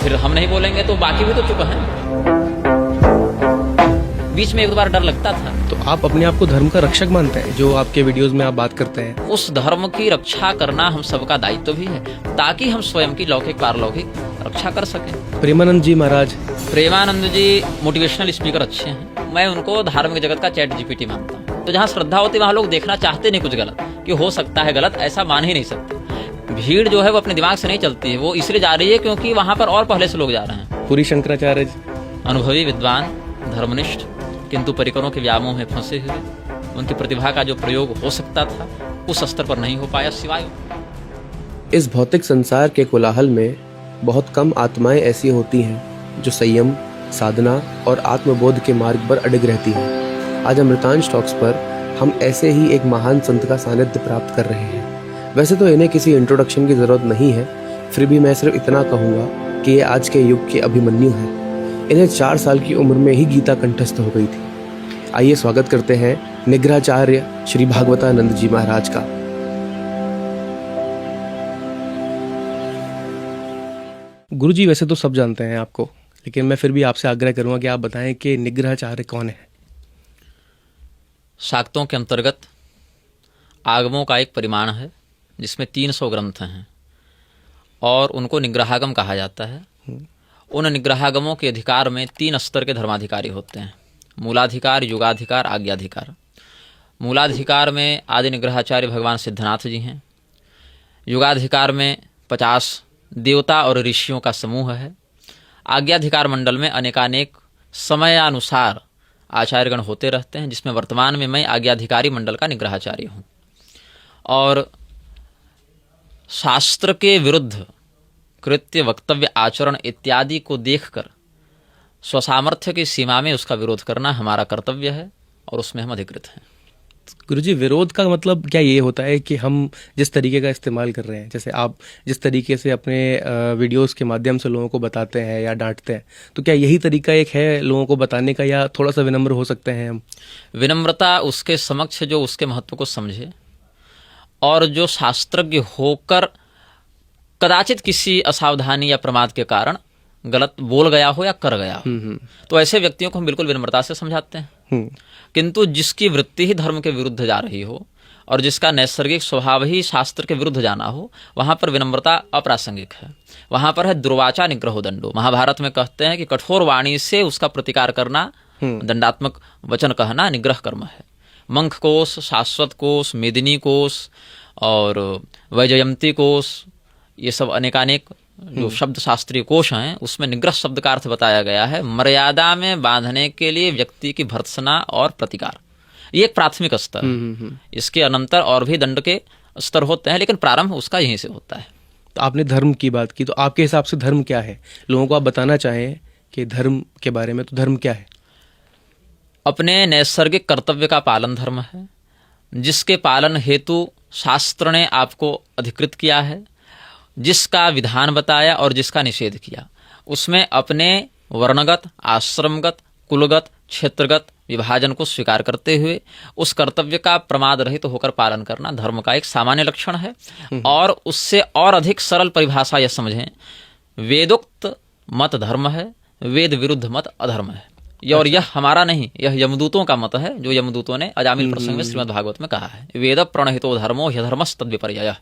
फिर हम नहीं बोलेंगे तो बाकी भी तो चुप हैं। बीच में एक बार डर लगता था। तो आप अपने आप को धर्म का रक्षक मानते हैं, जो आपके वीडियोस में आप बात करते हैं? उस धर्म की रक्षा करना हम सबका दायित्व भी है, ताकि हम स्वयं की लौकिक पारलौकिक रक्षा कर सकें। प्रेमानंद जी महाराज, प्रेमानंद जी मोटिवेशनल स्पीकर अच्छे हैं। मैं उनको धार्मिक जगत का चैट जीपीटी मानता हूँ। तो जहाँ श्रद्धा होती है वहाँ लोग देखना चाहते नहीं कुछ गलत, कि हो सकता है गलत, ऐसा मान ही नहीं सकते। भीड़ जो है वो अपने दिमाग से नहीं चलती है, वो इसलिए जा रही है क्योंकि वहाँ पर और पहले से लोग जा रहे हैं। पूरी शंकराचार्य जी, अनुभवी विद्वान, धर्मनिष्ठ, किंतु परिकरों के व्यामोह में फंसे हुए। उनकी प्रतिभा का जो प्रयोग हो सकता था उस स्तर पर नहीं हो पाया, सिवाय इस भौतिक संसार के कोलाहल में बहुत कम आत्माएं ऐसी होती हैं जो संयम, साधना और आत्मबोध के मार्ग पर अडिग रहती हैं। आज अमृतांश टॉक्स पर हम ऐसे ही एक महान संत का सानिध्य प्राप्त कर रहे हैं। वैसे तो इन्हें किसी इंट्रोडक्शन की जरूरत नहीं है, फिर भी मैं सिर्फ इतना कहूँगा कि ये आज के युग के अभिमन्यु हैं। इन्हें 4 साल की उम्र में ही गीता कंठस्थ हो गई थी। आइए स्वागत करते हैं निग्रहाचार्य श्री भागवतानंद जी महाराज का। गुरुजी, वैसे तो सब जानते हैं आपको, लेकिन मैं फिर भी आपसे आग्रह करूंगा कि आप बताएं कि निग्रहाचार्य कौन है। शाक्तों के अंतर्गत आगमों का एक परिमाण है जिसमें 300 ग्रंथ हैं और उनको निग्रहागम कहा जाता है। उन निग्रहागमों के अधिकार में 3 स्तर के धर्माधिकारी होते हैं: मूलाधिकार, युगाधिकार, आज्ञाधिकार। मूलाधिकार में आदि निग्रहाचार्य भगवान सिद्धनाथ जी हैं। युगाधिकार में 50 देवता और ऋषियों का समूह है। आज्ञाधिकार मंडल में अनेकानेक समयानुसार आचार्यगण होते रहते हैं, जिसमें वर्तमान में मैं आज्ञाधिकारी मंडल का निग्रहाचार्य हूँ। और शास्त्र के विरुद्ध कृत्य, वक्तव्य, आचरण इत्यादि को देखकर स्वसामर्थ्य की सीमा में उसका विरोध करना हमारा कर्तव्य है और उसमें हम अधिकृत हैं। गुरुजी, विरोध का मतलब क्या ये होता है कि हम जिस तरीके का इस्तेमाल कर रहे हैं, जैसे आप जिस तरीके से अपने वीडियोस के माध्यम से लोगों को बताते हैं या डांटते हैं, तो क्या यही तरीका एक है लोगों को बताने का, या थोड़ा सा विनम्र हो सकते हैं हम? विनम्रता उसके समक्ष जो उसके महत्व को समझे और जो शास्त्रज्ञ होकर कदाचित किसी असावधानी या प्रमाद के कारण गलत बोल गया हो या कर गया हो, तो ऐसे व्यक्तियों को हम बिल्कुल विनम्रता से समझाते हैं। किंतु जिसकी वृत्ति ही धर्म के विरुद्ध जा रही हो और जिसका नैसर्गिक स्वभाव ही शास्त्र के विरुद्ध जाना हो, वहां पर विनम्रता अप्रासंगिक है। वहां पर है दुर्वाचा निग्रहो दंडो। महाभारत में कहते हैं कि कठोर वाणी से उसका प्रतिकार करना, दंडात्मक वचन कहना निग्रह कर्म है। मंख कोश, शाश्वत कोश, मेदिनी कोश और वैजयंती कोश, ये सब अनेकानेक जो शब्द शास्त्रीय कोश हैं, उसमें निग्रह शब्द का अर्थ बताया गया है मर्यादा में बांधने के लिए व्यक्ति की भर्त्सना और प्रतिकार। ये एक प्राथमिक स्तर है। इसके अनंतर और भी दंड के स्तर होते हैं, लेकिन प्रारंभ उसका यहीं से होता है। तो आपने धर्म की बात की, तो आपके हिसाब से धर्म क्या है? लोगों को आप बताना चाहें कि धर्म के बारे में, तो धर्म क्या है? अपने नैसर्गिक कर्तव्य का पालन धर्म है, जिसके पालन हेतु शास्त्र ने आपको अधिकृत किया है, जिसका विधान बताया और जिसका निषेध किया। उसमें अपने वर्णगत, आश्रमगत, कुलगत, क्षेत्रगत विभाजन को स्वीकार करते हुए उस कर्तव्य का प्रमाद रहित होकर पालन करना धर्म का एक सामान्य लक्षण है। और उससे और अधिक सरल परिभाषा यह समझें, वेदोक्त मत धर्म है, वेद विरुद्ध मत अधर्म है। और यह हमारा नहीं, यह यमदूतों का मत है, जो यमदूतों ने अजामिल प्रसंग में श्रीमद् भागवत में कहा है, वेद प्रणहितो धर्मो ह्यधर्मस् तद्विपर्ययः।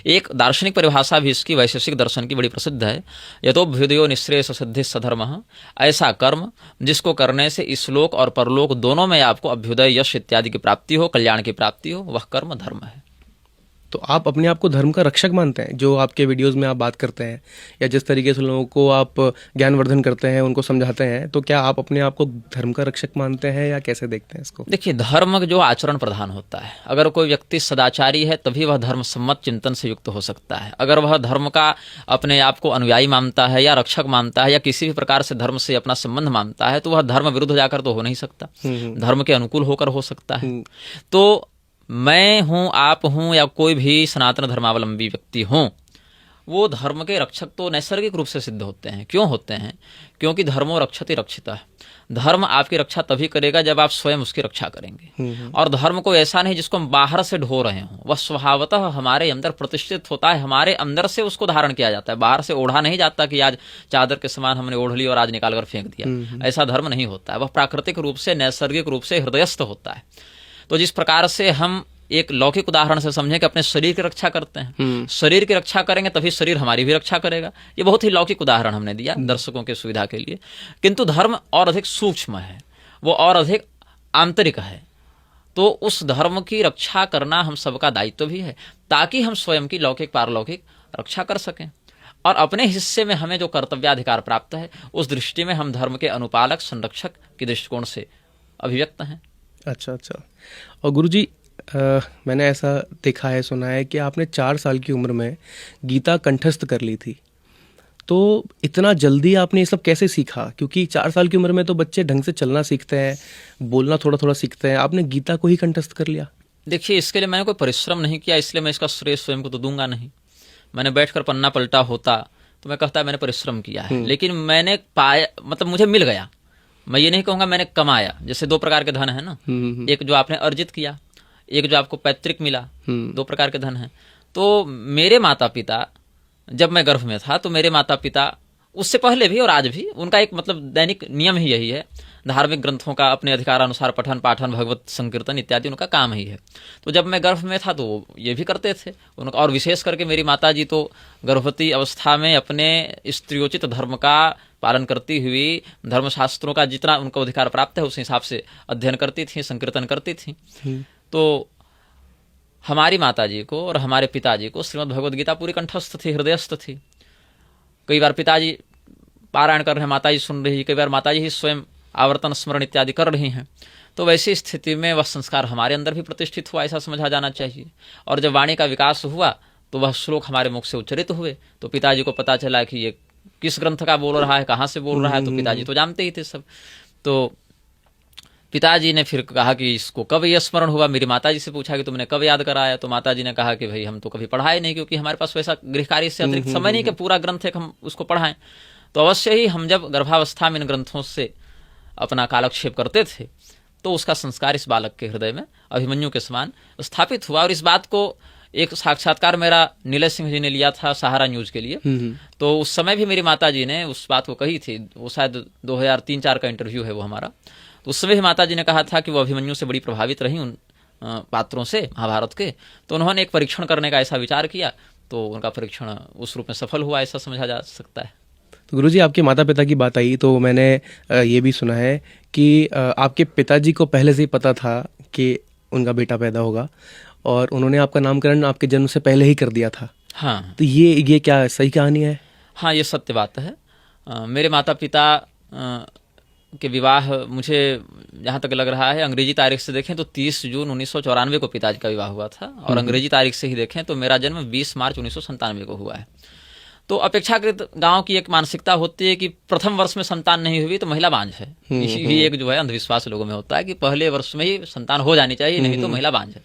एक दार्शनिक परिभाषा भी इसकी वैशेषिक दर्शन की बड़ी प्रसिद्ध है, यतोभ्युदयो निःश्रेयस सिद्धि सधर्मः। ऐसा कर्म जिसको करने से इस लोक और परलोक दोनों में आपको अभ्युदय, यश इत्यादि की प्राप्ति हो, कल्याण की प्राप्ति हो, वह कर्म धर्म है। तो आप अपने आप को धर्म का रक्षक मानते हैं? जो आपके वीडियोस में आप बात करते हैं या जिस तरीके से लोगों को आप ज्ञानवर्धन करते हैं, उनको समझाते हैं, तो क्या आप अपने आप को धर्म का रक्षक मानते हैं या कैसे देखते हैं इसको? देखिए, धर्म जो आचरण प्रधान होता है। अगर कोई व्यक्ति सदाचारी है तभी वह धर्म सम्मत चिंतन से युक्त हो सकता है। अगर वह धर्म का अपने आप को अनुयायी मानता है या रक्षक मानता है या किसी भी प्रकार से धर्म से अपना संबंध मानता है, तो वह धर्म विरुद्ध जाकर तो हो नहीं सकता, धर्म के अनुकूल होकर हो सकता है। तो मैं हूं, आप हूं या कोई भी सनातन धर्मावलंबी व्यक्ति हों, वो धर्म के रक्षक तो नैसर्गिक रूप से सिद्ध होते हैं। क्यों होते हैं? क्योंकि धर्मो रक्षति रक्षितः। धर्म आपकी रक्षा तभी करेगा जब आप स्वयं उसकी रक्षा करेंगे। और धर्म को ऐसा नहीं जिसको हम बाहर से ढो रहे हों, वह स्वभावतः हमारे अंदर प्रतिष्ठित होता है, हमारे अंदर से उसको धारण किया जाता है। बाहर से ओढ़ा नहीं जाता कि आज चादर के समान हमने ओढ़ ली और आज निकाल कर फेंक दिया। ऐसा धर्म नहीं होता है। वह प्राकृतिक रूप से, नैसर्गिक रूप से हृदयस्थ होता है। तो जिस प्रकार से हम एक लौकिक उदाहरण से समझें कि अपने शरीर की रक्षा करते हैं, शरीर की रक्षा करेंगे तभी शरीर हमारी भी रक्षा करेगा। ये बहुत ही लौकिक उदाहरण हमने दिया दर्शकों की सुविधा के लिए। किंतु धर्म और अधिक सूक्ष्म है, वो और अधिक आंतरिक है। तो उस धर्म की रक्षा करना हम सबका दायित्व भी है, ताकि हम स्वयं की लौकिक पारलौकिक रक्षा कर सकें। और अपने हिस्से में हमें जो कर्तव्याधिकार प्राप्त है, उस दृष्टि में हम धर्म के अनुपालक, संरक्षक के दृष्टिकोण से अभिव्यक्त हैं। अच्छा। और गुरुजी, मैंने ऐसा देखा है, सुना है कि आपने 4 साल की उम्र में गीता कंठस्थ कर ली थी। तो इतना जल्दी आपने ये सब कैसे सीखा? क्योंकि 4 साल की उम्र में तो बच्चे ढंग से चलना सीखते हैं, बोलना थोड़ा थोड़ा सीखते हैं। आपने गीता को ही कंठस्थ कर लिया? देखिए, इसके लिए मैंने कोई परिश्रम नहीं किया, इसलिए मैं इसका श्रेय स्वयं को तो दूंगा नहीं। मैंने बैठकर पन्ना पलटा होता तो मैं कहता मैंने परिश्रम किया है, लेकिन मैंने पाया, मतलब मुझे मिल गया। मैं ये नहीं कहूंगा मैंने कमाया। जैसे 2 प्रकार के धन है ना, एक जो आपने अर्जित किया, एक जो आपको पैतृक मिला। 2 प्रकार के धन हैं। तो मेरे माता पिता, जब मैं गर्भ में था तो मेरे माता पिता, उससे पहले भी और आज भी, उनका एक मतलब दैनिक नियम ही यही है, धार्मिक ग्रंथों का अपने अधिकारानुसार पठन पाठन, भगवत संकीर्तन इत्यादि उनका काम ही है। तो जब मैं गर्भ में था तो ये भी करते थे उनका। और विशेष करके मेरी माता जी तो गर्भवती अवस्था में अपने स्त्रियोचित धर्म का पालन करती हुई, धर्मशास्त्रों का जितना उनको अधिकार प्राप्त है उस हिसाब से अध्ययन करती थी, संकीर्तन करती थी। तो हमारी माताजी को और हमारे पिताजी को श्रीमद् भगवद गीता पूरी कंठस्थ थी, हृदयस्थ थी। कई बार पिताजी पारायण कर रहे हैं, माताजी सुन रही, कई बार माताजी ही स्वयं आवर्तन स्मरण इत्यादि कर रही हैं। तो वैसी स्थिति में वह संस्कार हमारे अंदर भी प्रतिष्ठित हुआ, ऐसा समझा जाना चाहिए। और जब वाणी का विकास हुआ तो वह श्लोक हमारे मुख से उच्चरित हुए, तो पिताजी को पता चला कि ये किस ग्रंथ का बोल रहा है, कहाँ से बोल रहा है। तो पिताजी तो जानते ही थे सब। तो पिताजी ने फिर कहा कि इसको कब यह स्मरण हुआ। मेरी माताजी से पूछा कि तुमने कब याद कराया। तो माताजी ने कहा कि भाई हम तो कभी पढ़ाए नहीं, क्योंकि हमारे पास वैसा गृह कार्य से अतिरिक्त समय नहीं कि पूरा ग्रंथ है कि हम उसको पढ़ाएं। तो अवश्य ही हम जब गर्भावस्था में इन ग्रंथों से अपना कालक्षेप करते थे तो उसका संस्कार इस बालक के हृदय में अभिमन्यु के समान स्थापित हुआ। और इस बात को एक साक्षात्कार मेरा नीलय सिंह जी ने लिया था सहारा न्यूज के लिए। तो उस समय भी मेरी माताजी ने उस बात को कही थी। वो शायद 2003-4 का इंटरव्यू है वो हमारा। तो उस समय भी माताजी ने कहा था कि वो अभिमन्यु से बड़ी प्रभावित रही उन पात्रों से महाभारत के। तो उन्होंने एक परीक्षण करने का ऐसा विचार किया, तो उनका परीक्षण उस रूप में सफल हुआ, ऐसा समझा जा सकता है। तो गुरुजी, आपके माता पिता की बात आई तो मैंने ये भी सुना है कि आपके पिताजी को पहले से ही पता था कि उनका बेटा पैदा होगा और उन्होंने आपका नामकरण आपके जन्म से पहले ही कर दिया था। हाँ, तो ये क्या सही कहानी है? हाँ, ये सत्य बात है। मेरे माता पिता के विवाह, मुझे जहाँ तक लग रहा है, अंग्रेजी तारीख से देखें तो 30 जून 1994 को पिताजी का विवाह हुआ था, और अंग्रेजी तारीख से ही देखें तो मेरा जन्म 20 मार्च 1997 को हुआ है। तो अपेक्षाकृत गांव की एक मानसिकता होती है कि प्रथम वर्ष में संतान नहीं हुई तो महिला बांझ है। यही एक जो है अंधविश्वास लोगों में होता है कि पहले वर्ष में ही संतान हो जानी चाहिए, नहीं तो महिला बांझ है।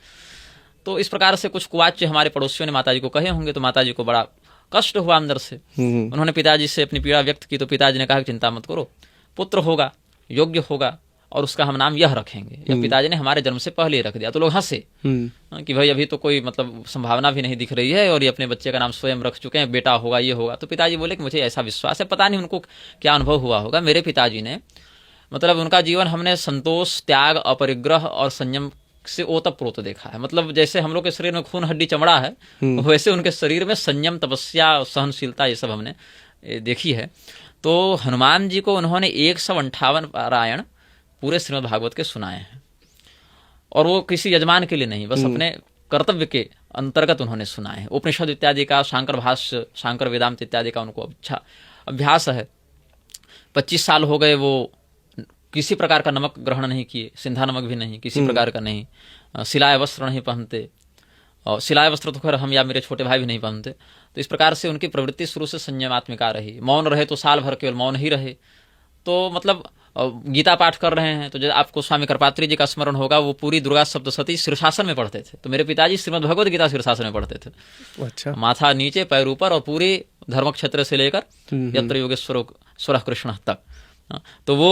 तो इस प्रकार से कुछ कुवाच्य हमारे पड़ोसियों ने माताजी को कहे होंगे, तो माताजी को बड़ा कष्ट हुआ अंदर से। उन्होंने पिताजी से अपनी पीड़ा व्यक्त की, तो पिताजी ने कहा कि चिंता मत करो, पुत्र होगा, योग्य होगा, और उसका हम नाम यह रखेंगे। जब पिताजी ने हमारे जन्म से पहले ही रख दिया तो लोग हंसे कि भाई अभी तो कोई मतलब संभावना भी नहीं दिख रही है और ये अपने बच्चे का नाम स्वयं रख चुके हैं, बेटा होगा, ये होगा। तो पिताजी बोले कि मुझे ऐसा विश्वास है, पता नहीं उनको क्या अनुभव हुआ होगा। मेरे पिताजी ने मतलब उनका जीवन हमने संतोष, त्याग, अपरिग्रह और संयम से ओतप्रोत देखा है। मतलब जैसे हम लोग के शरीर में खून हड्डी चमड़ा है, वैसे उनके शरीर में संयम, तपस्या, सहनशीलता ये सब हमने देखी है। तो हनुमान जी को उन्होंने 158 पारायण पूरे श्रीमद् भागवत के सुनाए हैं, और वो किसी यजमान के लिए नहीं, बस अपने कर्तव्य के अंतर्गत उन्होंने सुनाए हैं। उपनिषद इत्यादि का, शांकर भाष्य, शांकर वेदांत इत्यादि का उनको अच्छा अभ्यास है। 25 साल हो गए वो किसी प्रकार का नमक ग्रहण नहीं किए, सिंधा नमक भी नहीं, किसी प्रकार का नहीं, सिलाए वस्त्र नहीं पहनते, और सिलाए वस्त्र तो खैर हम या मेरे छोटे भाई भी नहीं पहनते। तो इस प्रकार से उनकी प्रवृत्ति शुरू से संयमात्मिका रही। मौन रहे तो साल भर केवल मौन ही रहे। तो मतलब और गीता पाठ कर रहे हैं तो जब आपको स्वामी कृपात्री जी का स्मरण होगा, वो पूरी दुर्गा सप्तशती शीर्षासन में पढ़ते थे। तो मेरे पिताजी श्रीमद् भगवद गीता शीर्षासन में पढ़ते थे। अच्छा। माथा नीचे पैर ऊपर और पूरी धर्म क्षेत्र से लेकर यत्र योगेश्वर स्वरः कृष्ण तक। तो वो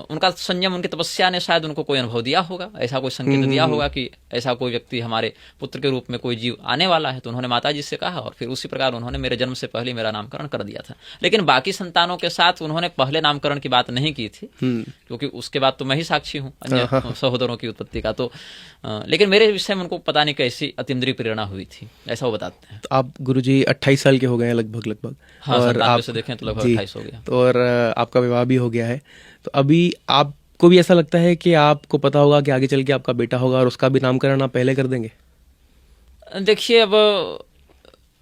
उनका संयम, उनकी तपस्या ने शायद उनको कोई अनुभव दिया होगा, ऐसा कोई संकेत दिया होगा कि ऐसा कोई व्यक्ति हमारे पुत्र के रूप में कोई जीव आने वाला है। तो उन्होंने माता जी से कहा और फिर उसी प्रकार उन्होंने मेरे जन्म से पहले मेरा नामकरण कर दिया था। लेकिन बाकी संतानों के साथ उन्होंने पहले नामकरण की बात नहीं की थी, क्योंकि उसके बाद तो मैं ही साक्षी हूँ अन्य सहोदरों की उत्पत्ति का। तो लेकिन मेरे विषय में उनको पता नहीं कैसी अतीन्द्रिय प्रेरणा हुई थी, ऐसा वो बताते हैं। तो आप गुरुजी 28 साल के हो गए हैं लगभग। हाँ, और आप से देखें तो लगभग 28 हो गया। तो और आपका विवाह भी हो गया है। तो अभी आपको भी ऐसा लगता है कि आपको पता होगा कि आगे चल के आपका बेटा होगा और उसका भी नामकरण आप पहले कर देंगे?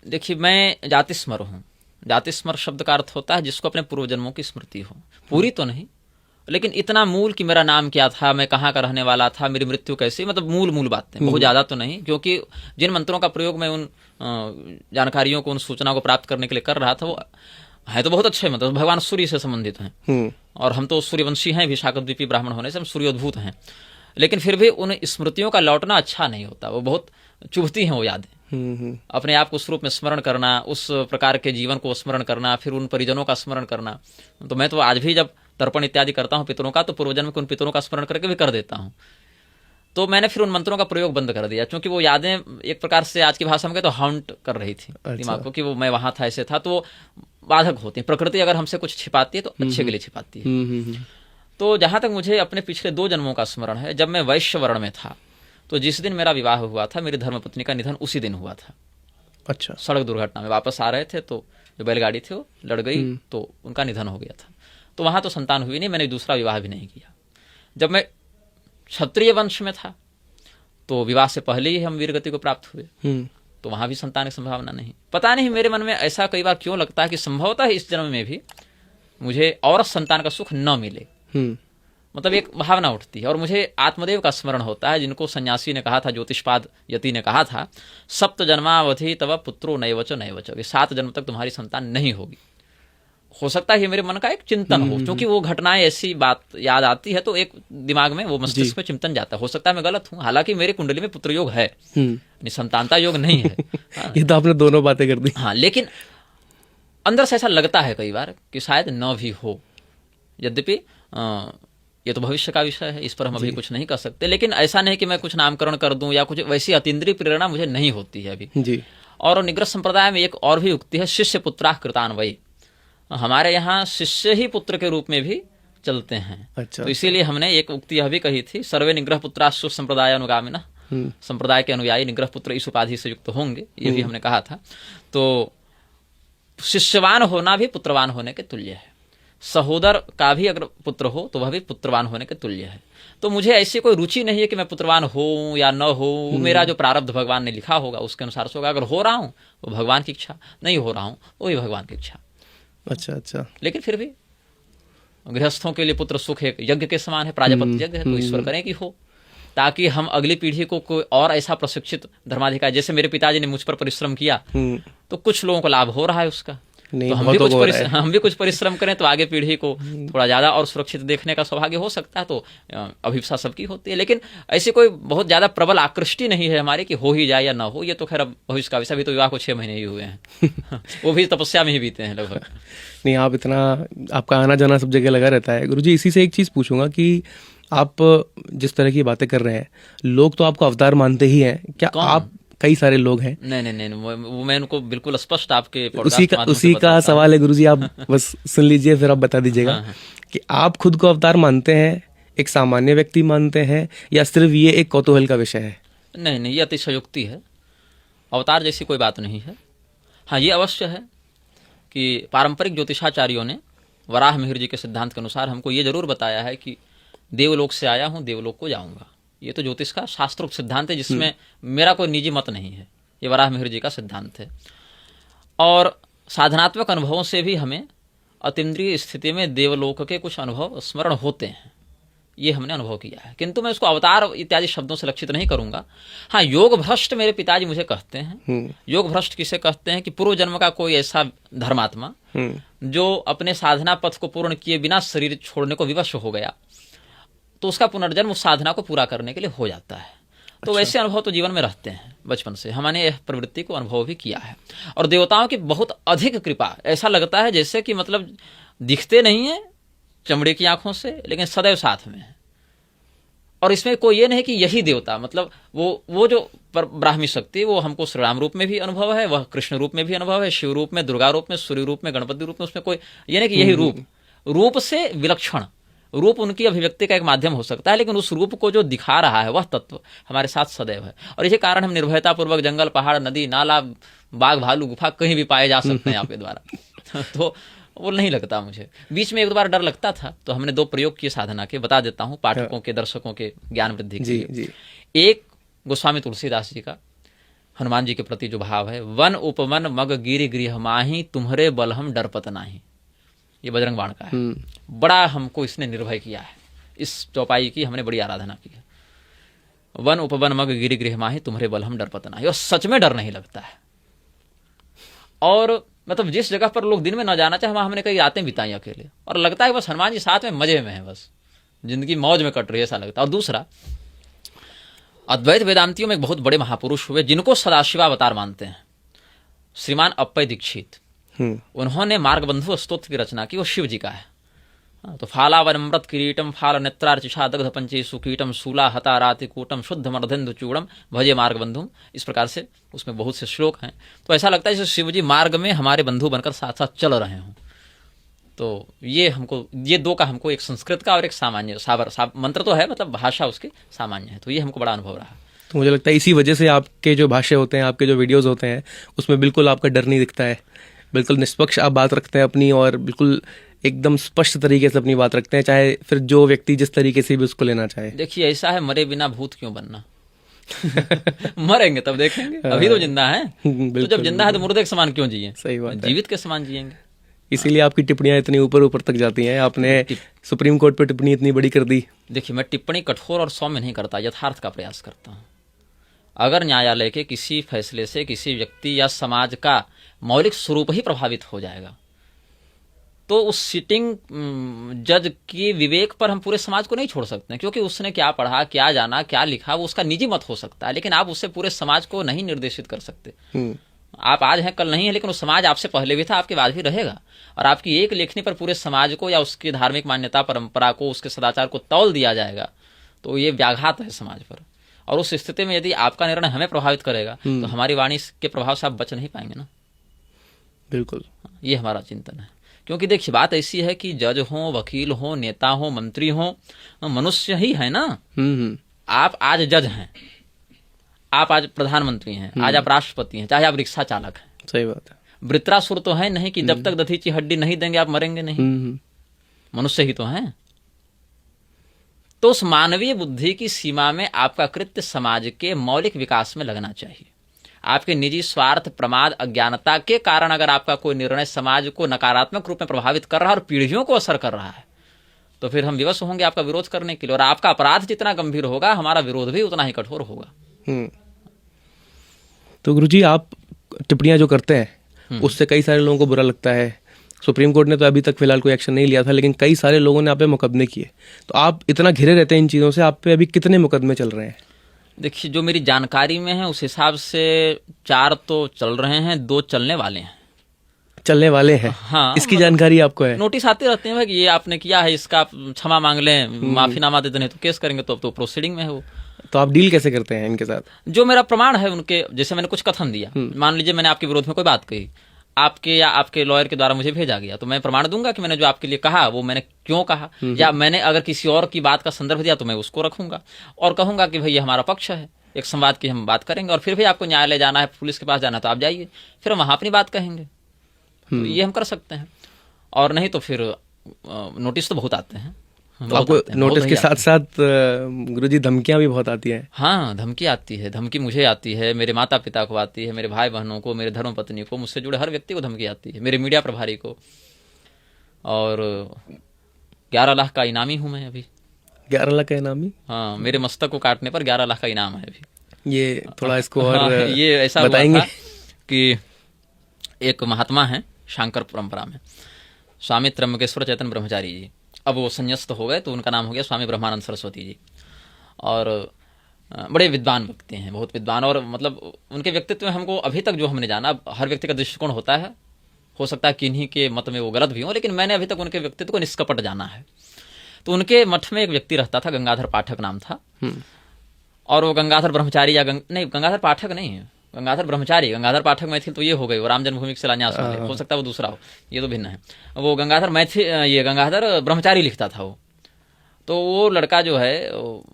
देखिए मैं जातिस्मर हूँ। जातिस्मर शब्द का अर्थ होता है जिसको अपने पूर्व जन्मों की स्मृति हो, पूरी तो नहीं लेकिन इतना मूल कि मेरा नाम क्या था, मैं कहाँ का रहने वाला था, मेरी मृत्यु कैसी, मतलब मूल बातें, बहुत ज्यादा तो नहीं। क्योंकि जिन मंत्रों का प्रयोग मैं उन जानकारियों को, उन सूचना को प्राप्त करने के लिए कर रहा था, वो है तो बहुत अच्छे, मतलब भगवान सूर्य से संबंधित हैं और हम तो सूर्यवंशी हैं भी, शाकद्वीपी ब्राह्मण होने से हम सूर्योद्भूत हैं। लेकिन फिर भी उन स्मृतियों का लौटना अच्छा नहीं होता, वो बहुत चुभती हैं वो यादें। अपने आप को उस रूप में स्मरण करना, उस प्रकार के जीवन को स्मरण करना, फिर उन परिजनों का स्मरण करना। तो मैं तो आज भी जब तर्पण इत्यादि करता हूँ पितरों का, तो पूर्वजन्म के उन पितरों का स्मरण करके भी कर देता हूँ। तो मैंने फिर उन मंत्रों का प्रयोग बंद कर दिया, क्योंकि वो यादें एक प्रकार से आज की भाषा में कहे तो हाउंट कर रही थी दिमाग को, कि वो मैं वहां था, ऐसे था। तो वो बाधक होती है। प्रकृति अगर हमसे कुछ छिपाती है तो अच्छे के लिए छिपाती है। तो जहां तक मुझे अपने पिछले 2 जन्मों का स्मरण है, जब मैं वैश्य वर्ण में था, तो जिस दिन मेरा विवाह हुआ था, मेरी धर्मपत्नी का निधन उसी दिन हुआ था। अच्छा। सड़क दुर्घटना में वापस आ रहे थे, तो जो बैलगाड़ी थी वो लड़ गई, तो उनका निधन हो गया था। तो वहां तो संतान हुई नहीं, मैंने दूसरा विवाह भी नहीं किया। जब मैं क्षत्रिय वंश में था, तो विवाह से पहले ही हम वीरगति को प्राप्त हुए, तो वहां भी संतान की संभावना नहीं। पता नहीं मेरे मन में ऐसा कई बार क्यों लगता है कि संभवतः इस जन्म में भी मुझे और संतान का सुख न मिले, मतलब एक भावना उठती है। और मुझे आत्मदेव का स्मरण होता है, जिनको सन्यासी ने कहा था, ज्योतिषपाद यति ने कहा था, 7 जन्मावधि तव पुत्रो नैवचो नैवचो, 7 जन्म तक तुम्हारी संतान नहीं होगी। हो सकता है ये मेरे मन का एक चिंतन हो, क्योंकि वो घटनाएं ऐसी बात याद आती है तो एक दिमाग में वो मस्तिष्क में चिंतन जाता है। हो सकता है मैं गलत हूँ, हालांकि मेरी कुंडली में पुत्र योग है, निसंतानता योग नहीं है। हाँ। ये तो आपने दोनों बातें कर दी। हाँ, लेकिन अंदर से ऐसा लगता है कई बार कि शायद न भी हो। यद्यपि ये तो भविष्य का विषय है, इस पर हम अभी कुछ नहीं कर सकते। लेकिन ऐसा नहीं कि मैं कुछ नामकरण कर दूं या कुछ वैसी अतीन्द्रिय प्रेरणा मुझे नहीं होती है अभी जी। और निग्रह संप्रदाय में एक और भी उक्ति है, शिष्य पुत्राः कृतान्वयी। हमारे यहाँ शिष्य ही पुत्र के रूप में भी चलते हैं। अच्छा। तो इसीलिए हमने एक उक्ति यह भी कही थी, सर्वे निग्रह पुत्राः संप्रदाय अनुगामिनः, संप्रदाय के अनुयायी निग्रह पुत्र इस उपाधि से युक्त होंगे, ये भी हमने कहा था। तो शिष्यवान होना भी पुत्रवान होने के तुल्य है। सहोदर का भी अगर पुत्र हो तो वह भी पुत्रवान होने के तुल्य है। तो मुझे ऐसी कोई रुचि नहीं है कि मैं पुत्रवान हो या न हो, मेरा जो प्रारब्ध भगवान ने लिखा होगा उसके अनुसार से होगा। अगर हो रहा हूं वो भगवान की इच्छा, नहीं हो रहा हूं वो भी भगवान की इच्छा। अच्छा। लेकिन फिर भी गृहस्थों के लिए पुत्र सुख एक यज्ञ के समान है, प्राजापत्य यज्ञ है, तो ईश्वर करें कि हो, ताकि हम अगली पीढ़ी को कोई और ऐसा प्रशिक्षित धर्माधिकारी, जैसे मेरे पिताजी ने मुझ पर परिश्रम किया तो कुछ लोगों को लाभ हो रहा है उसका, तो हम भी कुछ परिश्रम करें तो आगे पीढ़ी को थोड़ा ज्यादा और सुरक्षित देखने का सौभाग्य हो सकता है। तो अभिप्सा सबकी होती है, लेकिन ऐसी कोई बहुत ज्यादा प्रबल आकृष्टि नहीं है हमारी कि हो ही जाए या ना हो। ये तो खैर अब भविष्य का विषय, भी तो विवाह को 6 महीने ही हुए हैं वो भी तपस्या में ही बीते हैं लगभग। नहीं, आप इतना, आपका आना जाना सब जगह लगा रहता है। गुरुजी, इसी से एक चीज पूछूंगा कि आप जिस तरह की बातें कर रहे हैं, लोग तो आपको अवतार मानते ही हैं, क्या आप, कई सारे लोग हैं। नहीं, वो मैं उनको बिल्कुल स्पष्ट आपके उसी का सवाल है गुरुजी, आप बस सुन लीजिए फिर आप बता दीजिएगा। हाँ। कि आप खुद को अवतार मानते हैं, एक सामान्य व्यक्ति मानते हैं, या सिर्फ ये एक कौतूहल का विषय है? नहीं, ये अतिशयोक्ति है। अवतार जैसी कोई बात नहीं है। हाँ, ये अवश्य है कि पारंपरिक ज्योतिषाचार्यों ने वराह मिहिर जी के सिद्धांत के अनुसार हमको ये जरूर बताया है कि देवलोक से आया हूँ, देवलोक को जाऊंगा। ये तो ज्योतिष का शास्त्रोक्त सिद्धांत है, जिसमें मेरा कोई निजी मत नहीं है। ये वराह मिहिर जी का सिद्धांत है। और साधनात्मक अनुभवों से भी हमें अतीन्द्रिय स्थिति में देवलोक के कुछ अनुभव स्मरण होते हैं, ये हमने अनुभव किया है। किंतु मैं इसको अवतार इत्यादि शब्दों से लक्षित नहीं करूंगा। हाँ, योग भ्रष्ट मेरे पिताजी मुझे कहते हैं। योग भ्रष्ट किसे कहते हैं कि पूर्व जन्म का कोई ऐसा धर्मात्मा जो अपने साधना पथ को पूर्ण किए बिना शरीर छोड़ने को विवश हो गया, तो उसका पुनर्जन्म उस साधना को पूरा करने के लिए हो जाता है। तो वैसे अनुभव तो जीवन में रहते हैं, बचपन से हमने यह प्रवृत्ति को अनुभव भी किया है। और देवताओं की बहुत अधिक कृपा, ऐसा लगता है जैसे कि मतलब दिखते नहीं है चमड़े की आंखों से, लेकिन सदैव साथ में है। और इसमें कोई ये नहीं कि यही देवता, मतलब वो जो ब्राह्मी शक्ति, वो हमको श्री राम रूप में भी अनुभव है, वह कृष्ण रूप में भी अनुभव है, शिव रूप में, दुर्गा रूप में, सूर्य रूप में, गणपति रूप में। उसमें कोई ये नहीं कि यही रूप से विलक्षण रूप उनकी अभिव्यक्ति का एक माध्यम हो सकता है, लेकिन उस रूप को जो दिखा रहा है वह तत्व हमारे साथ सदैव है। और इसी कारण हम निर्भयता पूर्वक जंगल, पहाड़, नदी, नाला, बाघ, भालू, गुफा कहीं भी पाए जा सकते हैं आपके द्वारा। तो वो नहीं लगता मुझे। बीच में एक दो बार डर लगता था, तो हमने 2 प्रयोग किए साधना के, बता देता हूँ पाठकों के, दर्शकों के ज्ञान वृद्धि के लिए। एक गोस्वामी तुलसीदास जी का हनुमान जी के प्रति जो भाव है, वन उपवन मग गिरि गृह माही, तुम्हारे बल हम डरपत नाही। ये बजरंग बाण का है। बड़ा हमको इसने निर्भय किया है। इस चौपाई की हमने बड़ी आराधना की है। वन उपवन मग गिरि गृह माही, तुम्हारे बल हम डरपत नाही। और सच में डर नहीं लगता है। और मतलब जिस जगह पर लोग दिन में न जाना चाहे, वहां हमने कई रातें बिताई अकेले, और लगता है बस हनुमान जी साथ में मजे में है, बस जिंदगी मौज में कट रही है, ऐसा लगता है। और दूसरा, अद्वैत वेदांतियों में एक बहुत बड़े महापुरुष हुए जिनको सदाशिव अवतार मानते हैं, श्रीमान अप्पय दीक्षित। उन्होंने मार्गबंधु स्तोत्र की रचना की, वो शिव जी का है। तो फालावनमृत किरीटम फाल नेत्रार्चिषा दग्ध पंचे सुकीटम शूला हता रातिकूटम शुद्ध मर्धेन्दु चूड़म भजे मार्ग बंधुम। इस प्रकार से उसमें बहुत से श्लोक हैं। तो ऐसा लगता है जैसे शिव जी मार्ग में हमारे बंधु बनकर साथ साथ चल रहे हों। तो ये 2 का हमको, एक संस्कृत का और एक सामान्य मंत्र तो है, मतलब भाषा उसकी सामान्य है। तो ये हमको बड़ा अनुभव रहा। तो मुझे लगता है इसी वजह से आपके जो भाष्य होते हैं, आपके जो वीडियोज होते हैं, उसमें बिल्कुल आपका डर नहीं दिखता है। बिल्कुल निष्पक्ष आप बात रखते हैं अपनी, और बिल्कुल एकदम स्पष्ट तरीके से अपनी बात रखते हैं, चाहे फिर जो व्यक्ति जिस तरीके से भी उसको लेना चाहे। देखिए ऐसा है, मरे बिना भूत क्यों बनना। मरेंगे तब देखेंगे, अभी तो जिंदा है। तो जब जिंदा है तो मुर्दे के समान क्यों जिए? सही बात है। जीवित के समान जिएंगे। इसीलिए आपकी टिप्पणियां इतनी ऊपर ऊपर तक जाती हैं। आपने सुप्रीम कोर्ट पे टिप्पणी इतनी बड़ी कर दी। देखिए, मैं टिप्पणी कठोर और सौम्य नहीं करता, यथार्थ का प्रयास करता हूँ। अगर न्यायालय के किसी फैसले से किसी व्यक्ति या समाज का मौलिक स्वरूप ही प्रभावित हो जाएगा, तो उस सिटिंग जज के विवेक पर हम पूरे समाज को नहीं छोड़ सकते हैं, क्योंकि उसने क्या पढ़ा, क्या जाना, क्या लिखा, वो उसका निजी मत हो सकता है, लेकिन आप उससे पूरे समाज को नहीं निर्देशित कर सकते। आप आज हैं, कल नहीं है, लेकिन वो समाज आपसे पहले भी था, आपके बाद भी रहेगा। और आपकी एक लेखनी पर पूरे समाज को या उसकी धार्मिक मान्यता, परंपरा को, उसके सदाचार को तौल दिया जाएगा, तो ये व्याघात है समाज पर। और उस स्थिति में यदि आपका निर्णय हमें प्रभावित करेगा, तो हमारी वाणी के प्रभाव से आप बच नहीं पाएंगे ना। बिल्कुल, ये हमारा चिंतन है। क्योंकि देखिए, बात ऐसी है कि जज हो, वकील हो, नेता हो, मंत्री हो, मनुष्य ही है ना। आप आज जज हैं, आप आज प्रधानमंत्री हैं, आज आप राष्ट्रपति हैं, चाहे आप रिक्शा चालक हैं। सही बात है। वृत्रासुर तो है नहीं कि जब तक दधीची हड्डी नहीं देंगे आप मरेंगे नहीं। मनुष्य ही तो हैं। तो उस मानवीय बुद्धि की सीमा में आपका कृत्य समाज के मौलिक विकास में लगना चाहिए। आपके निजी स्वार्थ, प्रमाद, अज्ञानता के कारण अगर आपका कोई निर्णय समाज को नकारात्मक रूप में प्रभावित कर रहा है और पीढ़ियों को असर कर रहा है, तो फिर हम विवश होंगे आपका विरोध करने के लिए। और आपका अपराध जितना गंभीर होगा, हमारा विरोध भी उतना ही कठोर होगा। तो गुरुजी, आप टिप्पणियां जो करते हैं उससे कई सारे लोगों को बुरा लगता है। सुप्रीम कोर्ट ने तो अभी तक फिलहाल कोई एक्शन नहीं लिया था, लेकिन कई सारे लोगों ने आप पे मुकदमे किए। तो आप इतना घिरे रहते हैं इन चीज़ों से, आप पे अभी कितने मुकदमे चल रहे हैं? देखिए, जो मेरी जानकारी में है उस हिसाब से 4 तो चल रहे हैं, 2 चलने वाले हैं। चलने वाले हैं? हाँ, इसकी जानकारी आपको है? नोटिस आते रहते हैं भाई कि ये आपने किया है, इसका आप क्षमा मांग लें, माफीनामा देते नहीं तो केस करेंगे। तो प्रोसीडिंग में है वो। तो आप डील कैसे करते हैं इनके साथ? जो मेरा प्रमाण है उनके, जैसे मैंने कुछ कथन दिया, मान लीजिए मैंने आपके विरोध में कोई बात कही, आपके या आपके लॉयर के द्वारा मुझे भेजा गया, तो मैं प्रमाण दूंगा कि मैंने जो आपके लिए कहा वो मैंने क्यों कहा, या मैंने अगर किसी और की बात का संदर्भ दिया तो मैं उसको रखूंगा और कहूंगा कि भाई ये हमारा पक्ष है, एक संवाद की हम बात करेंगे। और फिर भी आपको न्यायालय जाना है, पुलिस के पास जाना है, तो आप जाइए, फिर हम वहां अपनी बात कहेंगे। तो ये हम कर सकते हैं। और नहीं तो फिर नोटिस तो बहुत आते हैं। तो आपको नोटिस के साथ साथ गुरुजी धमकियां भी बहुत आती हैं? हाँ, धमकी आती है। धमकी मुझे आती है, मेरे माता पिता को आती है, मेरे भाई बहनों को, मेरे धर्मपत्नी को, मुझसे जुड़े हर व्यक्ति को धमकी आती है, मेरे मीडिया प्रभारी को। और 11 लाख का इनामी हूं मैं अभी। 11 लाख का इनामी? हाँ, मेरे मस्तक को काटने पर 11 लाख का इनाम है अभी। ये थोड़ा इसको और हाँ, ये ऐसा बताएंगे कि एक महात्मा है शांकर परंपरा में, स्वामी त्र्यंबकेश्वर चैतन्य ब्रह्मचारी जी। अब वो संन्यास्त हो गए तो उनका नाम हो गया स्वामी ब्रह्मानंद सरस्वती जी। और बड़े विद्वान व्यक्ति हैं, बहुत विद्वान। और मतलब उनके व्यक्तित्व में हमको अभी तक जो हमने जाना, हर व्यक्ति का दृष्टिकोण होता है, हो सकता है किन्हीं के मत में वो गलत भी हो, लेकिन मैंने अभी तक उनके व्यक्तित्व को निष्कपट जाना है। तो उनके मठ में एक व्यक्ति रहता था, गंगाधर पाठक नाम था। और वो गंगाधर ब्रह्मचारी या नहीं, गंगाधर पाठक नहीं है, गंगाधर ब्रह्मचारी। गंगाधर पाठक मैथिल तो ये हो गई, वो राम जन्मभूमि के शिलान्यास वाले, हो सकता है वो दूसरा हो, ये तो भिन्न है। वो गंगाधर मैथिल, ये गंगाधर ब्रह्मचारी लिखता था वो। तो वो लड़का जो है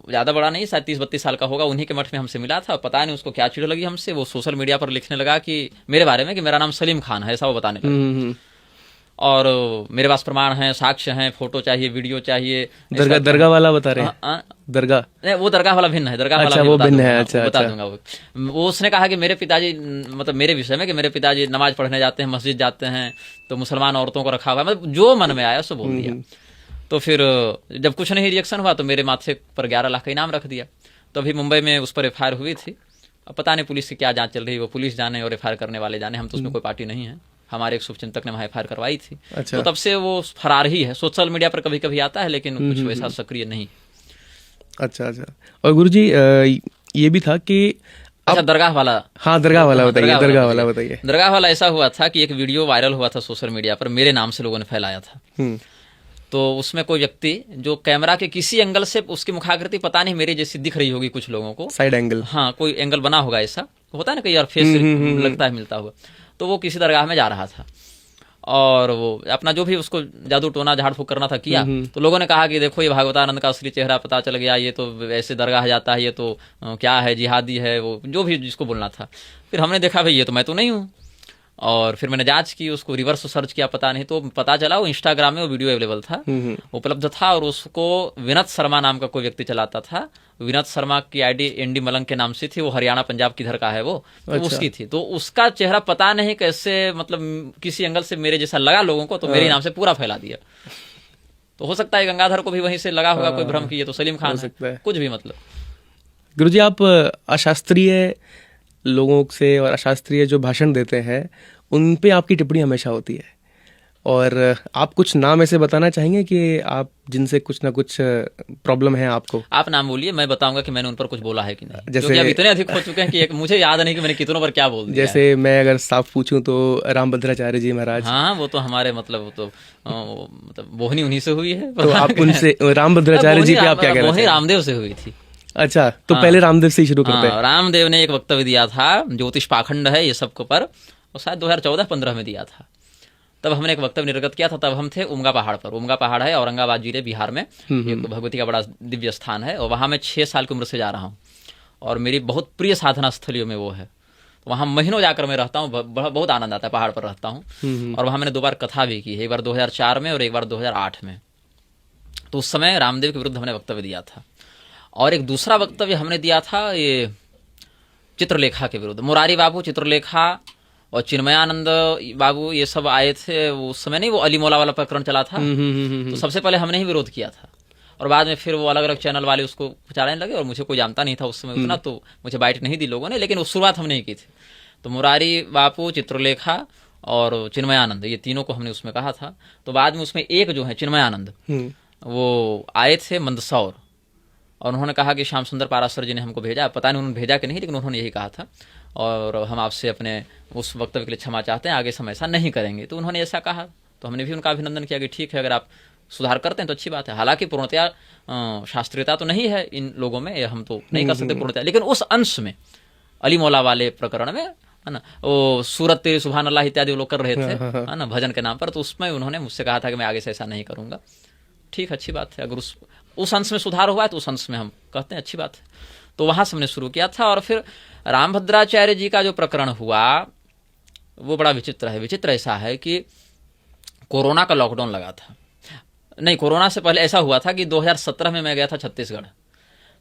ज़्यादा बड़ा नहीं, शायद 30-32 साल का होगा, उन्हीं के मठ में हमसे मिला था। पता नहीं उसको क्या चिढ़ लगी हमसे, वो सोशल मीडिया पर लिखने लगा कि मेरे बारे में कि मेरा नाम सलीम खान है, ऐसा वो बताने लगा। और मेरे पास प्रमाण हैं, साक्ष्य हैं, फोटो चाहिए, वीडियो चाहिए। दरगाह वाला बता रहे हैं? दरगाह नहीं, वो दरगाह वाला भिन्न है, दरगाह वाला वो भिन्न है। अच्छा, बता दूंगा। वो उसने कहा कि मेरे पिताजी, मतलब मेरे विषय में, कि मेरे पिताजी नमाज पढ़ने जाते हैं, मस्जिद जाते हैं, तो मुसलमान औरतों को रखा हुआ है, मतलब जो मन में आया सो बोल दिया। तो फिर जब कुछ नहीं रिएक्शन हुआ तो मेरे माथे पर 11 लाख का इनाम रख दिया। तो अभी मुंबई में उस पर एफआईआर हुई थी। अब पता नहीं पुलिस की क्या जांच चल रही है, वो पुलिस जाने और एफआईआर करने वाले जाने, हम तो उसमें कोई पार्टी नहीं है। हमारे एक शुभचिंतक ने वहाँ एफआईआर करवाई थी। अच्छा। तो तब से वो फरार ही है। सोशल मीडिया पर कभी कभी आता है, लेकिन कुछ वैसा सक्रिय नहीं। अच्छा। और गुरुजी ये भी था कि अच्छा, दरगाह वाला। हाँ, दरगाह वाला बताइए। दरगाह वाला ऐसा हुआ था कि एक वीडियो वायरल हुआ था सोशल मीडिया पर, मेरे नाम से लोगों ने फैलाया था। तो उसमें कोई व्यक्ति जो कैमरा के किसी एंगल से, उसकी मुखाकृति पता नहीं मेरे जैसी दिख रही होगी कुछ लोगों को, साइड एंगल, हाँ कोई एंगल बना होगा, ऐसा होता है ना कई बार फेस लगता है मिलता हुआ। तो वो किसी दरगाह में जा रहा था और वो अपना जो भी उसको जादू टोना झाड़ फूक करना था किया। तो लोगों ने कहा कि देखो ये भागवतानंद का असली चेहरा पता चल गया, ये तो ऐसे दरगाह जाता है, ये तो क्या है, जिहादी है, वो जो भी जिसको बोलना था। फिर हमने देखा भाई ये तो मैं तो नहीं हूँ, और फिर मैंने जांच की, उसको रिवर्स सर्च किया, पता नहीं, तो पता चला वो इंस्टाग्राम में वो वीडियो अवेलेबल था, उपलब्ध था, और उसको विनत शर्मा नाम का कोई व्यक्ति चलाता था। विनत शर्मा की आईडी एनडी मलंग के नाम से थी, वो हरियाणा पंजाब किधर का है वो, तो अच्छा। उसकी थी। तो उसका चेहरा पता नहीं कैसे, मतलब किसी एंगल से मेरे जैसा लगा लोगों को, तो मेरे नाम से पूरा फैला दिया। तो हो सकता है गंगाधर को भी वहीं से लगा होगा कोई भ्रम की ये तो सलीम खान है, कुछ भी। मतलब गुरुजी, आप अशास्त्रीय लोगों से और अशास्त्रीय जो भाषण देते हैं उन पे आपकी टिप्पणी हमेशा होती है, और आप कुछ नाम ऐसे बताना चाहेंगे कि आप जिनसे कुछ ना कुछ प्रॉब्लम है आपको? आप नाम बोलिए, मैं बताऊंगा कि मैंने उन पर कुछ बोला है कि नहीं। जैसे अब इतने अधिक हो चुके हैं कि एक मुझे याद नहीं कि मैंने कितनों पर क्या बोल दिया। जैसे मैं अगर साफ पूछूं तो रामभद्राचार्य जी महाराज। हाँ, वो तो हमारे मतलब तो बोहनी उन्हीं से हुई है। तो आप उनसे रामभद्राचार्य जी पे आप क्या कहना चाहेंगे? रामदेव से हुई थी। अच्छा, तो पहले रामदेव से ही शुरू करते हैं। रामदेव ने एक वक्तव्य दिया था, ज्योतिष पाखंड है ये सब पर, और शायद 2014-15 में दिया था। तब हमने एक वक्तव्य निर्गत किया था। तब हम थे उमगा पहाड़ पर। उमगा पहाड़ है औरंगाबाद जिले बिहार में, एक भगवती का बड़ा दिव्य स्थान है, और वहाँ मैं 6 साल की उम्र से जा रहा हूँ, और मेरी बहुत प्रिय साधना स्थलियों में वो है। तो वहाँ महीनों जाकर मैं रहता हूँ, बहुत आनंद आता है, पहाड़ पर रहता हूँ। और वहाँ मैंने 2 बार कथा भी की है, एक बार 2004 में और एक बार 2008 में। तो उस समय रामदेव के विरुद्ध हमने वक्तव्य दिया था। और एक दूसरा वक्तव्य हमने दिया था ये चित्रलेखा के विरुद्ध। मुरारी बाबू, चित्रलेखा और चिन्मयानंद बाबू, ये सब आए थे उस समय, नहीं वो अली मौला वाला प्रकरण चला था, तो सबसे पहले हमने ही विरोध किया था। और बाद में फिर वो अलग अलग चैनल वाले उसको चलाने लगे, और मुझे कोई जानता नहीं था उस समय उतना, तो मुझे बाइट नहीं दी लोगों ने, लेकिन वो शुरुआत हमने ही की थी। तो मुरारी बापू, चित्रलेखा और चिन्मयानंद, ये तीनों को हमने उसमें कहा था। तो बाद में उसमें एक जो है चिन्मयानंद, वो आए थे मंदसौर, और उन्होंने कहा कि श्याम सुंदर पाराशर जी ने हमको भेजा, पता नहीं उन्होंने भेजा कि नहीं, लेकिन उन्होंने यही कहा था, और हम आपसे अपने उस वक्तव्य के लिए क्षमा चाहते हैं, आगे समय ऐसा नहीं करेंगे। तो उन्होंने ऐसा कहा, तो हमने भी उनका अभिनंदन किया कि ठीक है, अगर आप सुधार करते हैं तो अच्छी बात है। हालांकि पूर्णतया शास्त्रीयता तो नहीं है इन लोगों में, हम तो नहीं कर सकते पूर्णतया, लेकिन उस अंश में अली मौला वाले प्रकरण में, है ना, वो सूरत तेरी सुभान अल्लाह इत्यादि वो लोग कर रहे थे, है ना, भजन के नाम पर, तो उसमें उन्होंने मुझसे कहा था कि मैं आगे से ऐसा नहीं करूंगा। ठीक, अच्छी बात है, अगर उस अंश में सुधार हुआ है तो उस अंश में हम कहते हैं अच्छी बात है। तो वहां से हमने शुरू किया था। और फिर रामभद्राचार्य जी का जो प्रकरण हुआ वो बड़ा विचित्र है। विचित्र ऐसा है कि कोरोना का लॉकडाउन लगा था, नहीं कोरोना से पहले ऐसा हुआ था कि 2017 में मैं गया था छत्तीसगढ़।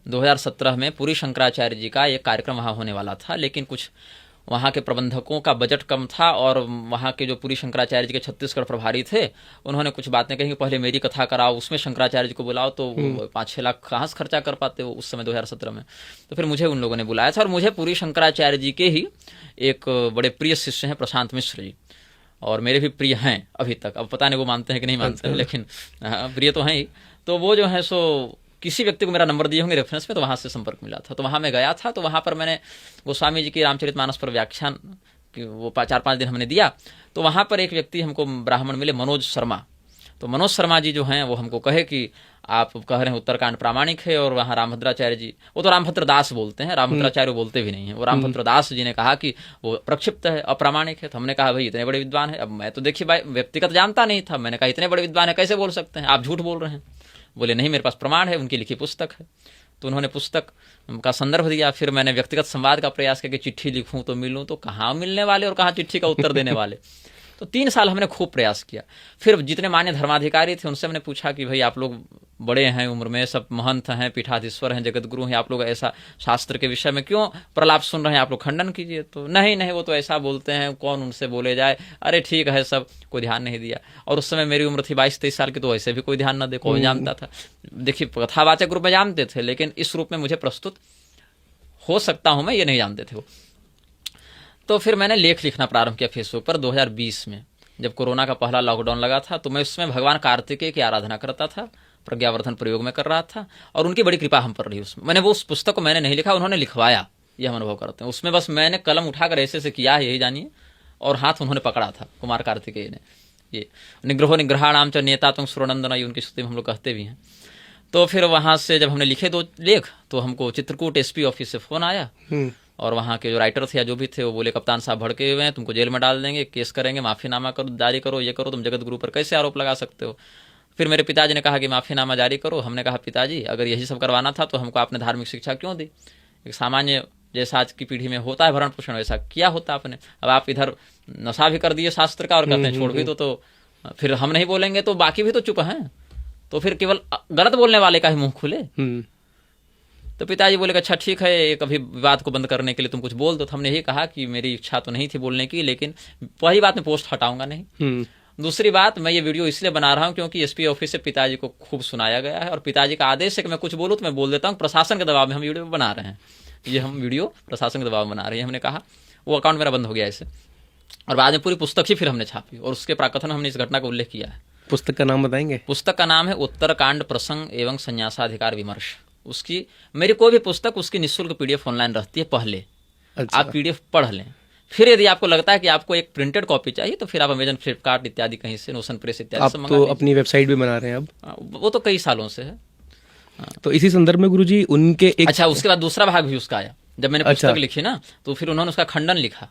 2017 में पुरी शंकराचार्य जी का एक कार्यक्रम वहाँ होने वाला था, लेकिन कुछ वहाँ के प्रबंधकों का बजट कम था, और वहाँ के जो पुरी शंकराचार्य जी के छत्तीसगढ़ प्रभारी थे, उन्होंने कुछ बातें कही कि पहले मेरी कथा कराओ, उसमें शंकराचार्य जी को बुलाओ, तो 5-6 लाख कहाँ से खर्चा कर पाते वो उस समय 2017 में। तो फिर मुझे उन लोगों ने बुलाया था, और मुझे पुरी शंकराचार्य जी के ही एक बड़े प्रिय शिष्य हैं प्रशांत मिश्र जी, और मेरे भी प्रिय हैं अभी तक। अब पता नहीं वो मानते हैं कि नहीं मानते हैं, लेकिन प्रिय तो हैं ही। तो वो जो है सो किसी व्यक्ति को मेरा नंबर दिए होंगे रेफरेंस में, तो वहाँ से संपर्क मिला था। तो वहाँ मैं गया था, तो वहाँ पर मैंने गोस्वामी जी की रामचरितमानस पर व्याख्यान वो 4-5 दिन हमने दिया। तो वहाँ पर एक व्यक्ति हमको ब्राह्मण मिले, मनोज शर्मा। तो मनोज शर्मा जी जो हैं वो हमको कहे कि आप कह रहे हैं उत्तरकांड प्रामाणिक है, और वहाँ रामभद्राचार्य जी, वो तो रामभद्र दास बोलते हैं, रामभद्राचार्य बोलते भी नहीं है, वो रामभद्र दास जी ने कहा कि वो प्रक्षिप्त है, अप्रामाणिक है। तो हमने कहा भाई इतने बड़े विद्वान है। अब मैं तो देखिए भाई व्यक्तिगत जानता नहीं था, मैंने कहा इतने बड़े विद्वान है कैसे बोल सकते हैं, आप झूठ बोल रहे हैं। बोले नहीं, मेरे पास प्रमाण है, उनकी लिखी पुस्तक है। तो उन्होंने पुस्तक का संदर्भ दिया। फिर मैंने व्यक्तिगत संवाद का प्रयास किया कि चिट्ठी लिखूं तो मिलूं, तो कहाँ मिलने वाले और कहाँ चिट्ठी का उत्तर देने वाले। तो 3 साल हमने खूब प्रयास किया। फिर जितने मान्य धर्माधिकारी थे उनसे हमने पूछा कि भाई आप लोग बड़े हैं उम्र में, सब महंत हैं, पीठाधीश्वर हैं, जगत गुरु हैं, आप लोग ऐसा शास्त्र के विषय में क्यों प्रलाप सुन रहे हैं, आप लोग खंडन कीजिए। तो नहीं नहीं, वो तो ऐसा बोलते हैं, कौन उनसे बोले जाए, अरे ठीक है, सब कोई ध्यान नहीं दिया। और उस समय मेरी उम्र थी 22-23 साल की, तो ऐसे भी कोई ध्यान न दे, कौन जानता था। देखिए कथावाचक रूप में जानते थे, लेकिन इस रूप में मुझे प्रस्तुत हो सकता हूं मैं, ये नहीं जानते थे वो। तो फिर मैंने लेख लिखना प्रारंभ किया फेसबुक पर 2020 में, जब कोरोना का पहला लॉकडाउन लगा था। तो मैं उसमें भगवान कार्तिकेय की आराधना करता था, प्रज्ञावर्धन प्रयोग में कर रहा था, और उनकी बड़ी कृपा हम पर रही उसमें। मैंने वो उस पुस्तक को मैंने नहीं लिखा, उन्होंने लिखवाया, ये हम अनुभव करते हैं। उसमें बस मैंने कलम उठाकर ऐसे से किया है, यही जानिए, और हाथ उन्होंने पकड़ा था, कुमार कार्तिकेय ने। ये निग्रहो निग्रहाणाम च नेता तुम सुरनंदन, ये उनकी स्तुति में हम लोग कहते भी हैं। तो फिर वहां से जब हमने लिखे 2 लेख, तो हमको चित्रकूट एसपी ऑफिस से फोन आया, और वहाँ के जो राइटर थे या जो भी थे वो बोले कप्तान साहब भड़के हुए हैं, तुमको जेल में डाल देंगे, केस करेंगे, माफीनामा करो, जारी करो, ये करो, तुम जगत गुरु पर कैसे आरोप लगा सकते हो। फिर मेरे पिताजी ने कहा कि माफीनामा जारी करो। हमने कहा पिताजी अगर यही सब करवाना था तो हमको आपने धार्मिक शिक्षा क्यों दी। एक सामान्य जैसा आज की पीढ़ी में होता है भरण पोषण, वैसा किया होता आपने। अब आप इधर नशा भी कर दिए शास्त्र का और कहते हैं छोड़ भी तो फिर हम नहीं बोलेंगे तो बाकी भी तो चुप हैं, तो फिर केवल गलत बोलने वाले का ही मुंह खुले। तो पिताजी बोले अच्छा ठीक है, कभी विवाद को बंद करने के लिए तुम कुछ बोल दो। तो हमने यही कहा कि मेरी इच्छा तो नहीं थी बोलने की, लेकिन पहली बात मैं पोस्ट हटाऊंगा नहीं। दूसरी बात, मैं ये वीडियो इसलिए बना रहा हूं क्योंकि एसपी ऑफिस से पिताजी को खूब सुनाया गया है, और पिताजी का आदेश है कि मैं कुछ बोलूं तो मैं बोल देता हूं। प्रशासन के दबाव में हम वीडियो बना रहे हैं, ये हम वीडियो प्रशासन के दबाव में बना रहे हैं। हमने कहा वो अकाउंट मेरा बंद हो गया ऐसे, और बाद में पूरी पुस्तक ही फिर हमने छापी, और उसके प्राकथन हमने इस घटना का उल्लेख किया है। पुस्तक का नाम बताएंगे? पुस्तक का नाम है उत्तरकांड प्रसंग एवं संन्यासाधिकार विमर्श। उसकी मेरी कोई भी पुस्तक उसकी निःशुल्क पीडीएफ ऑनलाइन रहती है पहले। अच्छा। आप पीडीएफ पढ़ लें, फिर यदि आपको लगता है कि आपको एक प्रिंटेड कॉपी चाहिए तो फिर आप अमेजन, फ्लिपकार्ट इत्यादि कहीं से, नोशन प्रेस इत्यादि से मंगा लीजिए। तो अपनी वेबसाइट भी बना रहे हैं अब? वो तो कई सालों से है। तो इसी संदर्भ में गुरुजी उनके एक अच्छा, उसके बाद दूसरा भाग भी उसका आया जब मैंने पुस्तक लिखी ना, तो फिर उन्होंने उसका खंडन लिखा।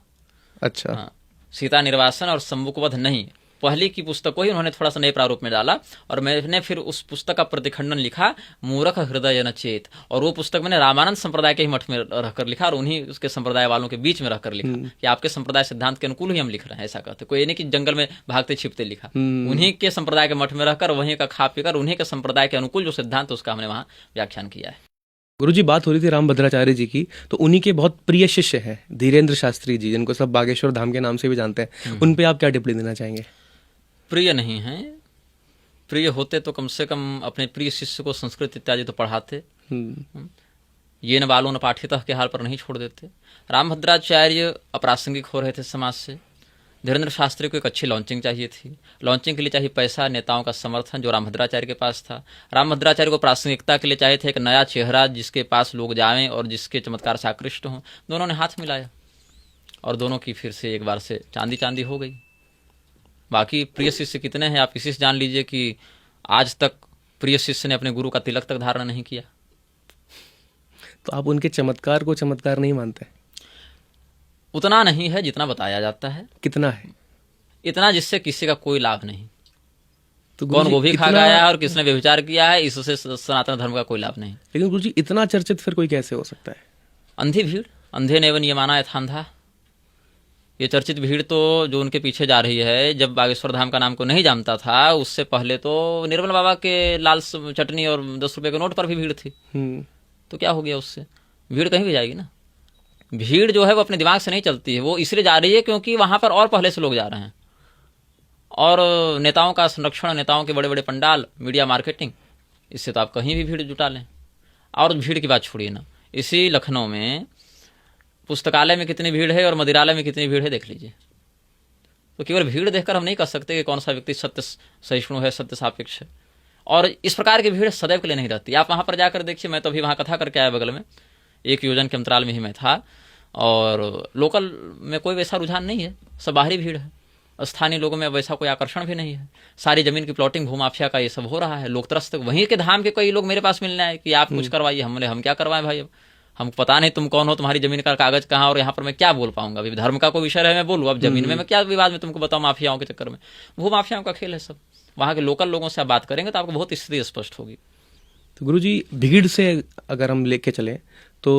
अच्छा। सीता निर्वासन और शंभुकवध नहीं, पहली की पुस्तक को ही उन्होंने थोड़ा सा नए प्रारूप में डाला, और मैंने फिर उस पुस्तक का प्रतिखंडन लिखा, मूर्ख हृदय न चेत। और वो पुस्तक मैंने रामानंद संप्रदाय के ही मठ में रहकर लिखा, और उन्हीं उसके संप्रदाय वालों के बीच में रहकर लिखा कि आपके संप्रदाय सिद्धांत के अनुकूल ही हम लिख रहे हैं, ऐसा कहते। कोई नहीं कि जंगल में भागते छिपते लिखा, उन्हीं के संप्रदाय के मठ में रहकर, वहीं का खा पीकर, उन्हीं के संप्रदाय के अनुकूल जो सिद्धांत उसका हमने वहाँ व्याख्यान किया है। गुरुजी बात हो रही थी रामभद्राचार्य जी की, तो उन्हीं के बहुत प्रिय शिष्य हैं धीरेन्द्र शास्त्री जी, जिनको सब बागेश्वर धाम के नाम से भी जानते हैं। उन पे आप क्या टिप्पणी देना चाहेंगे? प्रिय नहीं हैं, प्रिय होते तो कम से कम अपने प्रिय शिष्य को संस्कृत इत्यादि तो पढ़ाते। ये न बालो न पाठितः के हाल पर नहीं छोड़ देते। रामभद्राचार्य अप्रासंगिक हो रहे थे समाज से। धीरेन्द्र शास्त्री को एक अच्छी लॉन्चिंग चाहिए थी, लॉन्चिंग के लिए चाहिए पैसा, नेताओं का समर्थन, जो रामभद्राचार्य के पास था। रामभद्राचार्य को प्रासंगिकता के लिए चाहिए थे एक नया चेहरा जिसके पास लोग जाएं और जिसके चमत्कार से आकृष्ट हों। दोनों ने हाथ मिलाया और दोनों की फिर से एक बार से चांदी चांदी हो गई। बाकी प्रिय शिष्य कितने हैं आप इसी से जान लीजिए कि आज तक प्रिय शिष्य ने अपने गुरु का तिलक तक धारण नहीं किया। तो आप उनके चमत्कार को चमत्कार नहीं मानते? उतना नहीं है जितना बताया जाता है। कितना है? इतना जिससे किसी का कोई लाभ नहीं। तो कौन गोभी खा गया है और किसने व्यभिचार किया है, इससे सनातन धर्म का कोई लाभ नहीं। लेकिन गुरुजी इतना चर्चित फिर कोई कैसे हो सकता है? अंधी भीड़, अंधे नेवन ये माना यथांधा। ये चर्चित भीड़ तो जो उनके पीछे जा रही है, जब बागेश्वर धाम का नाम को नहीं जानता था उससे पहले तो निर्मल बाबा के लाल चटनी और 10 रुपए के नोट पर भी भीड़ थी। तो क्या हो गया उससे? भीड़ कहीं भी जाएगी ना। भीड़ जो है वो अपने दिमाग से नहीं चलती है, वो इसलिए जा रही है क्योंकि वहां पर और पहले से लोग जा रहे हैं। और नेताओं का संरक्षण, नेताओं के बड़े बड़े पंडाल, मीडिया मार्केटिंग, इससे तो आप कहीं भी भीड़ जुटा लें। और भीड़ की बात छोड़िए ना, इसी लखनऊ में पुस्तकालय में कितनी भीड़ है और मदिरालय में कितनी भीड़ है देख लीजिए। तो केवल भीड़ देखकर हम नहीं कह सकते कि कौन सा व्यक्ति सत्य सहिष्णु है, सत्य सापेक्ष है। और इस प्रकार की भीड़ सदैव के लिए नहीं रहती। आप वहाँ पर जाकर देखिए, मैं तो अभी वहाँ कथा करके आया, बगल में 1 योजन के अंतराल में ही मैं था, और लोकल में कोई वैसा रुझान नहीं है, सब बाहरी भीड़ है। स्थानीय लोगों में वैसा कोई आकर्षण भी नहीं है। सारी जमीन की प्लॉटिंग, भूमाफिया का ये सब हो रहा है। लोग त्रस्त, वहीं के धाम के कई लोग मेरे पास मिलने आए कि आप कुछ करवाइए। हम क्या करवाएं भाई, अब हमको पता नहीं तुम कौन हो, तुम्हारी जमीन का कागज कहाँ, और यहाँ पर मैं क्या बोल पाऊंगा। अभी धर्म का कोई विषय है मैं बोलूँ, अब जमीन में मैं क्या विवाद में तुमको बताऊँ, माफियाओं के चक्कर में। भूमाफियाओं का खेल है सब। वहाँ के लोकल लोगों से आप बात करेंगे तो आपको बहुत स्थिति स्पष्ट होगी। तो गुरुजी, भीड़ से अगर हम लेके चलें तो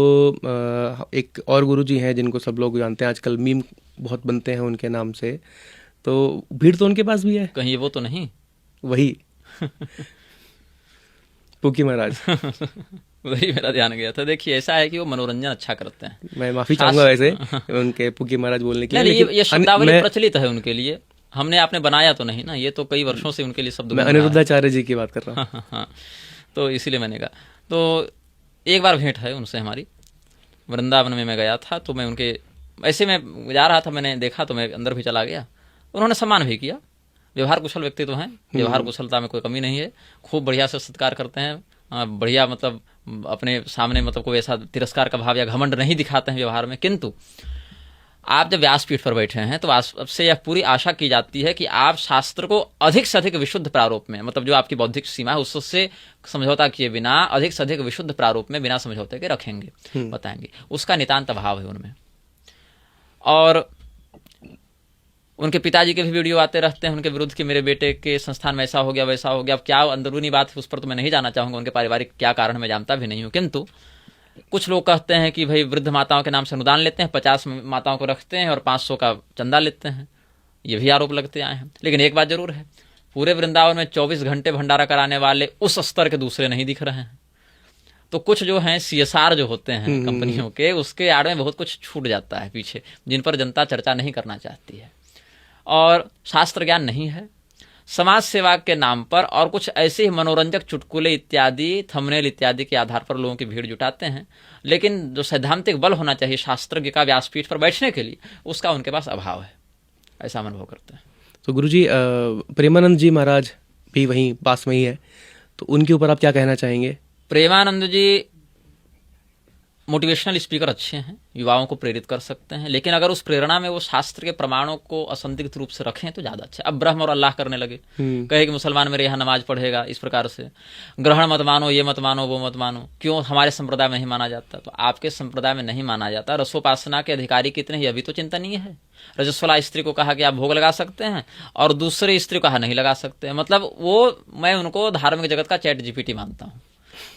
एक और गुरुजी हैं जिनको सब लोग जानते हैं, आजकल मीम बहुत बनते हैं उनके नाम से, तो भीड़ तो उनके पास भी है कहीं वो तो नहीं, वही पुकी महाराज। वही मेरा ध्यान गया था। देखिए ऐसा है कि वो मनोरंजन अच्छा करते हैं। मैं माफी चाहूंगा वैसे उनके पुकी महाराज बोलने के लिए, नहीं, लेकिन ये शब्दावली प्रचलित है उनके लिए, हमने आपने बनाया तो नहीं ना, ये तो कई वर्षों से उनके लिए शब्द। मैं अनिरुद्धाचार्य जी की बात कर रहा हूँ। हाँ, तो इसीलिए मैंने कहा। तो एक बार भेंट है उनसे हमारी, वृंदावन में मैं गया था, तो मैं उनके ऐसे में जा रहा था, मैंने देखा तो मैं अंदर भी चला गया। उन्होंने सम्मान भी किया, व्यवहार कुशल व्यक्ति तो हैं, व्यवहार कुशलता में कोई कमी नहीं है, खूब बढ़िया से सत्कार करते हैं, बढ़िया, मतलब अपने सामने मतलब कोई ऐसा तिरस्कार का भाव या घमंड नहीं दिखाते हैं व्यवहार में। किंतु आप जब व्यासपीठ पर बैठे हैं तो आपसे यह पूरी आशा की जाती है कि आप शास्त्र को अधिक से अधिक विशुद्ध प्रारूप में, मतलब जो आपकी बौद्धिक सीमा है उससे समझौता किए बिना अधिक से अधिक विशुद्ध प्रारूप में बिना समझौते के रखेंगे, बताएंगे। उसका नितांत अभाव है उनमें। और उनके पिताजी के भी वीडियो आते रहते हैं उनके विरुद्ध कि मेरे बेटे के संस्थान में ऐसा हो गया, वैसा हो गया। अब क्या अंदरूनी बात है उस पर तो मैं नहीं जाना चाहूंगा, उनके पारिवारिक क्या कारण मैं जानता भी नहीं हूँ। किंतु कुछ लोग कहते हैं कि भाई वृद्ध माताओं के नाम से अनुदान लेते हैं, 50 माताओं को रखते हैं और 500 का चंदा लेते हैं, ये भी आरोप लगते आए हैं। लेकिन एक बात जरूर है, पूरे वृंदावन में 24 घंटे भंडारा कराने वाले उस स्तर के दूसरे नहीं दिख रहे हैं। तो कुछ जो हैं CSR जो होते हैं कंपनियों के, उसके आड़ में बहुत कुछ छूट जाता है पीछे, जिन पर जनता चर्चा नहीं करना चाहती है। और शास्त्र ज्ञान नहीं है, समाज सेवा के नाम पर और कुछ ऐसे ही मनोरंजक चुटकुले इत्यादि, थंबनेल इत्यादि के आधार पर लोगों की भीड़ जुटाते हैं। लेकिन जो सैद्धांतिक बल होना चाहिए शास्त्रज्ञ का व्यासपीठ पर बैठने के लिए, उसका उनके पास अभाव है, ऐसा अनुभव करते हैं। तो गुरुजी, प्रेमानंद जी महाराज भी वहीं पास में ही है, तो उनके ऊपर आप क्या कहना चाहेंगे? प्रेमानंद जी मोटिवेशनल स्पीकर अच्छे हैं, युवाओं को प्रेरित कर सकते हैं, लेकिन अगर उस प्रेरणा में वो शास्त्र के प्रमाणों को असंदिग्ध रूप से रखें तो ज्यादा अच्छा। अब ब्रह्म और अल्लाह करने लगे, कहे कि मुसलमान मेरे यहाँ नमाज पढ़ेगा, इस प्रकार से ग्रहण मत मानो, ये मत मानो, वो मत मानो। क्यों हमारे संप्रदाय में नहीं माना जाता? तो आपके संप्रदाय में नहीं माना जाता। रसोपासना के अधिकारी कितने ही अभी तो चिंतनीय है। रजस्वला स्त्री को कहा कि आप भोग लगा सकते हैं और दूसरे स्त्री को कहा नहीं लगा सकते। मतलब वो, मैं उनको धार्मिक जगत का चैट GPT मानता हूँ।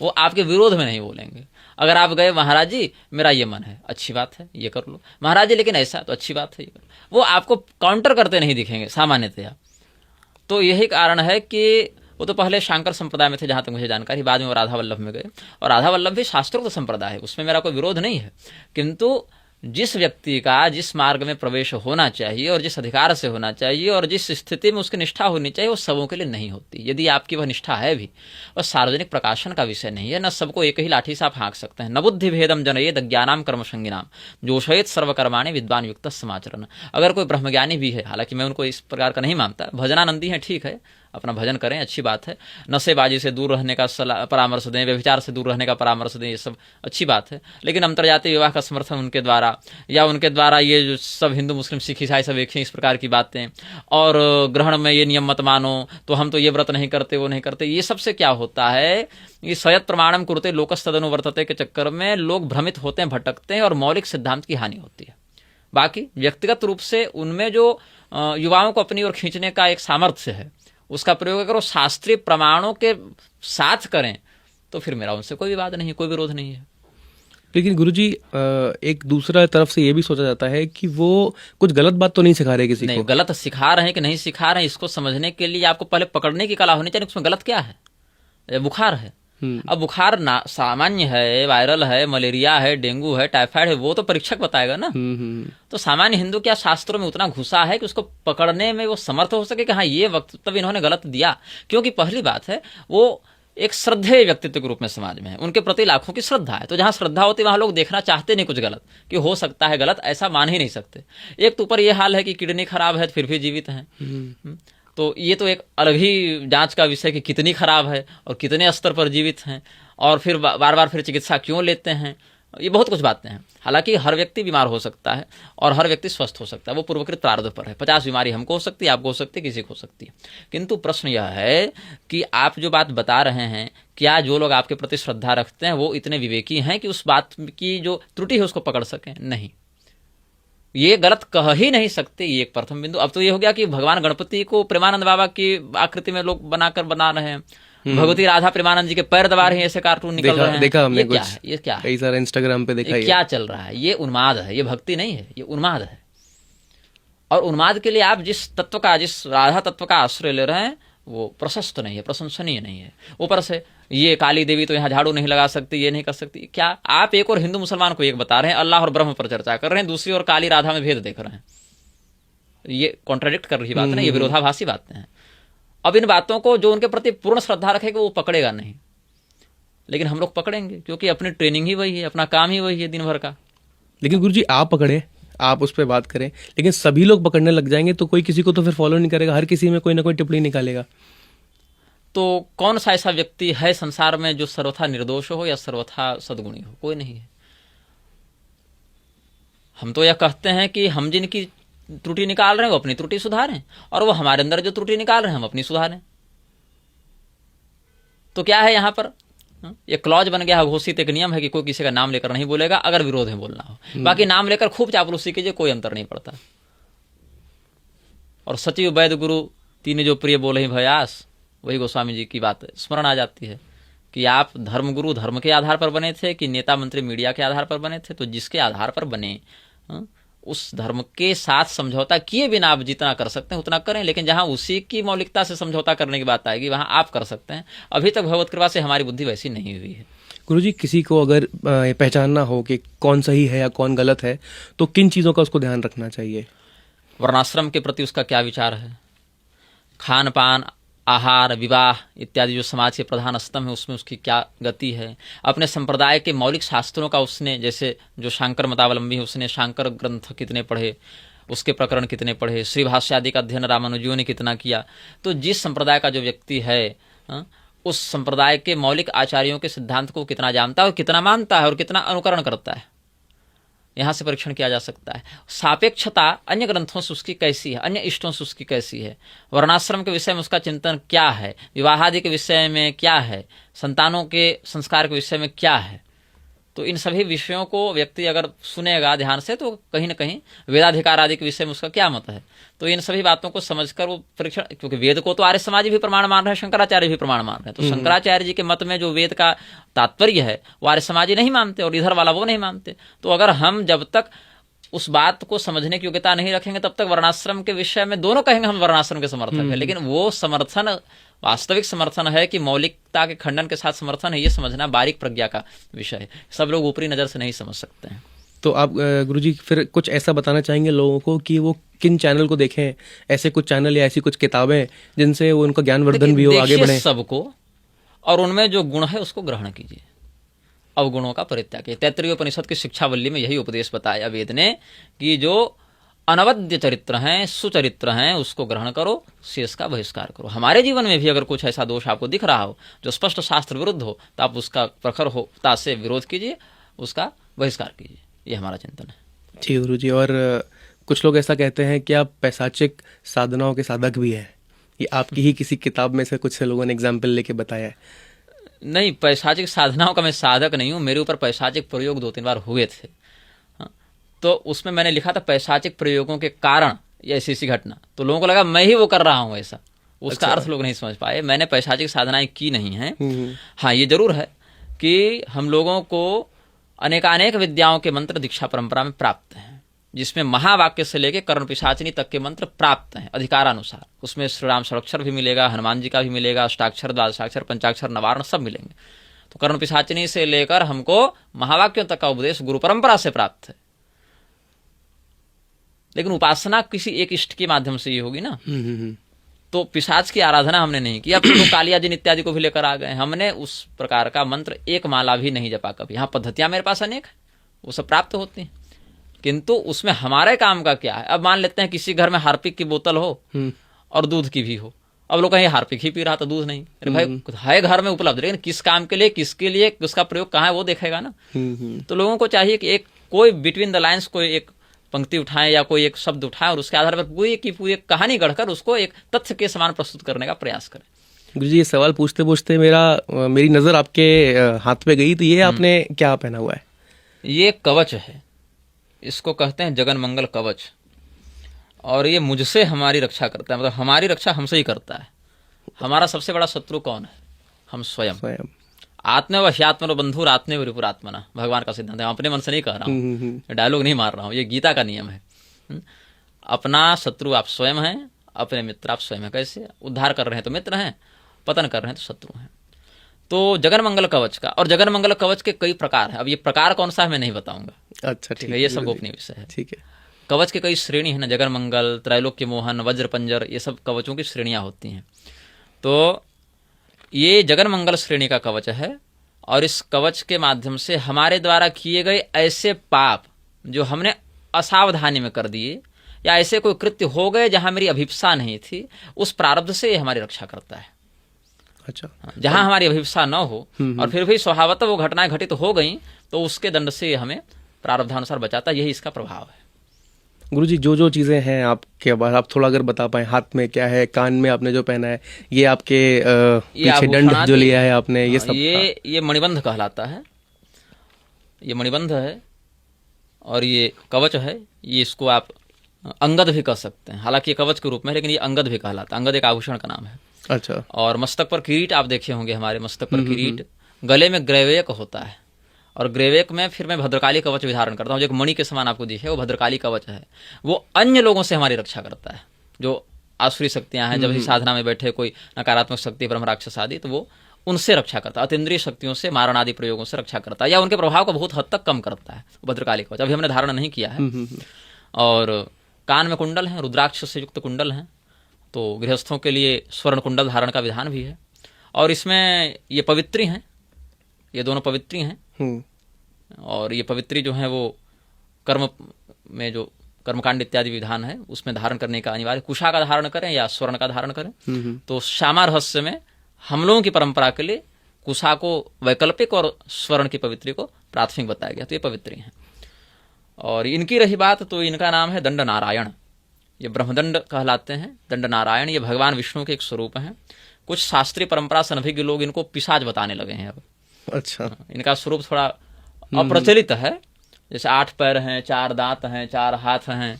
वो आपके विरोध में नहीं बोलेंगे। अगर आप गए, महाराज जी मेरा ये मन है, अच्छी बात है, ये कर लो। महाराज जी लेकिन ऐसा, तो अच्छी बात है, ये कर लो। वो आपको काउंटर करते नहीं दिखेंगे सामान्यतया। तो यही कारण है कि वो तो पहले शांकर संप्रदाय में थे जहां तक मुझे जानकारी, बाद में वो राधा वल्लभ में गए। और राधा वल्लभ भी शास्त्रोक्त संप्रदाय है, उसमें मेरा कोई विरोध नहीं है। किंतु जिस व्यक्ति का जिस मार्ग में प्रवेश होना चाहिए और जिस अधिकार से होना चाहिए और जिस स्थिति में उसकी निष्ठा होनी चाहिए, वो सबों के लिए नहीं होती। यदि आपकी वह निष्ठा है भी, वह सार्वजनिक प्रकाशन का विषय नहीं है। न सबको एक ही लाठी से आप हाँक सकते हैं। न बुद्धि भेदम जनयेद ज्ञानाम कर्मसंगिनाम जोशयेत सर्वकर्माणि विद्वान युक्त समाचरण। अगर कोई ब्रह्मज्ञानी भी है, हालांकि मैं उनको इस प्रकार का नहीं मानता, भजनानंदी है, ठीक है, अपना भजन करें, अच्छी बात है। नशेबाजी से दूर रहने का परामर्श दें, व्यभिचार से दूर रहने का परामर्श दें, ये सब अच्छी बात है। लेकिन अंतर्जातीय विवाह का समर्थन उनके द्वारा या उनके द्वारा ये जो सब हिंदू मुस्लिम सिख ईसाई सब एक ही, इस प्रकार की बातें, और ग्रहण में ये नियम मत मानो, तो हम तो ये व्रत नहीं करते, वो नहीं करते, ये सबसे क्या होता है, ये स्वयं प्रमाणम कुरुते लोकस्तदनुवर्तते के चक्कर में लोग भ्रमित होते हैं, भटकते हैं और मौलिक सिद्धांत की हानि होती है। बाकी व्यक्तिगत रूप से उनमें जो युवाओं को अपनी ओर खींचने का एक सामर्थ्य है, उसका प्रयोग अगर वो शास्त्रीय प्रमाणों के साथ करें तो फिर मेरा उनसे कोई विवाद नहीं, कोई विरोध नहीं है। लेकिन गुरुजी, एक दूसरा तरफ से ये भी सोचा जाता है कि वो कुछ गलत बात तो नहीं सिखा रहे किसी को। नहीं, गलत सिखा रहे हैं कि नहीं सिखा रहे हैं, इसको समझने के लिए आपको पहले पकड़ने की कला होनी चाहिए। उसमें गलत क्या है? बुखार है। अब बुखार सामान्य है, वायरल है, मलेरिया है, डेंगू है, टाइफाइड है, वो तो परीक्षक बताएगा ना। तो सामान्य हिंदू क्या शास्त्रों में उतना घुसा है कि उसको पकड़ने में वो समर्थ हो सके कि हाँ ये वक्त तब इन्होंने गलत दिया। क्योंकि पहली बात है, वो एक श्रद्धेय व्यक्तित्व के रूप में समाज में है, उनके प्रति लाखों की श्रद्धा है। तो जहां श्रद्धा होती है वहां लोग देखना चाहते नहीं कुछ गलत, कि हो सकता है गलत, ऐसा मान ही नहीं सकते। एक तो ऊपर ये हाल है कि किडनी खराब है फिर भी जीवित हैं, तो ये तो एक अलग ही जांच का विषय कि कितनी खराब है और कितने स्तर पर जीवित हैं, और फिर बार बार फिर चिकित्सा क्यों लेते हैं, ये बहुत कुछ बातें हैं। हालांकि हर व्यक्ति बीमार हो सकता है और हर व्यक्ति स्वस्थ हो सकता है, वो पूर्वकृत प्रारब्ध पर है। 50 बीमारी हमको हो सकती है, आपको हो सकती है, किसी को हो सकती है। किंतु प्रश्न यह है कि आप जो बात बता रहे हैं, क्या जो लोग आपके प्रति श्रद्धा रखते हैं वो इतने विवेकी हैं कि उस बात की जो त्रुटि है उसको पकड़ सकें? नहीं, ये गलत कह ही नहीं सकते। ये एक प्रथम बिंदु। अब तो ये हो गया कि भगवान गणपति को प्रेमानंद बाबा की आकृति में लोग बना रहे हैं, भगवती राधा प्रेमानंद जी के पैर दबा रहे हैं, ऐसे कार्टून निकल रहे हैं। देखा हमने कुछ, ये क्या है? कई सारे इंस्टाग्राम पे देखा, क्या चल रहा है? ये उन्माद है, ये भक्ति नहीं है, ये उन्माद है। और उन्माद के लिए आप जिस राधा तत्व का आश्रय ले रहे हैं वो प्रशस्त नहीं है, प्रशंसनीय नहीं है। ऊपर से ये काली देवी तो यहाँ झाड़ू नहीं लगा सकती, ये नहीं कर सकती। क्या आप एक और हिंदू मुसलमान को एक बता रहे हैं, अल्लाह और ब्रह्म पर चर्चा कर रहे हैं, दूसरी ओर काली राधा में भेद देख रहे हैं? ये कॉन्ट्राडिक्ट कर रही बात है ना, ये विरोधाभासी बातें हैं। अब इन बातों को जो उनके प्रति पूर्ण श्रद्धा रखेगा वो पकड़ेगा नहीं, लेकिन हम लोग पकड़ेंगे, क्योंकि अपनी ट्रेनिंग ही वही है, अपना काम ही वही है दिन भर का। लेकिन गुरुजी आप पकड़े, आप उस पर बात करें, लेकिन सभी लोग पकड़ने लग जाएंगे तो कोई किसी को तो फिर फॉलो नहीं करेगा, हर किसी में कोई ना कोई टिप्पणी निकालेगा। तो कौन सा ऐसा व्यक्ति है संसार में जो सर्वथा निर्दोष हो या सर्वथा सद्गुणी हो? कोई नहीं है। हम तो यह कहते हैं कि हम जिनकी त्रुटि निकाल रहे हैं वो अपनी त्रुटि सुधारें, और वो हमारे अंदर जो त्रुटि निकाल रहे हैं हम अपनी सुधारें। तो क्या है यहाँ पर? ये क्लॉज बन गया है, घोषित एक नियम है कि कोई किसी का नाम लेकर नहीं बोलेगा अगर विरोध में बोलना हो। बाकी नाम लेकर खूब चापलूसी कीजिए, कोई अंतर नहीं पड़ता। और सचिव वैद्य गुरु तीन जो प्रिय बोले ही भयास, वही गोस्वामी जी की बात स्मरण आ जाती है कि आप धर्मगुरु धर्म के आधार पर बने थे कि नेता मंत्री मीडिया के आधार पर बने थे। तो जिसके आधार पर बने उस धर्म के साथ समझौता किए बिना आप जितना कर सकते हैं उतना करें, लेकिन जहां उसी की मौलिकता से समझौता करने की बात आएगी वहां आप कर सकते हैं। अभी तक भगवत कृपा से हमारी बुद्धि वैसी नहीं हुई है। गुरुजी, किसी को अगर पहचानना हो कि कौन सही है या कौन गलत है तो किन चीज़ों का उसको ध्यान रखना चाहिए? वर्णाश्रम के प्रति उसका क्या विचार है, खान पान, आहार, विवाह इत्यादि जो समाज के प्रधान स्तंभ है उसमें उसकी क्या गति है, अपने संप्रदाय के मौलिक शास्त्रों का उसने, जैसे जो शांकर मतावलंबी है उसने शांकर ग्रंथ कितने पढ़े, उसके प्रकरण कितने पढ़े, श्री भाष्य आदि का अध्ययन रामानुजियों ने कितना किया। तो जिस संप्रदाय का जो व्यक्ति है उस संप्रदाय के मौलिक आचार्यों के सिद्धांत को कितना जानता है और कितना मानता है और कितना अनुकरण करता है, यहाँ से परीक्षण किया जा सकता है। सापेक्षता अन्य ग्रंथों से उसकी कैसी है, अन्य इष्टों से उसकी कैसी है, वर्णाश्रम के विषय में उसका चिंतन क्या है, विवाहादि के विषय में क्या है, संतानों के संस्कार के विषय में क्या है। तो इन सभी विषयों को व्यक्ति अगर सुनेगा ध्यान से तो कहीं ना कहीं वेदाधिकार आदि के विषय में उसका क्या मत है। तो इन सभी बातों को समझकर वो परीक्षण, क्योंकि वेद को तो आर्य समाज भी प्रमाण मान रहे हैं, शंकराचार्य भी प्रमाण मान रहे हैं। तो शंकराचार्य जी के मत में जो वेद का तात्पर्य है वो आर्य समाजी नहीं मानते और इधर वाला वो नहीं मानते। तो अगर हम जब तक उस बात को समझने की योग्यता नहीं रखेंगे तब तक वर्णाश्रम के विषय में दोनों कहेंगे हम वर्णाश्रम के समर्थक हैं, लेकिन वो समर्थन वास्तविक समर्थन है कि मौलिकता के खंडन के साथ समर्थन है, ये समझना बारीक प्रज्ञा का विषय है। सब लोग ऊपरी नजर से नहीं समझ सकते हैं। तो आप गुरुजी फिर कुछ ऐसा बताना चाहेंगे लोगों को कि वो किन चैनल को देखें, ऐसे कुछ चैनल या ऐसी कुछ किताबें जिनसे वो उनका ज्ञानवर्धन भी हो, आगे बढ़े सबको, और उनमें जो गुण है उसको ग्रहण कीजिए, अवगुणों का परित्याग कीजिए। तैत्तरीय उपनिषद की शिक्षावल्ली में यही उपदेश बताया वेद ने कि जो अनवद्य चरित्र हैं, सुचरित्र हैं, उसको ग्रहण करो, शेष का बहिष्कार करो। हमारे जीवन में भी अगर कुछ ऐसा दोष आपको दिख रहा हो जो स्पष्ट शास्त्र विरुद्ध हो तो आप उसका प्रखर होता से विरोध कीजिए, उसका बहिष्कार कीजिए। ये हमारा चिंतन है। जी गुरुजी, और कुछ लोग ऐसा कहते हैं कि आप पैशाचिक साधनाओं के साधक भी हैं। ये आपकी ही किसी किताब में से कुछ लोगों ने एग्जाम्पल लेके बताया है? नहीं, पैशाचिक साधनाओं का मैं साधक नहीं हूँ। मेरे ऊपर पैशाचिक प्रयोग 2-3 बार हुए थे, तो उसमें मैंने लिखा था पैशाचिक प्रयोगों के कारण ये ऐसी घटना। तो लोगों को लगा मैं ही वो कर रहा हूँ ऐसा, उसका अर्थ लोग नहीं समझ पाए। मैंने पैशाचिक साधनाएं की नहीं हैं। हाँ, ये जरूर है कि हम लोगों को अनेकानेक विद्याओं के मंत्र दीक्षा परंपरा में प्राप्त हैं, जिसमें महावाक्य से लेकर कर्ण पिशाचिनी तक के मंत्र प्राप्त हैं अधिकारानुसार। उसमें श्री राम षडाक्षर भी मिलेगा, हनुमान जी का भी मिलेगा, अष्टाक्षर, द्वादशाक्षर, पंचाक्षर, नवारण सब मिलेंगे। तो कर्ण पिशाचिनी से लेकर हमको महावाक्यों तक का उपदेश गुरु परंपरा से प्राप्त है। लेकिन उपासना किसी एक इष्ट के माध्यम से ही होगी ना। तो पिशाच की आराधना हमने नहीं की। अब तो कालिया जिन इत्यादि को भी लेकर आ गए। हमने उस प्रकार का मंत्र एक माला भी नहीं जपा कभी। हाँ, पद्धतियां मेरे पास अनेक है, वो सब प्राप्त होती हैं, किंतु उसमें हमारे काम का क्या है। अब मान लेते हैं किसी घर में हार्पिक की बोतल हो और दूध की भी हो। अब लोग कहें हार्पिक ही पी रहा था, दूध नहीं। अरे भाई, है घर में उपलब्ध, लेकिन किस काम के लिए, किसके लिए, उसका प्रयोग कहाँ है, वो देखेगा ना। तो लोगों को चाहिए कि एक कोई बिटवीन द लाइन्स कोई एक पंक्ति उठाएं या कोई एक शब्द उठाएं और उसके आधार पर पूरी की पूरी कहानी गढ़कर उसको एक तथ्य के समान प्रस्तुत करने का प्रयास करें। गुरुजी, ये सवाल पूछते पूछते मेरी नज़र आपके हाथ पे गई। तो ये आपने क्या पहना हुआ है? ये कवच है, इसको कहते हैं जगन मंगल कवच, और ये मुझसे हमारी रक्षा करता है, मतलब हमारी रक्षा हमसे ही करता है। हमारा सबसे बड़ा शत्रु कौन है? हम स्वयं। आत्मेव ह्यात्मनो बंधुर आत्मेव रिपुरात्मना, भगवान का सिद्धांत है। अपने मन से नहीं कह रहा हूँ, डायलॉग नहीं मार रहा हूँ, ये गीता का नियम है। अपना शत्रु आप स्वयं हैं, अपने मित्र आप स्वयं हैं। कैसे? उद्धार कर रहे हैं तो मित्र हैं, पतन कर रहे हैं तो शत्रु हैं। तो जगन मंगल कवच का, और जगन मंगल कवच के कई प्रकार हैं। अब ये प्रकार कौन सा है मैं नहीं बताऊंगा। अच्छा, ठीक है, ये सब गोपनीय विषय है। ठीक है। कवच के कई श्रेणी है ना, जगन मंगल, त्रैलोक्य मोहन, वज्र पंजर, ये सब कवचों की श्रेणियां होती हैं। तो ये जगन मंगल श्रेणी का कवच है, और इस कवच के माध्यम से हमारे द्वारा किए गए ऐसे पाप जो हमने असावधानी में कर दिए, या ऐसे कोई कृत्य हो गए जहां मेरी अभिप्सा नहीं थी, उस प्रारब्ध से ये हमारी रक्षा करता है। अच्छा, जहां हमारी अभिप्सा न हो और फिर भी स्वभावतः वो घटनाएं घटित हो गई, तो उसके दंड से हमें प्रारब्धानुसार बचाता है। यही इसका प्रभाव है। गुरुजी, जो चीज़ें हैं आपके पास, आप थोड़ा अगर बता पाएं, हाथ में क्या है, कान में आपने जो पहना है, ये आपके पीछे दंड जो लिया है आपने, ये सब? ये मणिबंध कहलाता है। ये मणिबंध है और ये कवच है। ये इसको आप अंगद भी कह सकते हैं, हालांकि ये कवच के रूप में, लेकिन ये अंगद भी कहलाता है। अंगद एक आभूषण का नाम है। अच्छा। और मस्तक पर किरीट आप देखे होंगे, हमारे मस्तक पर किरीट, गले में ग्रैवेक होता है, और ग्रेवेक में फिर मैं भद्रकाली कवच भी धारण करता हूँ, जो एक मणि के समान आपको दिखे, वो भद्रकाली कवच है। वो अन्य लोगों से हमारी रक्षा करता है। जो आसुरी शक्तियां हैं, जब भी साधना में बैठे कोई नकारात्मक शक्ति, ब्रह्म राक्षस आदि, तो वो उनसे रक्षा करता है। अतीन्द्रिय शक्तियों से, मारण आदि प्रयोगों से रक्षा करता है, या उनके प्रभाव को बहुत हद तक कम करता है भद्रकाली कवच। अभी हमने धारण नहीं किया है। और कान में कुंडल है, रुद्राक्ष से युक्त कुंडल हैं। तो गृहस्थों के लिए स्वर्ण कुंडल धारण का विधान भी है। और इसमें ये पवित्री हैं, ये दोनों पवित्री हैं। और ये पवित्री जो है वो कर्म में जो कर्मकांड इत्यादि विधान है उसमें धारण करने का अनिवार्य। कुशा का धारण करें या स्वर्ण का धारण करें। तो श्यामा रहस्य में हम लोगों की परंपरा के लिए कुशा को वैकल्पिक और स्वर्ण की पवित्री को प्राथमिक बताया गया। तो ये पवित्री हैं। और इनकी रही बात, तो इनका नाम है दंड नारायण। ये ब्रह्मदंड कहलाते हैं, दंड नारायण। ये भगवान विष्णु के एक स्वरूप हैं। कुछ शास्त्रीय परंपरा से अनभिज्ञ लोग इनको पिशाच बताने लगे हैं अब। अच्छा। इनका स्वरूप थोड़ा अप्रचलित है। जैसे 8 पैर हैं, 4 दांत हैं, 4 हाथ हैं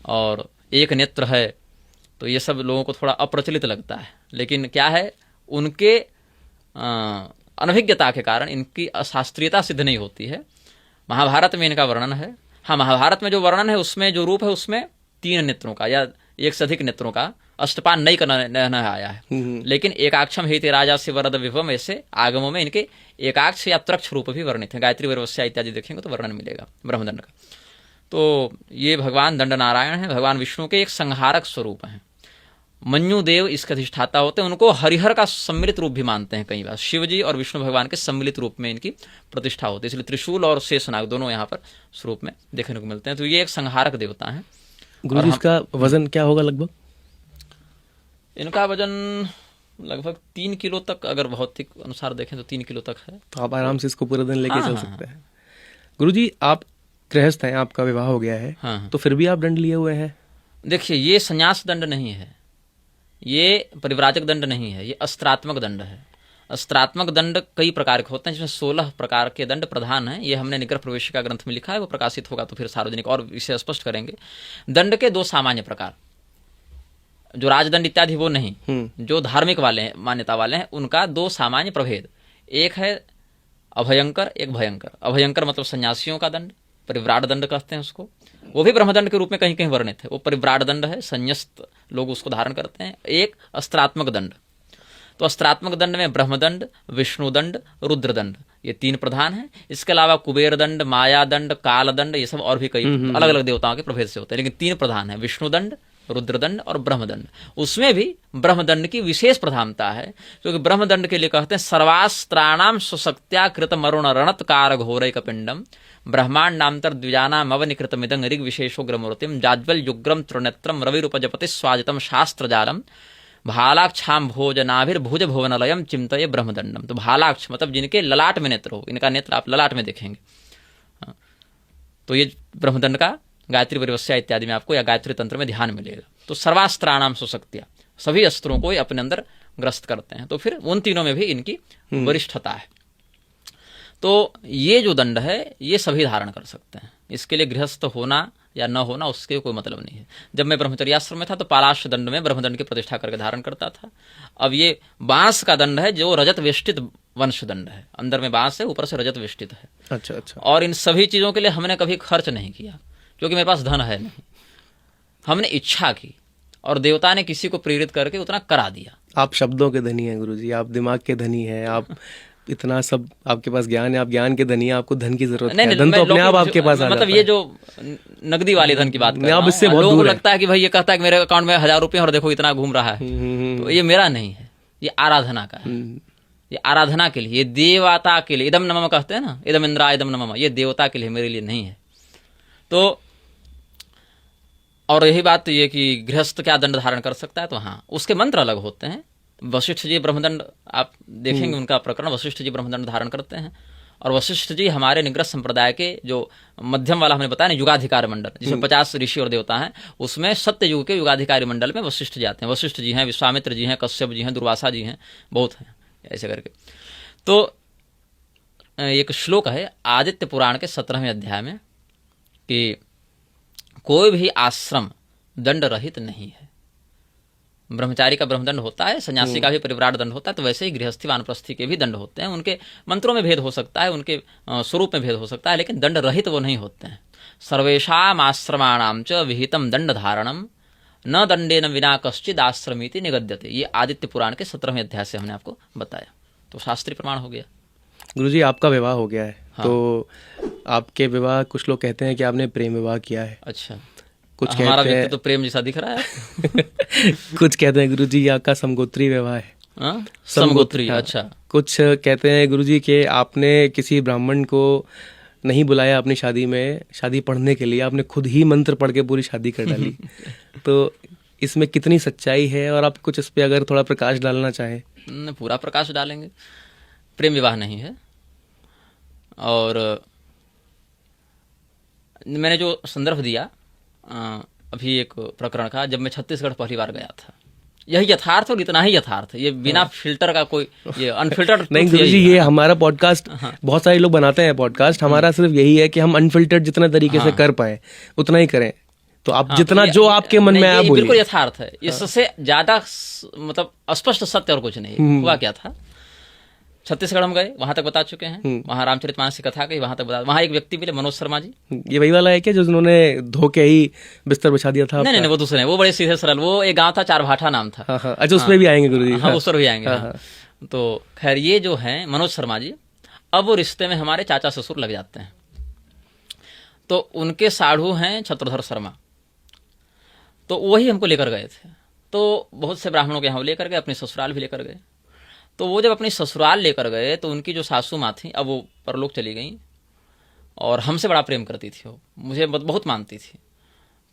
और 1 नेत्र है। तो ये सब लोगों को थोड़ा अप्रचलित लगता है, लेकिन क्या है, उनके अनभिज्ञता के कारण इनकी अशास्त्रीयता सिद्ध नहीं होती है। महाभारत में इनका वर्णन है। हाँ, महाभारत में जो वर्णन है उसमें जो रूप है उसमें 3 नेत्रों का या 1 से अधिक नेत्रों का अष्टपान नहीं करना आया है। लेकिन एकाक्षम हेति राजा से वरद विभम, ऐसे आगमों में इनके एकाक्ष या त्रक्ष रूप भी वर्णित है। गायत्री वैरवस्या इत्यादि देखेंगे तो वर्णन मिलेगा ब्रह्मदंड का। तो ये भगवान दंड नारायण है, भगवान विष्णु के एक संहारक स्वरूप हैं। मन्यु देव इसके अधिष्ठाता होते हैं। उनको हरिहर का सम्मिलित रूप भी मानते हैं कई बार। शिव जी और विष्णु भगवान के सम्मिलित रूप में इनकी प्रतिष्ठा होती है, इसलिए त्रिशूल और शेषनाग दोनों यहाँ पर स्वरूप में देखने को मिलते हैं। तो ये एक संहारक देवता है। गुरु जी, इसका वजन क्या होगा लगभग? इनका वजन लगभग 3 किलो तक, अगर भौतिक अनुसार देखें तो 3 किलो तक है। तो आप आराम से इसको पूरे दिन लेके चल सकते हैं। गुरु जी, आप गृहस्थ हैं, आपका विवाह हो गया है। हाँ। तो फिर भी आप दंड लिए हुए हैं? देखिए, ये संन्यास दंड नहीं है, ये परिव्राजक दंड नहीं है, ये अस्त्रात्मक दंड है। अस्त्रात्मक दंड कई प्रकार के होते हैं, जिसमें 16 प्रकार के दंड प्रधान हैं। ये हमने निग्रह प्रवेशिका ग्रंथ में लिखा है, वो प्रकाशित होगा तो फिर सार्वजनिक और इसे स्पष्ट करेंगे। दंड के 2 सामान्य प्रकार, जो राजदंड इत्यादि वो नहीं, जो धार्मिक वाले हैं, मान्यता वाले हैं, उनका 2 सामान्य प्रभेद। एक है अभयंकर, एक भयंकर। अभयंकर मतलब सन्यासियों का दंड, परिव्राट दंड कहते हैं उसको। वो भी ब्रह्मदंड के रूप में कहीं कहीं वर्णित है। वो परिव्राट दंड है, संन्यस्त लोग उसको धारण करते हैं। एक अस्त्रात्मक दंड। तो अस्त्रात्मक दंड में ब्रह्मदंड, विष्णुदंड, रुद्रदंड, ये 3 प्रधान हैं। इसके अलावा कुबेर दंड, माया दंड, काल दंड, ये सब और भी कई अलग अलग देवताओं के प्रभेद से होते हैं, लेकिन 3 प्रधान हैं, विष्णुदंड, रुद्रदंड और ब्रह्मदंड। उसमें भी ब्रह्मदंड की विशेष प्रधानता है, क्योंकि ब्रह्मदंड के लिए कहते हैं सर्वास्त्राणाम सुशक्त्या कृत मरुण रणत्कार घोरैक पिंडम ब्रह्मांडांतर द्विजानाम अवनिकृतमिदं ऋग विशेषोग्रमूर्तिम जाज्वल युग्रम त्रिनेत्रम रविरूपजपति स्वाजितम शास्त्रजालम भालाक्षाम भोजनाभिर्भुज भुवनलयम चिंतये ब्रह्मदंडम। तो भालाक्ष मतलब जिनके ललाट में नेत्र हो, इनका नेत्र आप ललाट में देखेंगे। तो ये ब्रह्मदंड का गायत्री परिवस्या इत्यादि में आपको या गायत्री तंत्र में ध्यान मिलेगा। तो सर्वास्त्राणाम सुशक्तिया, सभी अस्त्रों को अपने अंदर ग्रस्त करते हैं। तो फिर उन तीनों में भी इनकी वरिष्ठता है। तो ये जो दंड है ये सभी धारण कर सकते हैं। इसके लिए गृहस्थ होना या न होना उसके कोई मतलब नहीं है। जब मैं ब्रह्मचर्याश्रम में था तो पालाश दंड में ब्रह्मदंड की प्रतिष्ठा करके धारण करता था। अब ये बांस का दंड है जो रजत वेष्टित वंश दंड है, अंदर में बांस है, ऊपर से रजत वेष्टित है। अच्छा अच्छा। और इन सभी चीजों के लिए हमने कभी खर्च नहीं किया, क्योंकि मेरे पास धन है नहीं। हमने इच्छा की और देवता ने किसी को प्रेरित करके उतना करा दिया। आप शब्दों के धनी हैं गुरुजी, आप दिमाग के धनी हैं, आप इतना सब आपके पास ज्ञान है, आप ज्ञान के धनी हैं, आपको धन की जरूरत है। धन तो अपने आप आपके पास आ जाता है। मतलब ये जो नकदी वाले धन की बात कर रहा हूं, इससे बहुत लोगों को दूर है। लगता है कि भाई ये कहता है कि मेरे अकाउंट में 1000 रुपए और देखो इतना घूम रहा है, तो ये मेरा नहीं है, ये आराधना का है। ये आराधना के लिए, ये देवता के लिए, इदम नमः कहते हैं ना, इदम इंद्रा इदम नमः, ये देवता के लिए, मेरे लिए नहीं है। तो और यही बात ये कि गृहस्थ क्या दंड धारण कर सकता है, तो हाँ उसके मंत्र अलग होते हैं। वशिष्ठ जी ब्रह्मदंड आप देखेंगे उनका प्रकरण, वशिष्ठ जी ब्रह्मदंड धारण करते हैं। और वशिष्ठ जी हमारे निग्रह संप्रदाय के जो मध्यम वाला हमने बताया ना युगाधिकारी मंडल, जिसमें 50 ऋषि और देवता हैं, उसमें सत्य युग के युगाधिकारी मंडल में वशिष्ठ जी आते हैं। वशिष्ठ जी हैं, विश्वामित्र जी हैं, कश्यप जी हैं, दुर्वासा जी हैं, बहुत हैं ऐसे करके। तो एक श्लोक है आदित्य पुराण के 17वें अध्याय में कि कोई भी आश्रम दंड रहित नहीं है। ब्रह्मचारी का ब्रह्मदंड होता है, सन्यासी का भी परिव्राट दंड होता है, तो वैसे ही गृहस्थी वानप्रस्थी के भी दंड होते हैं। उनके मंत्रों में भेद हो सकता है, उनके स्वरूप में भेद हो सकता है, लेकिन दंड रहित वो नहीं होते हैं। सर्वेषाम आश्रमाणाम च विहितम दंड धारणम न दंडेन विना कश्चिद आश्रमीति निगद्यते। ये आदित्य पुराण के 17वें अध्याय से हमने आपको बताया। तो शास्त्रीय प्रमाण हो गया। गुरुजी आपका विवाह हो गया है। हाँ। तो आपके विवाह, कुछ लोग कहते हैं कि आपने प्रेम विवाह किया है, अच्छा, कुछ हमारा कहते व्यक्ति हैं तो प्रेम जैसा दिख रहा है। कुछ कहते हैं गुरुजी आपका समगोत्री विवाह है। हाँ? समगोत्री, हाँ। अच्छा। कुछ कहते हैं गुरुजी कि आपने किसी ब्राह्मण को नहीं बुलाया अपनी शादी में, शादी पढ़ने के लिए, आपने खुद ही मंत्र पढ़ के पूरी शादी कर डाली। तो इसमें कितनी सच्चाई है, और आप कुछ इस पे अगर थोड़ा प्रकाश डालना चाहें। पूरा प्रकाश डालेंगे। प्रेम विवाह नहीं है। और मैंने जो संदर्भ दिया अभी एक प्रकरण का, जब मैं छत्तीसगढ़ पहली बार गया था, यही यथार्थ और इतना ही यथार्थ, ये बिना फिल्टर का कोई, ये अनफिल्टर्ड नहीं गुरुजी, ये हमारा पॉडकास्ट, बहुत सारे लोग बनाते हैं पॉडकास्ट, हमारा सिर्फ यही है कि हम अनफिल्टर्ड जितना तरीके से कर पाए उतना ही करें। तो आप जितना जो आपके मन में आया बोलिए। बिल्कुल यथार्थ है, इससे ज्यादा मतलब स्पष्ट सत्य और कुछ नहीं। हुआ क्या था, छत्तीसगढ़ हम गए, वहां तक बता चुके हैं, वहां रामचरितमानस की कथा गई, वहां तक बता। वहां एक व्यक्ति मिले, मनोज शर्मा जी। ये वही वाला है क्या जो जिन्होंने धोके ही बिस्तर बिछा दिया था? नहीं नहीं, वो दूसरे हैं, वो बड़े सीधे सरल। वो एक गांव था, चारभाठा नाम था। हाँ, अच्छा, उस पर भी आएंगे गुरुजी। हाँ, उस पर भी आएंगे। तो खैर ये जो है मनोज शर्मा जी, अब वो रिश्ते में हमारे चाचा ससुर लग जाते हैं। तो उनके साढ़ू हैं छत्रधर शर्मा, तो वही हमको लेकर गए थे। तो बहुत से ब्राह्मणों के यहाँ लेकर गए, अपने ससुराल भी लेकर गए। तो वो जब अपनी ससुराल लेकर गए तो उनकी जो सासू माँ थी, अब वो परलोक चली गई, और हमसे बड़ा प्रेम करती थी, वो मुझे बहुत मानती थी।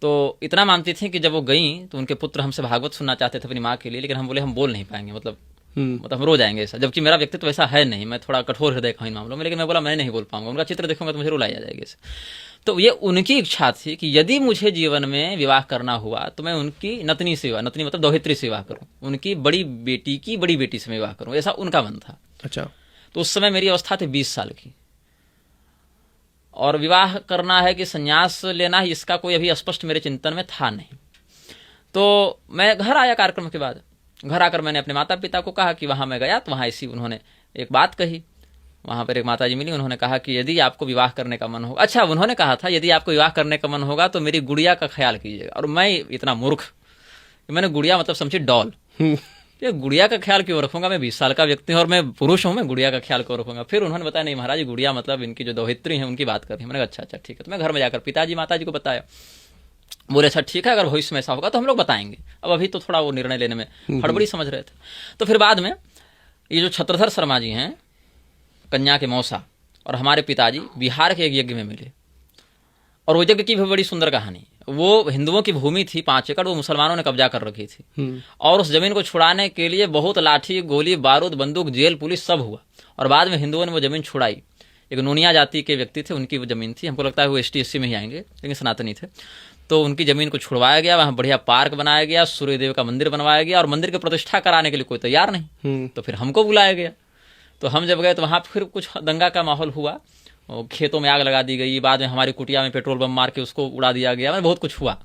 तो इतना मानती थी कि जब वो गई तो उनके पुत्र हमसे भागवत सुनना चाहते थे अपनी माँ के लिए, लेकिन हम बोले हम बोल नहीं पाएंगे, मतलब हम रो जाएंगे ऐसा। जबकि मेरा व्यक्तित्व वैसा है नहीं, मैं थोड़ा कठोर हृदय का इन मामलों में, लेकिन मैं बोला मैं नहीं बोल पाऊंगा, उनका चित्र देखूंगा तो मुझे रुलाई आ जाएगी। तो ये उनकी इच्छा थी कि यदि मुझे जीवन में विवाह करना हुआ तो मैं उनकी नतनी से विवाह, नतनी मतलब दोहित्री से विवाह करूं, उनकी बड़ी बेटी की बड़ी बेटी से विवाह करूं, ऐसा उनका मन था। अच्छा। तो उस समय मेरी अवस्था थी 20 साल की, और विवाह करना है कि संन्यास लेना है, इसका कोई अभी स्पष्ट मेरे चिंतन में था नहीं। तो मैं घर आया कार्यक्रम के बाद, घर आकर मैंने अपने माता पिता को कहा कि वहां मैं गया, तो वहां ऐसी उन्होंने एक बात कही। वहां पर एक माताजी मिली, उन्होंने कहा कि यदि आपको विवाह करने का मन होगा, अच्छा उन्होंने कहा था यदि आपको विवाह करने का मन होगा तो मेरी गुड़िया का ख्याल कीजिएगा। और मैं इतना मूर्ख, मैंने गुड़िया मतलब समझी डॉल, ये गुड़िया का ख्याल क्यों रखूंगा, मैं 20 साल का व्यक्ति हूं और मैं पुरुष हूं, मैं गुड़िया का ख्याल क्यों रखूंगा। फिर उन्होंने बताया नहीं महाराज, गुड़िया मतलब इनकी जो दोहित्री है उनकी बात कर रही है। मैंने कहा अच्छा अच्छा ठीक है। तो मैं घर में जाकर पिताजी माताजी को बताया, बोले अच्छा ठीक है, अगर भविष्य में ऐसा होगा तो हम लोग बताएंगे। अब अभी तो थोड़ा वो निर्णय लेने में हड़बड़ी समझ रहे थे। तो फिर बाद में ये जो छत्रधर शर्मा जी हैं, कन्या के मौसा, और हमारे पिताजी बिहार के एक यज्ञ में मिले। और वो यज्ञ की भी बड़ी सुंदर कहानी। वो हिंदुओं की भूमि थी 5 एकड़, वो मुसलमानों ने कब्जा कर रखी थी, और उस जमीन को छुड़ाने के लिए बहुत लाठी, गोली, बारूद, बंदूक, जेल, पुलिस सब हुआ। और बाद में हिंदुओं ने वो जमीन छुड़ाई। एक नूनिया जाति के व्यक्ति थे, उनकी वो जमीन थी। हमको लगता है वो ST SC में ही आएंगे, लेकिन सनातनी थे। तो उनकी जमीन को छुड़वाया गया, वहाँ बढ़िया पार्क बनाया गया, सूर्यदेव का मंदिर बनवाया गया, और मंदिर की प्रतिष्ठा कराने के लिए कोई तैयार नहीं। तो फिर हमको बुलाया गया। तो हम जब गए तो वहाँ फिर कुछ दंगा का माहौल हुआ, खेतों में आग लगा दी गई, बाद में हमारी कुटिया में पेट्रोल बम मार के उसको उड़ा दिया गया, मतलब बहुत कुछ हुआ।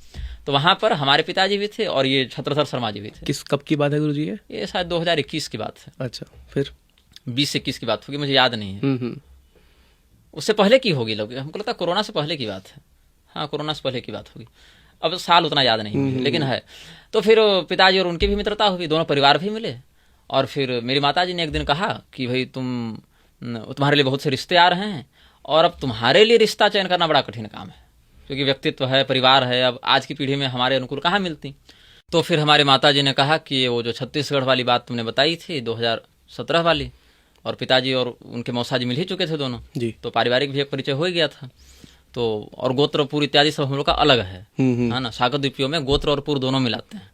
तो वहाँ पर हमारे पिताजी भी थे और ये छत्रधर शर्मा जी भी थे। कब की बात है गुरुजी ये शायद 2021 की बात है। अच्छा, फिर 20-21 की बात होगी, मुझे याद नहीं है। उससे पहले की होगी, लोग हमको लगता है कोरोना से पहले की बात है। हाँ, कोरोना से पहले की बात होगी, अब साल उतना याद नहीं मुझे, लेकिन है। तो फिर पिताजी और उनकी भी मित्रता हुई, दोनों परिवार भी मिले। और फिर मेरी माताजी ने एक दिन कहा कि भाई तुम्हारे लिए बहुत से रिश्ते आ रहे हैं, और अब तुम्हारे लिए रिश्ता चयन करना बड़ा कठिन काम है, क्योंकि व्यक्तित्व है, परिवार है, अब आज की पीढ़ी में हमारे अनुकूल कहाँ मिलती। तो फिर हमारे माताजी ने कहा कि वो जो छत्तीसगढ़ वाली बात तुमने बताई थी 2017 वाली, और पिताजी और उनके मौसा जी मिल ही चुके थे दोनों जी, तो पारिवारिक भी एक परिचय हो ही गया था। तो और गोत्र पुर इत्यादि सब हम लोग का अलग है ना, शाकत द्वीपियों में गोत्र और पुर दोनों मिलाते हैं।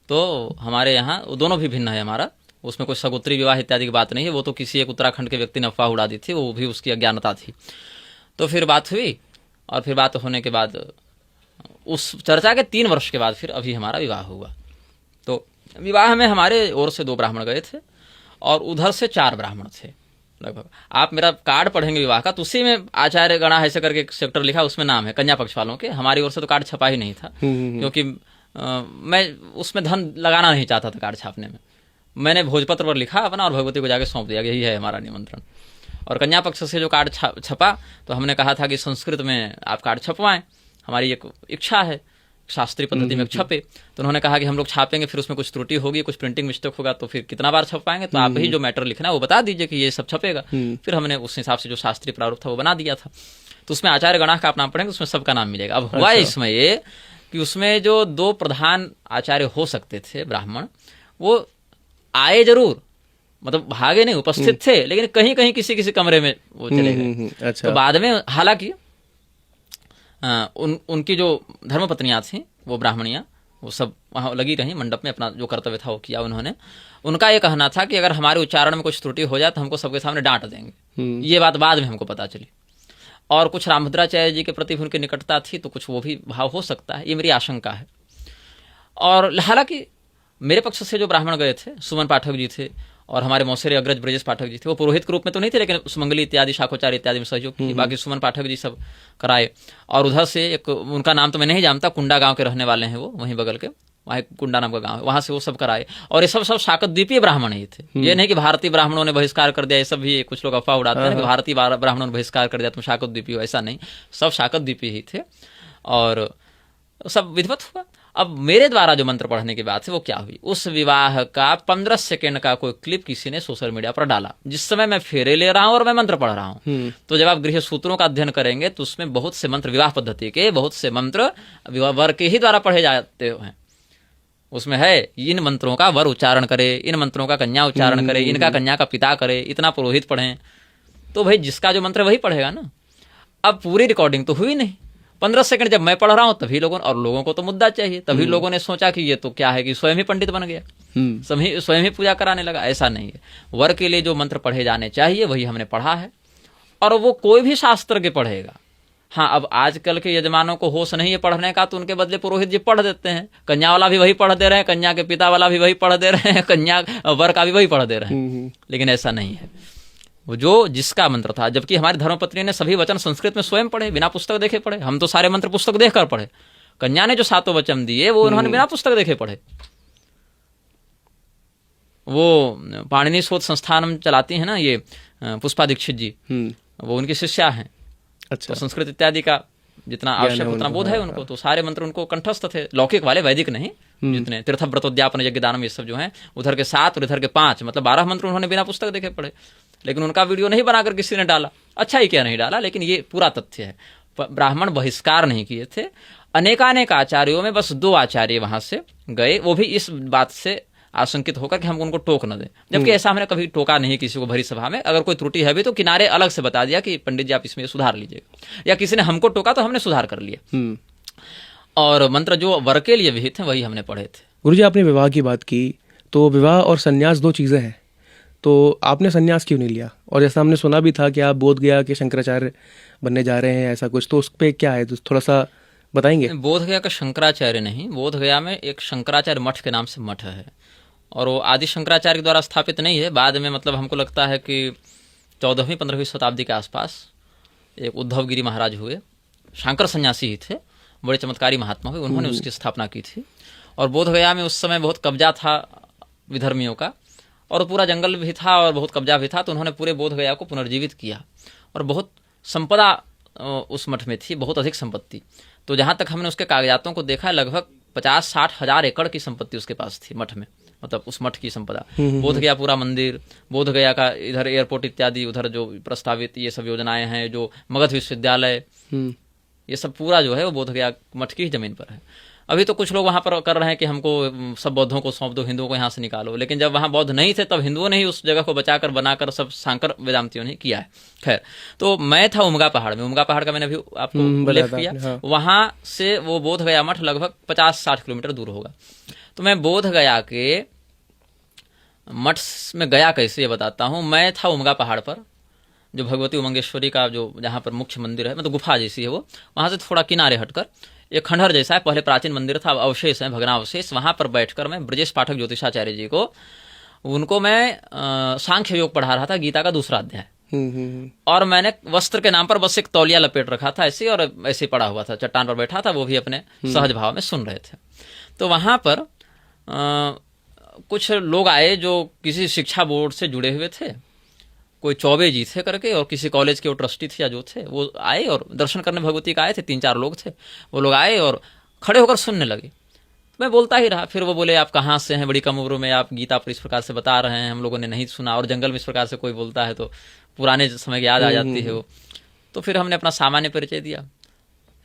तो हमारे यहाँ दोनों भी भिन्न है हमारा, उसमें कोई सगोत्री विवाह इत्यादि की बात नहीं है। वो तो किसी एक उत्तराखंड के व्यक्ति ने अफवाह उड़ा दी थी, वो भी उसकी अज्ञानता थी। तो फिर बात हुई, और फिर बात होने के बाद उस चर्चा के 3 वर्ष के बाद फिर अभी हमारा विवाह हुआ। तो विवाह में हमारे ओर से 2 ब्राह्मण गए थे और उधर से 4 ब्राह्मण थे लगभग। आप मेरा कार्ड पढ़ेंगे विवाह का, तो उसी में आचार्य गणा ऐसे करके एक सेक्टर लिखा, उसमें नाम है कन्या पक्ष वालों के। हमारी ओर से तो कार्ड छपा ही नहीं था, क्योंकि मैं उसमें धन लगाना नहीं चाहता था कार्ड छापने में। मैंने भोजपत्र पर लिखा अपना और भगवती को जाके सौंप दिया, यही है हमारा निमंत्रण। और कन्या पक्ष से जो कार्ड छपा, तो हमने कहा था कि संस्कृत में आप कार्ड छपवाएं, हमारी एक इच्छा है शास्त्रीय पद्धति में छपे। तो उन्होंने कहा कि हम लोग छापेंगे, फिर उसमें कुछ त्रुटि होगी, कुछ प्रिंटिंग मिस्टेक होगा, तो फिर कितना बार छप पाएंगे, तो आप ही जो मैटर लिखना है वो बता दीजिए कि ये सब छपेगा। फिर हमने उस हिसाब से जो शास्त्रीय प्रारूप था वो बना दिया था। तो उसमें आचार्य गणा का आप नाम पढ़ेंगे, उसमें सबका नाम मिलेगा। अब हुआ इसमें ये कि उसमें जो 2 प्रधान आचार्य हो सकते थे ब्राह्मण, वो आए जरूर, मतलब भागे नहीं, उपस्थित थे, लेकिन कहीं कहीं किसी किसी कमरे में वो चले गए। अच्छा। तो बाद में हालांकि उनकी जो धर्मपत्नियां थी, वो ब्राह्मणियां, वो सब वहां लगी रही मंडप में, अपना जो कर्तव्य था वो किया उन्होंने। उनका ये कहना था कि अगर हमारे उच्चारण में कुछ त्रुटि हो जाए तो हमको सबके सामने डांट देंगे। ये बात बाद में हमको पता चली। और कुछ रामभद्राचार्य जी के प्रति उनकी निकटता थी, तो कुछ वो भी भाव हो सकता है, ये मेरी आशंका है। और हालांकि मेरे पक्ष से जो ब्राह्मण गए थे, सुमन पाठक जी थे, और हमारे मौसेरे अग्रज ब्रजेश पाठक जी थे। वो पुरोहित के रूप में तो नहीं थे, लेकिन सुमंगली इत्यादि, शाखोचार्य इत्यादि में सहयोग की। बाकी सुमन पाठक जी सब कराए। और उधर से एक, उनका नाम तो मैं नहीं जानता, कुंडा गांव के रहने वाले हैं वो, वहीं बगल के, वहाँ कुंडा नाम का गांव है, वहां से वो सब कराए। और ये सब शाकत द्वीपीय ब्राह्मण ही थे। ये नहीं कि भारतीय ब्राह्मणों ने बहिष्कार कर दिया, ये सब भी कुछ लोग अफवाह उड़ाते हैं कि भारतीय ब्राह्मणों ने बहिष्कार कर दिया तुम शाकत द्वीपीय, ऐसा नहीं, सब शाकत द्वीपीय ही थे। और सब विधिवत हुआ। अब मेरे द्वारा जो मंत्र पढ़ने की बात है वो क्या हुई, उस विवाह का 15 सेकेंड का कोई क्लिप किसी ने सोशल मीडिया पर डाला, जिस समय मैं फेरे ले रहा हूं और मैं मंत्र पढ़ रहा हूं। तो जब आप गृह सूत्रों का अध्ययन करेंगे तो उसमें बहुत से मंत्र, विवाह पद्धति के बहुत से मंत्र वर के ही द्वारा पढ़े जाते हैं। उसमें है इन मंत्रों का वर उच्चारण करे, इन मंत्रों का कन्या उच्चारण करे, इनका कन्या का पिता करे, इतना पुरोहित पढ़े। तो भाई जिसका जो मंत्र वही पढ़ेगा ना। अब पूरी रिकॉर्डिंग तो हुई नहीं, 15 सेकंड जब मैं पढ़ रहा हूं तभी और लोगों को तो मुद्दा चाहिए, तभी लोगों ने सोचा कि ये तो क्या है कि स्वयं ही पंडित बन गया, स्वयं ही पूजा कराने लगा। ऐसा नहीं है, वर के लिए जो मंत्र पढ़े जाने चाहिए वही हमने पढ़ा है, और वो कोई भी शास्त्र के पढ़ेगा। हाँ, अब आजकल के यजमानों को होश नहीं है पढ़ने का, तो उनके बदले पुरोहित जी पढ़ देते हैं। कन्या वाला भी वही पढ़ दे रहे हैं, कन्या के पिता वाला भी वही पढ़ दे रहे हैं, कन्या वर का भी वही पढ़ दे रहे हैं। लेकिन ऐसा नहीं है, वो जो जिसका मंत्र था। जबकि हमारी धर्मपत्नी ने सभी वचन संस्कृत में स्वयं पढ़े, बिना पुस्तक देखे पढ़े। हम तो सारे मंत्र पुस्तक देखकर पढ़े। कन्या ने जो 7 वचन दिए वो उन्होंने बिना पुस्तक देखे पढ़े। वो पाणिनि शोध संस्थान चलाती है ना ये पुष्पा दीक्षित जी, वो उनकी शिष्या हैं। अच्छा। तो संस्कृत इत्यादि का जितना आवश्यक उतना बोध है उनको, तो सारे मंत्र उनको कंठस्थ थे, लौकिक वाले, वैदिक नहीं। जितने तीर्थ व्रतोद्यापन यज्ञ दानम ये सब जो है, उधर के 7 और इधर के 5, मतलब 12 मंत्र उन्होंने बिना पुस्तक देखे पढ़े। लेकिन उनका वीडियो नहीं बनाकर किसी ने डाला, अच्छा ही क्या नहीं डाला, लेकिन ये पूरा तथ्य है। ब्राह्मण बहिष्कार नहीं किए थे, अनेकानेक आचार्यों में बस 2 आचार्य वहां से गए, वो भी इस बात से आशंकित होकर कि हम उनको टोक न दें, जबकि ऐसा हमने कभी टोका नहीं किसी को भरी सभा में। अगर कोई त्रुटि है भी तो किनारे अलग से बता दिया कि पंडित जी आप इसमें सुधार लीजिएगा, या किसी ने हमको टोका तो हमने सुधार कर लिया। और मंत्र जो वर के लिए विहित हैं वही हमने पढ़े थे। गुरुजी, आपने विवाह की बात की, तो विवाह और संन्यास 2 चीज़ें हैं, तो आपने संन्यास क्यों नहीं लिया? और जैसा हमने सुना भी था कि आप बोध गया के शंकराचार्य बनने जा रहे हैं, ऐसा कुछ, तो उस पर क्या है, तो थोड़ा सा बताएंगे? बोध गया का शंकराचार्य नहीं, बोध गया में एक शंकराचार्य मठ के नाम से मठ है, और वो आदि शंकराचार्य के द्वारा स्थापित नहीं है। बाद में मतलब हमको लगता है कि 14वीं 15वीं शताब्दी के आसपास एक उद्धवगिरी महाराज हुए, शंकर सन्यासी ही थे, बड़े चमत्कारी महात्मा हुए, उन्होंने उसकी स्थापना की थी। और बोध गया में उस समय बहुत कब्जा था विधर्मियों का, और पूरा जंगल भी था और बहुत कब्जा भी था, तो उन्होंने पूरे बोध गया को पुनर्जीवित किया, और बहुत संपदा उस मठ में थी, बहुत अधिक संपत्ति। तो जहाँ तक हमने उसके कागजातों को देखा, लगभग 50-60 हजार एकड़ की संपत्ति उसके पास थी मठ में, मतलब उस मठ की संपदा। बोध गया पूरा मंदिर, बोध गया का इधर एयरपोर्ट इत्यादि, उधर जो प्रस्तावित ये सब योजनाएं हैं, जो मगध विश्वविद्यालय, ये सब पूरा जो है वो बोध गया मठ की ही जमीन पर है। अभी तो कुछ लोग वहां पर कर रहे हैं कि हमको सब बौद्धों को सौंप दो, हिंदुओं को यहाँ से निकालो, लेकिन जब वहां बौद्ध नहीं थे तब हिंदुओं ने ही उस जगह को बचाकर बनाकर सब सांकर वेदांतियों ने किया है। खैर, तो मैं था उमगा पहाड़ में, उमगा पहाड़ का मैंने अभी आपको उल्लेख किया, हाँ। वहां से वो बोध गया मठ लगभग 50-60 किलोमीटर दूर होगा। तो मैं बोध गया के मठ में गया कैसे ये बताता हूँ। मैं था उमगा पहाड़ पर, जो भगवती उमंगेश्वरी का जो जहाँ पर मुख्य मंदिर है, मतलब गुफा जैसी है वो, वहाँ से थोड़ा किनारे हटकर एक खंडहर जैसा है, पहले प्राचीन मंदिर था, अब अवशेष है, भग्नावशेष। वहाँ पर बैठकर मैं ब्रजेश पाठक ज्योतिषाचार्य जी को, उनको मैं सांख्य योग पढ़ा रहा था, गीता का 2रा अध्याय। और मैंने वस्त्र के नाम पर बस एक तौलिया लपेट रखा था ऐसे, और ऐसे पड़ा हुआ था, चट्टान पर बैठा था, वो भी अपने सहज भाव में सुन रहे थे। तो वहाँ पर कुछ लोग आए जो किसी शिक्षा बोर्ड से जुड़े हुए थे, कोई चौबे जी थे करके, और किसी कॉलेज के वो ट्रस्टी थे या जो थे, वो आए और दर्शन करने भगवती का आए थे, 3-4 लोग थे। वो लोग आए और खड़े होकर सुनने लगे। मैं बोलता ही रहा, फिर वो बोले आप कहाँ से हैं, बड़ी कम उम्र में आप गीता पर इस प्रकार से बता रहे हैं, हम लोगों ने नहीं सुना, और जंगल में इस प्रकार से कोई बोलता है तो पुराने समय की याद आ जाती है वो। तो फिर हमने अपना सामान्य परिचय दिया।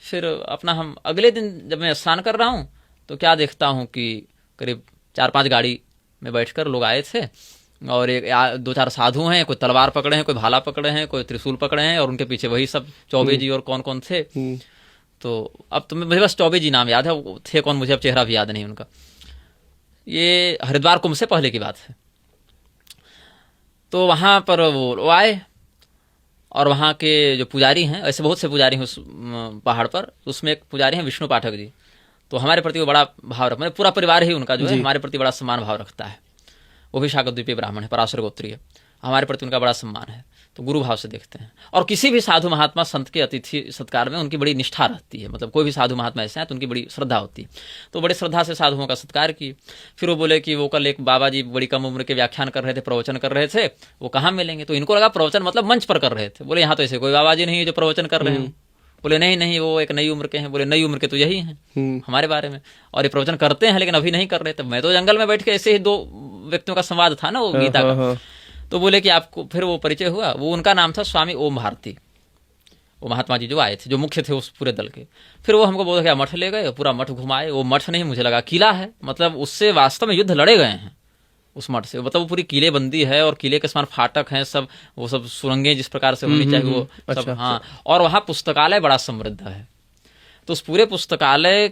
फिर अपना हम अगले दिन जब मैं स्नान कर रहा हूँ तो क्या देखता हूँ कि करीब 4-5 गाड़ी में बैठकर लोग आए थे, और एक 2-4 साधु हैं, कोई तलवार पकड़े हैं, कोई भाला पकड़े हैं, कोई त्रिशूल पकड़े हैं, और उनके पीछे वही सब चौबे जी और कौन कौन थे। तो अब तो मुझे बस चौबे जी नाम याद है, वो थे कौन मुझे अब चेहरा भी याद नहीं उनका। ये हरिद्वार कुंभ से पहले की बात है। तो वहां पर वो आए, और वहाँ के जो पुजारी हैं, ऐसे बहुत से पुजारी हैं उस पहाड़ पर, उसमें एक पुजारी हैं विष्णु पाठक जी। तो हमारे प्रति वो बड़ा भाव रखते, पूरा परिवार ही उनका जो है हमारे प्रति बड़ा सम्मान भाव रखता है। वो भी शाकद्वीपीय ब्राह्मण है, पराशर गोत्रीय, हमारे प्रति उनका बड़ा सम्मान है, तो गुरु भाव से देखते हैं। और किसी भी साधु महात्मा संत के अतिथि सत्कार में उनकी बड़ी निष्ठा रहती है, मतलब कोई भी साधु महात्मा ऐसे हैं तो उनकी बड़ी श्रद्धा होती है। तो बड़ी श्रद्धा से साधुओं का सत्कार की। फिर वो बोले कि वो कल एक बाबा जी बड़ी कम उम्र के व्याख्यान कर रहे थे, प्रवचन कर रहे थे, वो कहाँ मिलेंगे। तो इनको लगा प्रवचन मतलब मंच पर कर रहे थे। बोले यहाँ तो ऐसे कोई बाबा जी नहीं है जो प्रवचन कर रहे हैं। बोले नहीं नहीं, वो एक नई उम्र के हैं। बोले नई उम्र के तो यही हैं हमारे बारे में, और ये प्रवचन करते हैं लेकिन अभी नहीं कर रहे। तब मैं तो जंगल में बैठ के ऐसे ही 2 व्यक्तियों का संवाद था ना वो गीता का। तो बोले कि आपको, फिर वो परिचय हुआ, वो उनका नाम था स्वामी ओम भारती, वो महात्मा जी जो आए थे, जो मुख्य थे उस पूरे दल के। फिर वो हमको बोल गया मठ ले गए, पूरा मठ घुमाए। वो मठ नहीं, मुझे लगा किला है, मतलब उससे वास्तव में युद्ध लड़े गए हैं उस मठ से। मतलब वो पूरी किले बंदी है, और किले के समान फाटक हैं सब, वो सब सुरंगें जिस प्रकार से होनी चाहिए वो सब। अच्छा, हाँ, और वहाँ पुस्तकालय बड़ा समृद्ध है। तो उस पूरे पुस्तकालय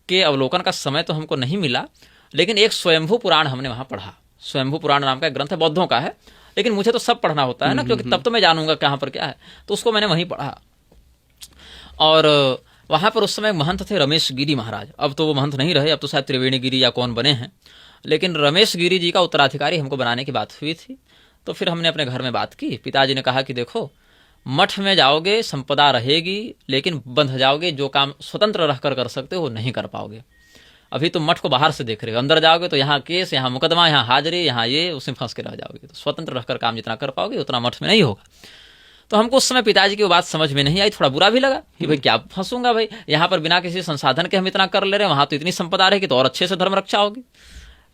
के अवलोकन का समय तो हमको नहीं मिला, लेकिन एक स्वयंभू पुराण हमने वहाँ पढ़ा। स्वयंभू पुराण नाम का एक ग्रंथ है, बौद्धों का है, लेकिन मुझे तो सब पढ़ना होता है ना, क्योंकि तब तो मैं जानूंगा कहाँ पर क्या है। तो उसको मैंने वहीं पढ़ा। और वहाँ पर उस समय महंत थे रमेश गिरी महाराज। अब तो वो महंत नहीं रहे, अब तो शायद त्रिवेणी गिरी या कौन बने हैं, लेकिन रमेश गिरी जी का उत्तराधिकारी हमको बनाने की बात हुई थी। तो फिर हमने अपने घर में बात की। पिताजी ने कहा कि देखो, मठ में जाओगे संपदा रहेगी, लेकिन बंध जाओगे, जो काम स्वतंत्र रहकर कर सकते हो नहीं कर पाओगे। अभी तुम मठ को बाहर से देख रहे हो, अंदर जाओगे तो यहाँ केस, यहाँ मुकदमा, यहाँ हाजिरी, यहाँ ये, उसमें फंस के रह जाओगे। तो स्वतंत्र रहकर काम जितना कर पाओगे उतना मठ में नहीं होगा। तो हमको उस समय पिताजी की वो बात समझ में नहीं आई, थोड़ा बुरा भी लगा कि भाई क्या फंसूंगा भाई, यहाँ पर बिना किसी संसाधन के हम इतना कर ले रहे हैं, वहां तो इतनी संपदा रहेगी तो और अच्छे से धर्म रक्षा होगी।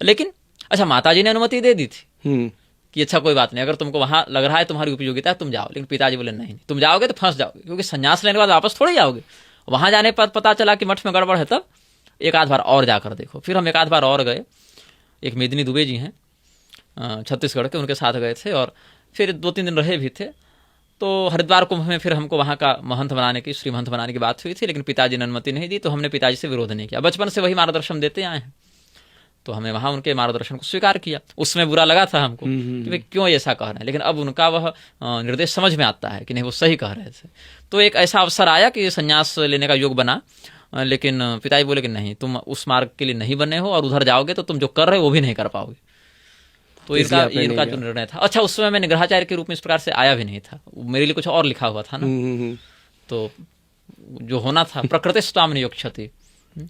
लेकिन अच्छा, माताजी ने अनुमति दे दी थी कि अच्छा कोई बात नहीं, अगर तुमको वहां लग रहा है तुम्हारी उपयोगिता है तुम जाओ। लेकिन पिताजी बोले नहीं, तुम जाओगे तो फंस जाओगे, क्योंकि संन्यास लेने के बाद वापस थोड़े जाओगे, वहां जाने पर पता चला कि मठ में गड़बड़ है, तब एक आध बार और जाकर देखो। फिर हम एक आध बार और गए, एक मेदिनी दुबे जी हैं छत्तीसगढ़ के, उनके साथ गए थे और फिर 2-3 दिन रहे भी थे। तो हरिद्वार कुंभ में फिर हमको वहाँ का महंत बनाने की, श्री महंत बनाने की बात हुई थी, लेकिन पिताजी ने अनुमति नहीं दी, तो हमने पिताजी से विरोध नहीं किया। बचपन से वही मार्गदर्शन देते आए हैं, तो हमने वहाँ उनके मार्गदर्शन को स्वीकार किया। उसमें बुरा लगा था हमको कि वे क्यों ऐसा कह रहे हैं, लेकिन अब उनका वह निर्देश समझ में आता है कि नहीं, वो सही कह रहे थे। तो एक ऐसा अवसर आया कि संन्यास लेने का योग बना, लेकिन पिताजी बोले कि नहीं, तुम उस मार्ग के लिए नहीं बने हो और उधर जाओगे तो तुम जो कर रहे हो वो भी नहीं कर पाओगे। तो इनका जो निर्णय था, अच्छा उस समय मैं निग्रहाचार्य के रूप में इस प्रकार से आया भी नहीं था, मेरे लिए कुछ और लिखा हुआ था ना। तो जो होना था, प्रकृति स्वाम नियोक्षति,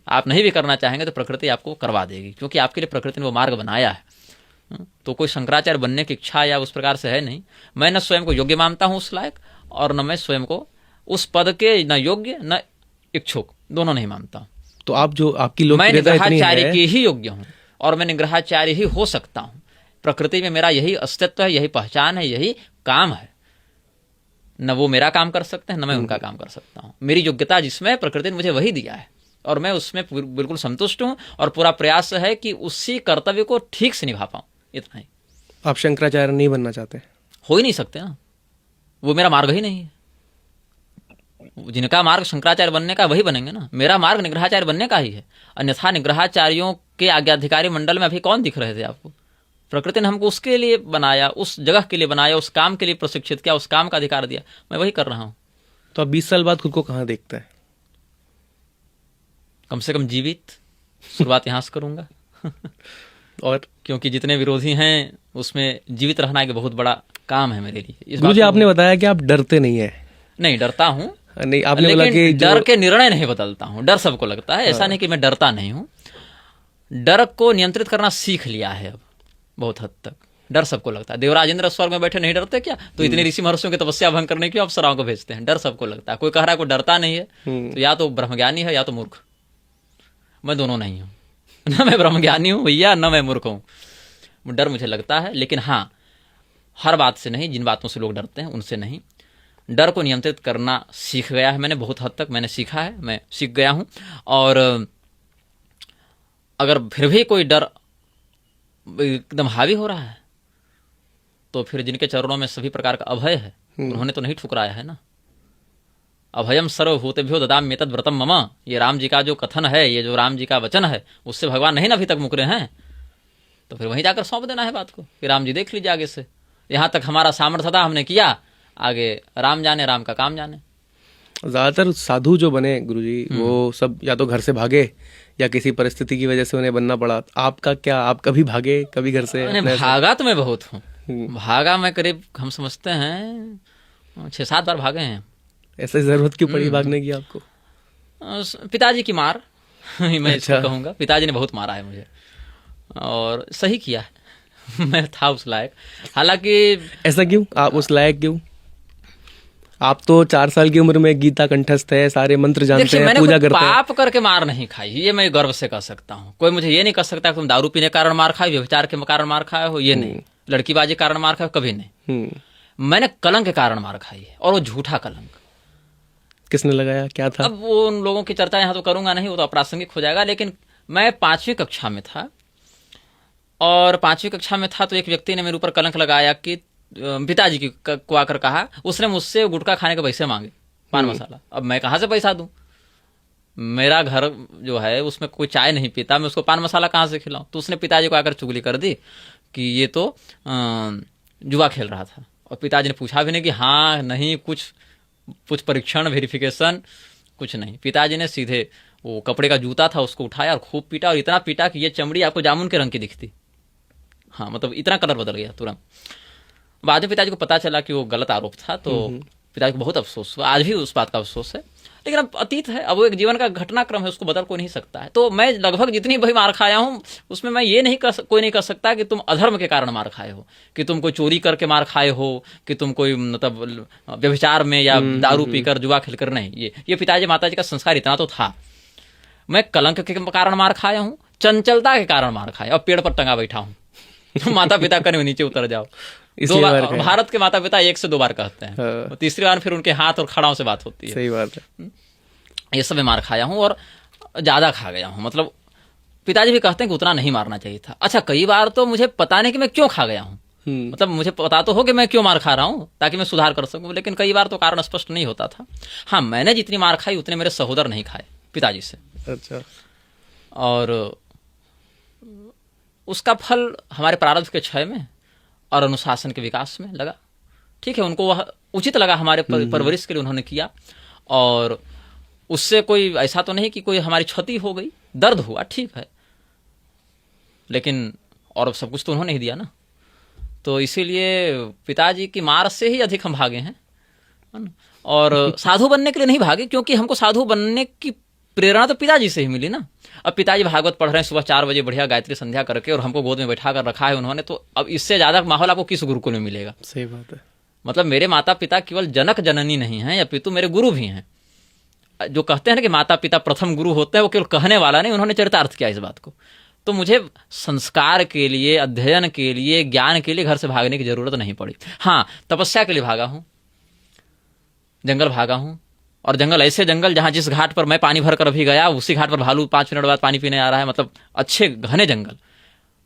आप नहीं भी करना चाहेंगे तो प्रकृति आपको करवा देगी, क्योंकि आपके लिए प्रकृति ने वो मार्ग बनाया है। तो कोई शंकराचार्य बनने की इच्छा या उस प्रकार से है नहीं। मैं न स्वयं को योग्य मानता हूँ उस लायक, और न मैं स्वयं को उस पद के न योग्य न इच्छुक, दोनों नहीं मानता हूँ। तो आप जो आपकी मैं लोकप्रियता इतनी निग्रहाचार्य है, के ही योग्य हूँ और मैं निग्रहाचार्य ही हो सकता हूँ। प्रकृति में मेरा यही अस्तित्व है, यही पहचान है, यही काम है। न वो मेरा काम कर सकते हैं, न मैं उनका काम कर सकता हूँ। मेरी योग्यता जिसमें है, प्रकृति ने मुझे वही दिया है और मैं उसमें बिल्कुल संतुष्ट हूँ और पूरा प्रयास है कि उसी कर्तव्य को ठीक से निभा पाऊँ, इतना ही। आप शंकराचार्य नहीं बनना चाहते? हो ही नहीं सकते ना, वो मेरा मार्ग ही नहीं है। जिनका मार्ग शंकराचार्य बनने का वही बनेंगे ना, मेरा मार्ग निग्रहाचार्य बनने का ही है। अन्यथा निग्रहाचार्यों के आज्ञाधिकारी मंडल में अभी कौन दिख रहे थे आपको? प्रकृति ने हमको उसके लिए बनाया, उस जगह के लिए बनाया, उस काम के लिए प्रशिक्षित किया, उस काम का अधिकार दिया, मैं वही कर रहा हूँ। तो आप 20 साल बाद खुद को कहाँ देखते हैं? कम से कम जीवित, शुरुआत यहाँ से करूँगा। और क्योंकि जितने विरोधी हैं उसमें जीवित रहना एक बहुत बड़ा काम है मेरे लिए। गुरुजी, आपने बताया कि आप डरते नहीं है। नहीं, डरता हूँ, नहीं, आपने बोला कि डर के निर्णय नहीं बदलता हूँ। डर सबको लगता है, ऐसा नहीं कि मैं डरता नहीं हूँ। डर को नियंत्रित करना सीख लिया है अब बहुत हद तक। डर सबको लगता है। देवराजेंद्र स्वर्ग में बैठे नहीं डरते क्या? तो इतने ऋषि महर्षियों की तपस्या भंग करने की अप्सराओं को भेजते हैं। डर सबको लगता है। कोई कह रहा है कोई डरता नहीं है, तो या तो ब्रह्मज्ञानी है या तो मूर्ख। मैं दोनों नहीं हूँ, न मैं ब्रह्मज्ञानी हूँ भैया, न मैं मूर्ख हूँ। डर मुझे लगता है, लेकिन हाँ, हर बात से नहीं, जिन बातों से लोग डरते हैं उनसे नहीं। डर को नियंत्रित करना सीख गया है मैंने, बहुत हद तक मैंने सीखा है, मैं सीख गया हूँ। और अगर फिर भी कोई डर एकदम हावी हो रहा है, तो फिर जिनके चरणों में सभी प्रकार का अभय है, उन्होंने तो नहीं ठुकराया है ना। अभयम सर्वभूतेभ्यो ददाम्येतद् व्रतम मम, ये राम जी का जो कथन है, ये जो राम जी का वचन है, उससे भगवान नहीं ना अभी तक मुकरे हैं। तो फिर वहीं जाकर सौंप देना है बात को कि राम जी देख लीजिए आगे से। यहाँ तक हमारा सामर्थ्य था, हमने किया, आगे राम जाने, राम का काम जाने। ज़्यादातर साधु जो बने गुरुजी, वो सब या तो घर से भागे या किसी परिस्थिति की वजह से उन्हें बनना पड़ा। आपका क्या, आप कभी भागे, कभी घर से? भागा तो मैं बहुत हूँ, भागा मैं करीब, हम समझते हैं 6-7 बार भागे हैं। ऐसे जरूरत क्यों पड़ी भागने की आपको? पिताजी की मार मैं अच्छा। इसको कहूँगा। पिताजी ने बहुत मारा है मुझे और सही किया है। मैं था उस लायक। हालांकि ऐसा क्यों? आप उस लायक क्यों? आप तो 4 साल की उम्र में गीता कंठस्थ है, सारे मंत्र जानते हैं, मैंने पूजा कोई करते हैं। पाप करके मार नहीं खाई, ये मैं गर्व से कह सकता हूँ। कोई मुझे ये नहीं कह सकता कि तुम दारू पीने के कारण मार खाए, व्यभिचार के कारण मार खाए हो, ये नहीं। लड़कीबाजी के कारण मार खाए, कभी नहीं। मैंने कलंक के कारण मार खाई है, और वो झूठा कलंक। किसने लगाया, क्या था? अब वो उन लोगों की चर्चा यहाँ तो करूंगा नहीं, वो तो अप्रासंगिक हो जाएगा। लेकिन मैं 5वीं कक्षा में था, और 5वीं कक्षा में था तो एक व्यक्ति ने मेरे ऊपर कलंक लगाया कि पिताजी की को आकर कहा, उसने मुझसे गुटखा खाने के पैसे मांगे, पान मसाला। अब मैं कहाँ से पैसा दूं? मेरा घर जो है उसमें कोई चाय नहीं पीता, मैं उसको पान मसाला कहाँ से खिलाऊं? तो उसने पिताजी को आकर चुगली कर दी कि ये तो जुआ खेल रहा था। और पिताजी ने पूछा भी नहीं कि हाँ नहीं, कुछ परीक्षण वेरिफिकेशन कुछ नहीं। पिताजी ने सीधे वो कपड़े का जूता था उसको उठाया और खूब पीटा, और इतना पीटा कि ये चमड़ी आपको जामुन के रंग की दिखती। हाँ, मतलब इतना कलर बदल गया तुरंत। बाद में पिताजी को पता चला कि वो गलत आरोप था, तो पिताजी को बहुत अफसोस हुआ। आज भी उस बात का अफसोस है, लेकिन अब अतीत है, अब वो एक जीवन का घटनाक्रम है, उसको बदल कोई नहीं सकता है। तो मैं लगभग जितनी भी मार खाया हूँ उसमें मैं ये नहीं कोई नहीं कर सकता कि तुम अधर्म के कारण मार खाए हो, कि तुम कोई चोरी करके मार खाए हो, कि तुम कोई मतलब व्यभिचार में या दारू पीकर जुआ खेलकर नहीं। ये पिताजी माताजी का संस्कार इतना तो था। मैं कलंक के कारण मार खाया हूँ, चंचलता के कारण मार खाया, और पेड़ पर टंगा बैठा हूँ। तो माता पिता कने नीचे उतर जाओ। 2 बार भारत के माता पिता 1 से 2 बार कहते हैं, तीसरी बार फिर उनके हाथ और खड़ाओं से बात होती है। सही बात है। ये सब मैं मार खाया हूँ और ज़्यादा खा गया हूँ। मतलब पिताजी भी कहते हैं कि उतना नहीं मारना चाहिए था। अच्छा, कई बार तो मुझे पता नहीं कि मैं क्यों खा गया हूँ। मतलब मुझे पता तो हो कि मैं क्यों मार खा रहा हूँ ताकि मैं सुधार कर सकूं, लेकिन कई बार तो कारण स्पष्ट नहीं होता था। हाँ, मैंने जितनी मार खाई उतने मेरे सहोदर नहीं खाए पिताजी से। अच्छा। और उसका फल हमारे प्रारब्ध के क्षय में और अनुशासन के विकास में लगा। ठीक है, उनको वह उचित लगा, हमारे परवरिश के लिए उन्होंने किया, और उससे कोई ऐसा तो नहीं कि कोई हमारी क्षति हो गई, दर्द हुआ, ठीक है, लेकिन और सब कुछ तो उन्होंने ही दिया ना। तो इसीलिए पिताजी की मार से ही अधिक हम भागे हैं, है ना? और साधु बनने के लिए नहीं भागे, क्योंकि हमको साधु बनने की प्रेरणा तो पिताजी से ही मिली ना। अब पिताजी भागवत पढ़ रहे हैं सुबह 4 बजे बढ़िया गायत्री संध्या करके, और हमको गोद में बैठा कर रखा है उन्होंने, तो अब इससे ज्यादा माहौल आपको किस गुरुकुल में मिलेगा? सही बात है। मतलब मेरे माता पिता केवल जनक जननी नहीं हैं, या पितु मेरे गुरु भी हैं। जो कहते हैं ना कि माता पिता प्रथम गुरु होते हैं, वो केवल कहने वाला नहीं, उन्होंने चरितार्थ किया इस बात को। तो मुझे संस्कार के लिए, अध्ययन के लिए, ज्ञान के लिए घर से भागने की जरूरत नहीं पड़ी। हाँ, तपस्या के लिए भागा हूं, जंगल भागा हूं, और जंगल ऐसे जंगल जहां जिस घाट पर मैं पानी भर कर अभी गया, उसी घाट पर भालू 5 मिनट बाद पानी पीने आ रहा है। मतलब अच्छे घने जंगल,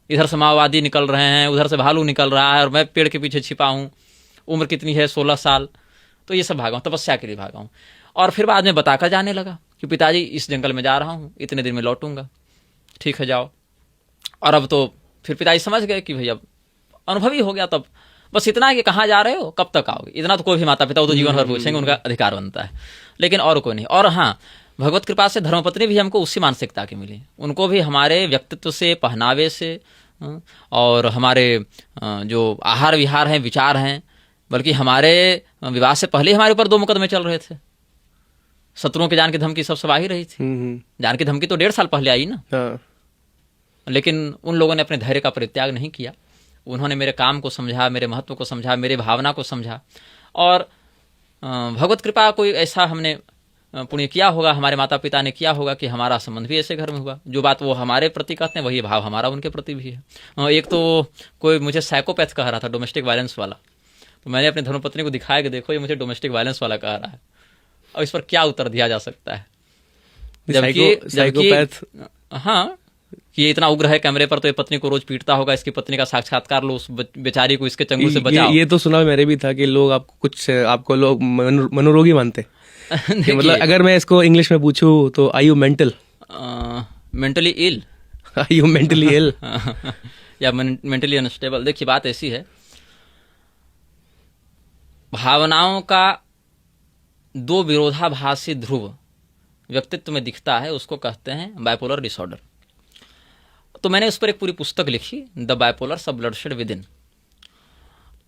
इधर से माओवादी निकल रहे हैं, उधर से भालू निकल रहा है, और मैं पेड़ के पीछे छिपा हूं। उम्र कितनी है? 16 साल। तो ये सब भागा हूं, तपस्या के लिए भागा हूं। और फिर बाद में बताकर जाने लगा कि पिताजी इस जंगल में जा रहा हूं, इतने दिन में लौटूंगा, ठीक है जाओ। और अब तो फिर पिताजी समझ गए कि भाई अब अनुभवी हो गया, तब बस इतना है कि कहाँ जा रहे हो, कब तक आओगे, इतना तो कोई भी माता पिता वो तो जीवन भर पूछेंगे, उनका अधिकार बनता है, लेकिन और कोई नहीं। और हाँ, भगवत कृपा से धर्मपत्नी भी हमको उसी मानसिकता की मिली। उनको भी हमारे व्यक्तित्व से, पहनावे से, और हमारे जो आहार विहार हैं, विचार हैं, बल्कि हमारे विवाह से पहले हमारे ऊपर 2 मुकदमे चल रहे थे। शत्रुओं की जान की धमकी सब आ ही रही थी। जान की धमकी तो 1.5 साल पहले आई ना। हाँ। लेकिन उन लोगों ने अपने धैर्य का परित्याग नहीं किया। उन्होंने मेरे काम को समझा, मेरे महत्व को समझा, मेरे भावना को समझा। और भगवत कृपा कोई ऐसा हमने पुण्य किया होगा, हमारे माता पिता ने किया होगा कि हमारा संबंध भी ऐसे घर में हुआ। जो बात वो हमारे प्रति कहते हैं, वही भाव हमारा उनके प्रति भी है। एक तो कोई मुझे साइकोपैथ कह रहा था, डोमेस्टिक वायलेंस वाला। तो मैंने अपनी धर्मपत्नी को दिखाया कि देखो ये मुझे डोमेस्टिक वायलेंस वाला कह रहा है। और इस पर क्या उत्तर दिया जा सकता है? साइकोपैथ, हाँ, कि ये इतना उग्र है कैमरे पर, तो ये पत्नी को रोज पीटता होगा, इसकी पत्नी का साक्षात्कार लो, उस बेचारी को इसके चंगुल से बचाओ। ये तो सुना मेरे भी था कि लोग आपको लोग मनोरोगी मानते कि मतलब अगर मैं इसको इंग्लिश में पूछूं तो are you mental, mentally ill, are you mentally ill, या मेंटली अनस्टेबल। देखिए बात ऐसी है, भावनाओं का 2 विरोधाभासी ध्रुव व्यक्तित्व में दिखता है, उसको कहते हैं बाइपोलर डिसऑर्डर। तो मैंने उस पर एक पूरी पुस्तक लिखी, the bipolars of bloodshed within.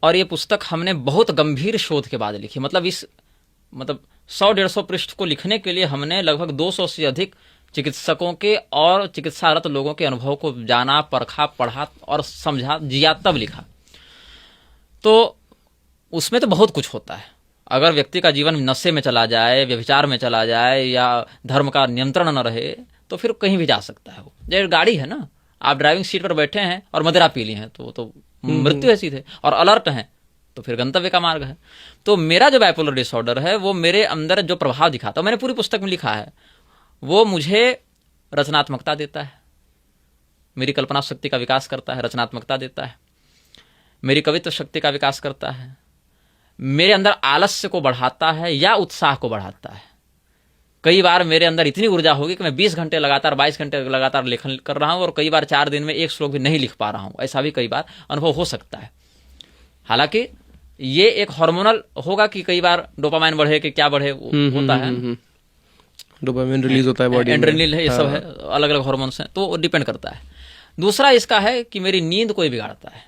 और ये पुस्तक हमने बहुत गंभीर शोध के बाद लिखी। मतलब 100-150 पृष्ठ को लिखने के लिए हमने लगभग 200 से अधिक चिकित्सकों के और चिकित्सारत लोगों के अनुभव को जाना, परखा, पढ़ा और समझा, जिया, तब लिखा। तो उसमें तो बहुत कुछ होता है। अगर व्यक्ति का जीवन नशे में चला जाए, व्यभिचार में चला जाए, या धर्म का नियंत्रण न रहे, तो फिर कहीं भी जा सकता है। वो जैसे गाड़ी है ना, आप ड्राइविंग सीट पर बैठे हैं और मदिरा पी ली है तो मृत्यु ऐसी थे, और अलर्ट हैं तो फिर गंतव्य का मार्ग है। तो मेरा जो बाइपोलर डिसऑर्डर है, वो मेरे अंदर जो प्रभाव दिखाता है, मैंने पूरी पुस्तक में लिखा है, वो मुझे रचनात्मकता देता है, मेरी कल्पना शक्ति का विकास करता है, रचनात्मकता देता है, मेरी कवित्व शक्ति का विकास करता है, मेरे अंदर आलस्य को बढ़ाता है या उत्साह को बढ़ाता है। कई बार मेरे अंदर इतनी ऊर्जा होगी कि मैं 20 घंटे लगातार, 22 घंटे लगातार लेखन कर रहा हूं, और कई बार 4 दिन में 1 श्लोक भी नहीं लिख पा रहा हूं। ऐसा भी कई बार अनुभव हो सकता है। हालांकि ये एक हार्मोनल होगा कि कई बार डोपामाइन बढ़े कि क्या बढ़े, होता है, डोपामाइन रिलीज होता है बॉडी में, एड्रेनलिन है, ये सब है, अलग अलग हार्मोन्स हैं, तो डिपेंड करता है। दूसरा इसका है कि मेरी नींद को बिगाड़ता है,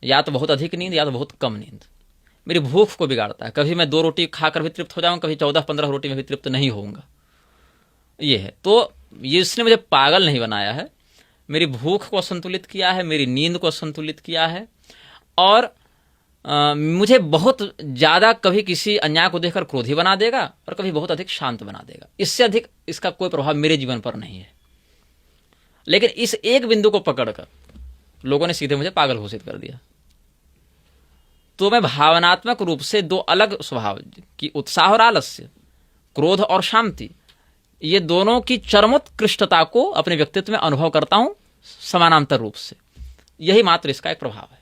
या तो बहुत अधिक नींद या तो बहुत कम नींद। मेरी भूख को बिगाड़ता है, कभी मैं 2 रोटी खाकर भी तृप्त हो जाऊंगा, कभी 14-15 रोटी में भी तृप्त नहीं होऊंगा। ये है, तो ये इसने मुझे पागल नहीं बनाया है, मेरी भूख को संतुलित किया है, मेरी नींद को संतुलित किया है, और मुझे बहुत ज्यादा कभी किसी अन्याय को देखकर क्रोधी बना देगा, और कभी बहुत अधिक शांत बना देगा। इससे अधिक इसका कोई प्रभाव मेरे जीवन पर नहीं है। लेकिन इस एक बिंदु को पकड़कर लोगों ने सीधे मुझे पागल घोषित कर दिया। तो मैं भावनात्मक रूप से 2 अलग स्वभाव की उत्साह और आलस्य, क्रोध और शांति, ये दोनों की चरमोत्कृष्टता को अपने व्यक्तित्व में अनुभव करता हूं समानांतर रूप से। यही मात्र इसका एक प्रभाव है,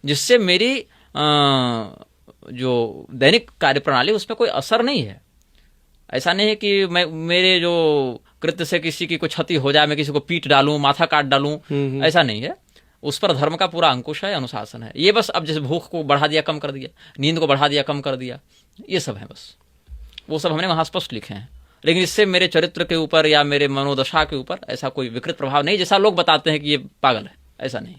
जिससे मेरी जो दैनिक कार्यप्रणाली उसमें कोई असर नहीं है। ऐसा नहीं है कि मैं मेरे जो कृत्य से किसी की कोई क्षति हो जाए, मैं किसी को पीट डालूं, माथा काट डालूं, ऐसा नहीं है। उस पर धर्म का पूरा अंकुश है, अनुशासन है। ये बस अब जैसे भूख को बढ़ा दिया, कम कर दिया, नींद को बढ़ा दिया, कम कर दिया, ये सब है बस। वो सब हमने वहां स्पष्ट लिखे हैं, लेकिन इससे मेरे चरित्र के ऊपर या मेरे मनोदशा के ऊपर ऐसा कोई विकृत प्रभाव नहीं, जैसा लोग बताते हैं कि ये पागल है, ऐसा नहीं।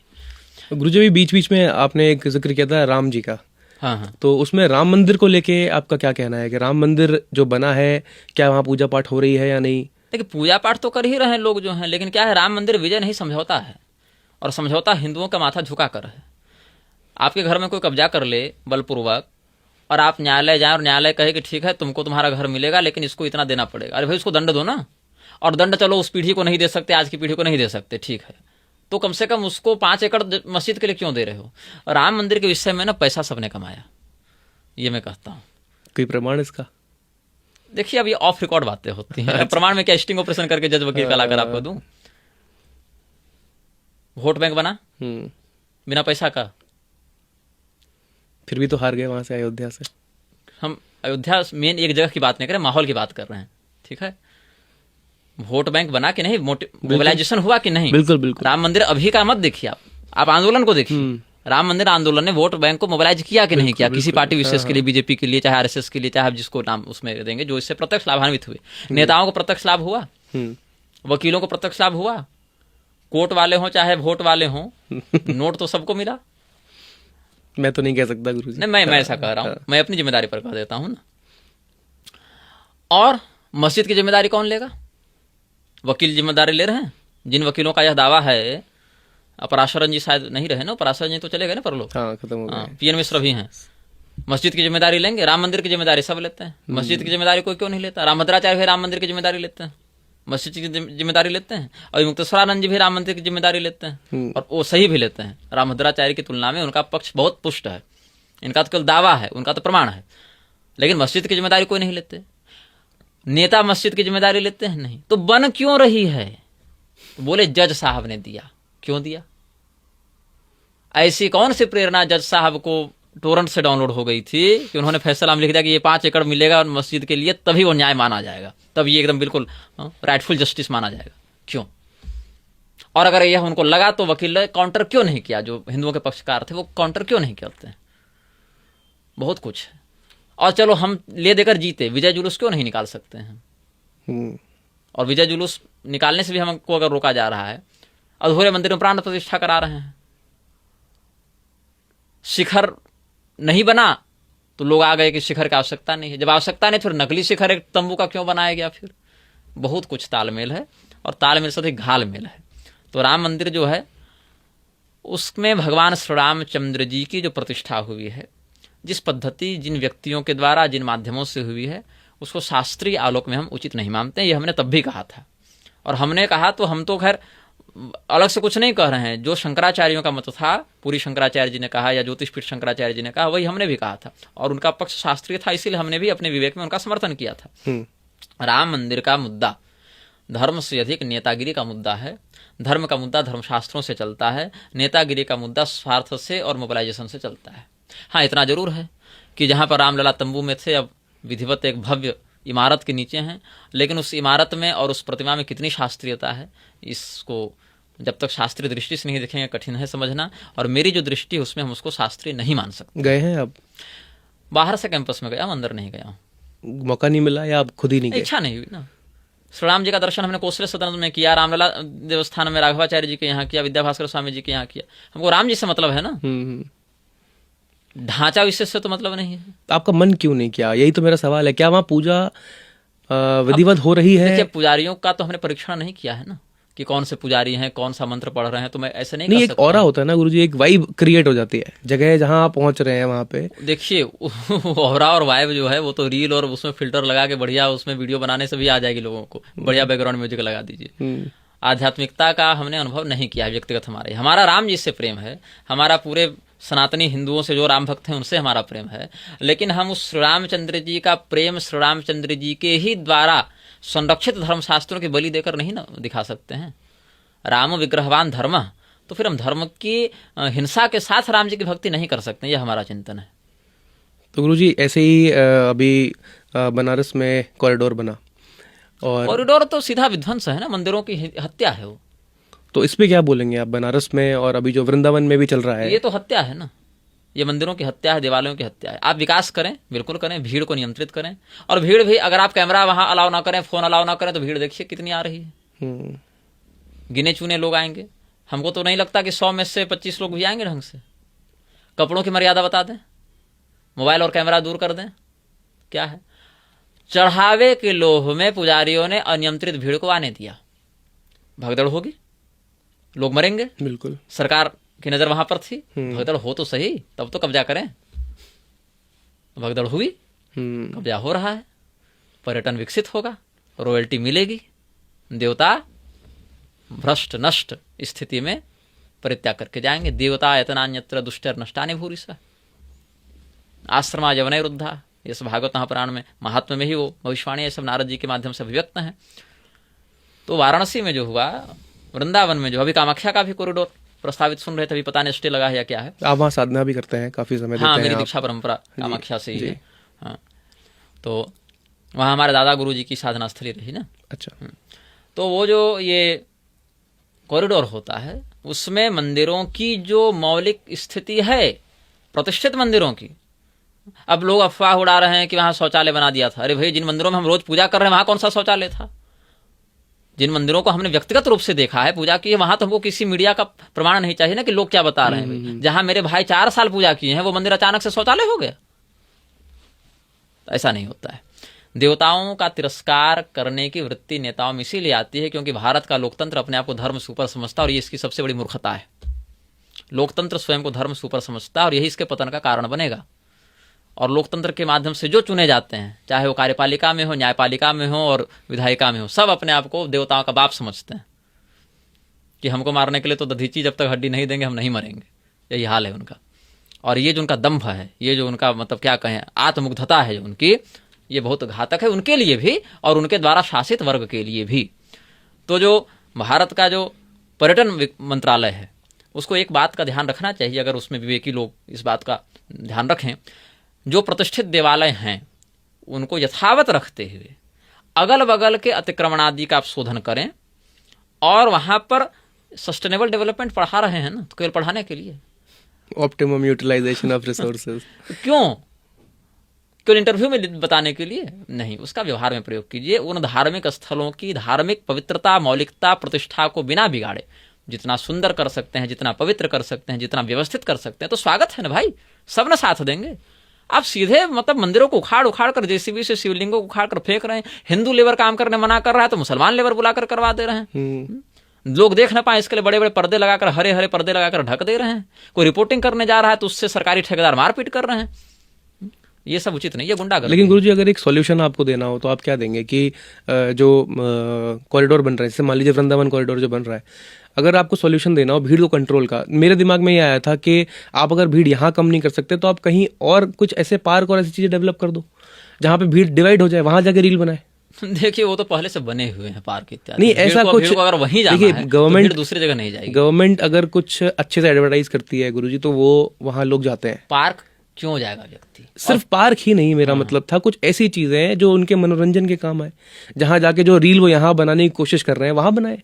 गुरुजी भी बीच बीच में आपने एक जिक्र किया था राम जी का। हाँ, तो उसमें राम मंदिर को लेके आपका क्या कहना है कि राम मंदिर जो बना है, क्या वहाँ पूजा पाठ हो रही है या नहीं? देखिए, पूजा पाठ तो कर ही रहे हैं लोग जो हैं, लेकिन क्या है, राम मंदिर विजय नहीं, समझौता है। और समझौता हिंदुओं का माथा झुका कर है। आपके घर में कोई कब्जा कर ले बलपूर्वक और आप न्यायालय जाएं और न्यायालय कहे कि ठीक है तुमको तुम्हारा घर मिलेगा, लेकिन इसको इतना देना पड़ेगा। अरे भाई, उसको दंड दो ना। और दंड चलो उस पीढ़ी को नहीं दे सकते, आज की पीढ़ी को नहीं दे सकते, ठीक है, तो कम से कम उसको 5 एकड़ मस्जिद के लिए क्यों दे रहे हो? राम मंदिर के विषय में ना पैसा सबने कमाया, ये मैं कहता हूँ। कोई प्रमाण इसका? देखिए, अब ये ऑफ रिकॉर्ड बातें होती हैं। प्रमाण में क्या स्टिंग ऑपरेशन करके जज वकील का लाकर आपको दूं? वोट बैंक बना बिना पैसा का, फिर भी तो हार गए वहां से, अयोध्या से। हम अयोध्या मेन एक जगह की बात नहीं कर रहे, माहौल की बात कर रहे हैं, ठीक है। वोट बैंक बना कि नहीं, मोबिलाइजेशन हुआ कि नहीं? बिल्कुल बिल्कुल। राम मंदिर अभी का मत देखिए, आप आंदोलन को देखिए। राम मंदिर आंदोलन ने वोट बैंक को मोबिलाइज किया कि नहीं किया? किसी पार्टी विशेष के लिए, बीजेपी के लिए, चाहे आरएसएस के लिए, चाहे आप जिसको नाम उसमें देंगे, जो इससे प्रत्यक्ष लाभान्वित हुए। नेताओं को प्रत्यक्ष लाभ हुआ, वकीलों को प्रत्यक्ष लाभ हुआ, कोर्ट वाले हों चाहे वोट वाले हों, नोट तो सबको मिला। मैं तो नहीं कह सकता गुरुजी। नहीं, मैं ऐसा कह रहा हूं, मैं अपनी जिम्मेदारी पर कह देता हूं ना। और मस्जिद की जिम्मेदारी कौन लेगा? वकील जिम्मेदारी ले रहे हैं। जिन वकीलों का यह दावा है, पराशरन जी शायद नहीं रहे ना, पराशरन जी तो चले गए ना परलोक, हाँ, खत्म हो गए। पीएन मिश्र भी हैं। मस्जिद की जिम्मेदारी लेंगे, राम मंदिर की जिम्मेदारी सब लेते हैं, मस्जिद की जिम्मेदारी कोई क्यों नहीं लेता? रामभद्राचार्य भी राम मंदिर की जिम्मेदारी लेते हैं, मस्जिद की जिम्मेदारी लेते हैं, और मुक्तेश्वरानंद जी भी राम मंदिर की जिम्मेदारी लेते हैं, और वो सही भी लेते हैं। रामभद्राचार्य की तुलना में उनका पक्ष बहुत पुष्ट है, इनका तो केवल दावा है, उनका तो प्रमाण है, लेकिन मस्जिद की जिम्मेदारी कोई नहीं लेते। नेता मस्जिद की जिम्मेदारी लेते हैं नहीं, तो बन क्यों रही है? तो बोले जज साहब ने दिया। क्यों दिया? ऐसी कौन सी प्रेरणा जज साहब को टोरेंट से डाउनलोड हो गई थी कि उन्होंने फैसला में लिख दिया कि ये 5 एकड़ मिलेगा मस्जिद के लिए, तभी वो न्याय माना जाएगा, तब ये एकदम बिल्कुल राइटफुल जस्टिस माना जाएगा? क्यों? और अगर यह उनको लगा तो वकील ने काउंटर क्यों नहीं किया? जो हिंदुओं के पक्षकार थे वो काउंटर क्यों नहीं करते? बहुत कुछ है। और चलो हम ले देकर जीते, विजय जुलूस क्यों नहीं निकाल सकते हैं? और विजय जुलूस निकालने से भी हमको अगर रोका जा रहा है, अधूरे मंदिर में प्राण प्रतिष्ठा करा रहे हैं, शिखर नहीं बना तो लोग आ गए कि शिखर की आवश्यकता नहीं है। जब आवश्यकता नहीं, फिर नकली शिखर एक तंबू का क्यों बनाया गया? फिर बहुत कुछ तालमेल है, और तालमेल से अधिक घालमेल है। तो राम मंदिर जो है, उसमें भगवान श्री रामचंद्र जी की जो प्रतिष्ठा हुई है, जिस पद्धति, जिन व्यक्तियों के द्वारा, जिन माध्यमों से हुई है, उसको शास्त्रीय आलोक में हम उचित नहीं मानते हैं। ये हमने तब भी कहा था, और हमने कहा तो हम तो खैर अलग से कुछ नहीं कह रहे हैं। जो शंकराचार्यों का मत था, पूरी शंकराचार्य जी ने कहा या ज्योतिषपीठ शंकराचार्य जी ने कहा, वही हमने भी कहा था, और उनका पक्ष शास्त्रीय था, इसीलिए हमने भी अपने विवेक में उनका समर्थन किया था। राम मंदिर का मुद्दा धर्म से अधिक नेतागिरी का मुद्दा है। धर्म का मुद्दा धर्मशास्त्रों से चलता है, नेतागिरी का मुद्दा स्वार्थ से और मोबिलाइजेशन से चलता है। हाँ, इतना जरूर है कि जहां पर रामलला तंबू में थे, अब विधिवत एक भव्य इमारत के नीचे हैं, लेकिन उस इमारत में और उस प्रतिमा में कितनी शास्त्रीयता है, इसको जब तक शास्त्रीय दृष्टि से नहीं देखेंगे कठिन है समझना। और मेरी जो दृष्टि है उसमें हम उसको शास्त्रीय नहीं मान सकते। गए हैं आप? बाहर से कैंपस में गया, अंदर नहीं गया। मौका नहीं मिला या आप खुद ही नहीं गए? इच्छा नहीं हुई ना। श्री राम जी का दर्शन हमने कौशल सदन में किया, रामलला देवस्थान में राघवाचार्य जी के यहाँ किया, विद्याभास्कर स्वामी जी के यहाँ किया। हमको राम जी से मतलब है ना, ढांचा विशेष से तो मतलब नहीं है। आपका मन क्यों नहीं किया? यही तो मेरा सवाल है। क्या वहाँ पूजा विधिवत हो रही है? देखिए, पुजारियों का तो हमने परीक्षण नहीं किया है ना, कि कौन से पुजारी हैं, कौन सा मंत्र पढ़ रहे हैं, तो मैं ऐसे नहीं कर एक सकता। ऑरा होता है ना गुरुजी, एक वाइब क्रिएट हो जाती है जगह जहां आप पहुंच रहे हैं वहां पे। देखिए, ऑरा और वाइब जो है वो तो रील और उसमें फिल्टर लगा के बढ़िया उसमें वीडियो बनाने से भी आ जाएगी लोगों को। बढ़िया बैकग्राउंड म्यूजिक लगा दीजिए। आध्यात्मिकता का हमने अनुभव नहीं किया व्यक्तिगत। हमारा राम जी से प्रेम है, हमारा पूरे सनातनी हिंदुओं से जो राम भक्त हैं उनसे हमारा प्रेम है, लेकिन हम उस श्री रामचंद्र जी का प्रेम श्री रामचंद्र जी के ही द्वारा संरक्षित धर्मशास्त्रों की बलि देकर नहीं ना दिखा सकते हैं। राम विग्रहवान धर्म, तो फिर हम धर्म की हिंसा के साथ राम जी की भक्ति नहीं कर सकते। यह हमारा चिंतन है। तो गुरुजी ऐसे ही अभी बनारस में कॉरिडोर बना, और कॉरिडोर तो सीधा विध्वंस है ना, मंदिरों की हत्या है वो। तो इस पे क्या बोलेंगे आप, बनारस में और अभी जो वृंदावन में भी चल रहा है? ये तो हत्या है ना, ये मंदिरों की हत्या है, देवालयों की हत्या है। आप विकास करें, बिल्कुल करें, भीड़ को नियंत्रित करें, और भीड़ भी अगर आप कैमरा वहां अलाउ ना करें, फोन अलाउ ना करें, तो भीड़ देखिए कितनी आ रही है। गिने चुने लोग आएंगे। हमको तो नहीं लगता कि 100 में से 25 लोग भी आएंगे ढंग से। कपड़ों की मर्यादा बता दें, मोबाइल और कैमरा दूर कर दें, क्या है। चढ़ावे के लोभ में पुजारियों ने अनियंत्रित भीड़ को आने दिया, भगदड़ होगी, लोग मरेंगे। बिल्कुल, सरकार की नजर वहां पर थी, भगदड़ हो तो सही, तब तो कब्जा करें। भगदड़ हुई, कब्जा हो रहा है, पर्यटन विकसित होगा, रॉयल्टी मिलेगी, देवता भ्रष्ट नष्ट स्थिति में परित्याग करके जाएंगे। देवता यतनान्यत्र दुष्टर नष्टानि भूरिशः आश्रमा यवनैरुद्धा, ये सब भागवत महापुराण में महात्म्य में ही वो भविष्यवाणी, ये सब नारद जी के माध्यम से अभिव्यक्त है। तो वाराणसी में जो हुआ, वृंदावन में जो, अभी कामाख्या का भी कॉरिडोर प्रस्तावित सुन रहे थे, अभी पता नहीं स्टे लगा है या क्या है। आप वहाँ साधना भी करते हैं, काफी समय हाँ, देते मेरी हैं दीक्षा परंपरा कामाख्या से ही जी। है। हाँ, तो वहाँ हमारे दादा गुरु जी की साधना स्थली रही ना। अच्छा, तो वो जो ये कॉरिडोर होता है, उसमें मंदिरों की जो मौलिक स्थिति है, प्रतिष्ठित मंदिरों की, अब लोग अफवाह उड़ा रहे हैं कि वहां शौचालय बना दिया था। अरे भाई, जिन मंदिरों में हम रोज पूजा कर रहे हैं वहां कौन सा शौचालय था? जिन मंदिरों को हमने व्यक्तिगत रूप से देखा है, पूजा की है, वहां तो हमको किसी मीडिया का प्रमाण नहीं चाहिए ना कि लोग क्या बता रहे हैं। जहां मेरे भाई 4 साल पूजा किए हैं, वो मंदिर अचानक से शौचालय हो गया? ऐसा नहीं होता है। देवताओं का तिरस्कार करने की वृत्ति नेताओं में इसीलिए आती है क्योंकि भारत का लोकतंत्र अपने आप को धर्म से ऊपर समझता है, और ये इसकी सबसे बड़ी मूर्खता है। लोकतंत्र स्वयं को धर्म से ऊपर समझता है, और यही इसके पतन का कारण बनेगा। और लोकतंत्र के माध्यम से जो चुने जाते हैं, चाहे वो कार्यपालिका में हो, न्यायपालिका में हो और विधायिका में हो, सब अपने आप को देवताओं का बाप समझते हैं कि हमको मारने के लिए तो दधीची जब तक हड्डी नहीं देंगे हम नहीं मरेंगे। यही हाल है उनका। और ये जो उनका दंभ है, ये जो उनका मतलब क्या कहें, आत्ममुग्धता है जो उनकी, ये बहुत घातक है उनके लिए भी और उनके द्वारा शासित वर्ग के लिए भी। तो जो भारत का जो पर्यटन मंत्रालय है, उसको एक बात का ध्यान रखना चाहिए, अगर उसमें विवेकी लोग इस बात का ध्यान रखें, जो प्रतिष्ठित देवालय हैं उनको यथावत रखते हुए अगल बगल के अतिक्रमणादि का आप शोधन करें, और वहां पर सस्टेनेबल डेवलपमेंट पढ़ा रहे हैं ना, तो केवल पढ़ाने के लिए, ऑप्टिमम यूटिलाइजेशन ऑफ रिसोर्सेज, क्यों केवल इंटरव्यू में बताने के लिए नहीं, उसका व्यवहार में प्रयोग कीजिए। उन धार्मिक स्थलों की धार्मिक पवित्रता, मौलिकता, प्रतिष्ठा को बिना बिगाड़े जितना सुंदर कर सकते हैं, जितना पवित्र कर सकते हैं, जितना व्यवस्थित कर सकते हैं, तो स्वागत है ना भाई, सब ना साथ देंगे। आप सीधे मतलब मंदिरों को उखाड़ कर जेसीबी से शिवलिंगों को उखाड़ कर फेंक रहे हैं। हिंदू लेबर काम करने मना कर रहा है तो मुसलमान लेबर बुलाकर करवा दे रहे हैं। लोग देख ना पाए इसके लिए बड़े बड़े पर्दे लगाकर, हरे हरे पर्दे लगाकर ढक दे रहे हैं। कोई रिपोर्टिंग करने जा रहा है तो उससे सरकारी ठेकेदार मारपीट कर रहे हैं। ये सब उचित नहीं, ये गुंडागर्दी। लेकिन गुरुजी अगर एक सॉल्यूशन आपको देना हो तो आप क्या देंगे कि जो कॉरिडोर बन रहा है, जैसे मान लीजिए वृंदावन कॉरिडोर जो बन रहा है, अगर आपको सॉल्यूशन देना हो भीड़ को कंट्रोल का, मेरे दिमाग में ये आया था कि आप अगर भीड़ यहाँ कम नहीं कर सकते तो आप कहीं और कुछ ऐसे पार्क और ऐसी चीजें डेवलप कर दो जहाँ पे भीड़ डिवाइड हो जाए, वहां जाके रील बनाए। देखिए वो तो पहले से बने हुए हैं पार्क इत्यादि। नहीं ऐसा कुछ, अगर वहीं जाना है गवर्नमेंट तो दूसरी जगह नहीं जाएगी। गवर्नमेंट अगर कुछ अच्छे से एडवर्टाइज करती है गुरुजी तो वो वहां लोग जाते हैं। पार्क क्यों जाएगा व्यक्ति? सिर्फ पार्क ही नहीं, मेरा मतलब था कुछ ऐसी चीजें हैं जो उनके मनोरंजन के काम आए, जहां जाके जो रील वो यहाँ बनाने की कोशिश कर रहे हैं वहां बनाए,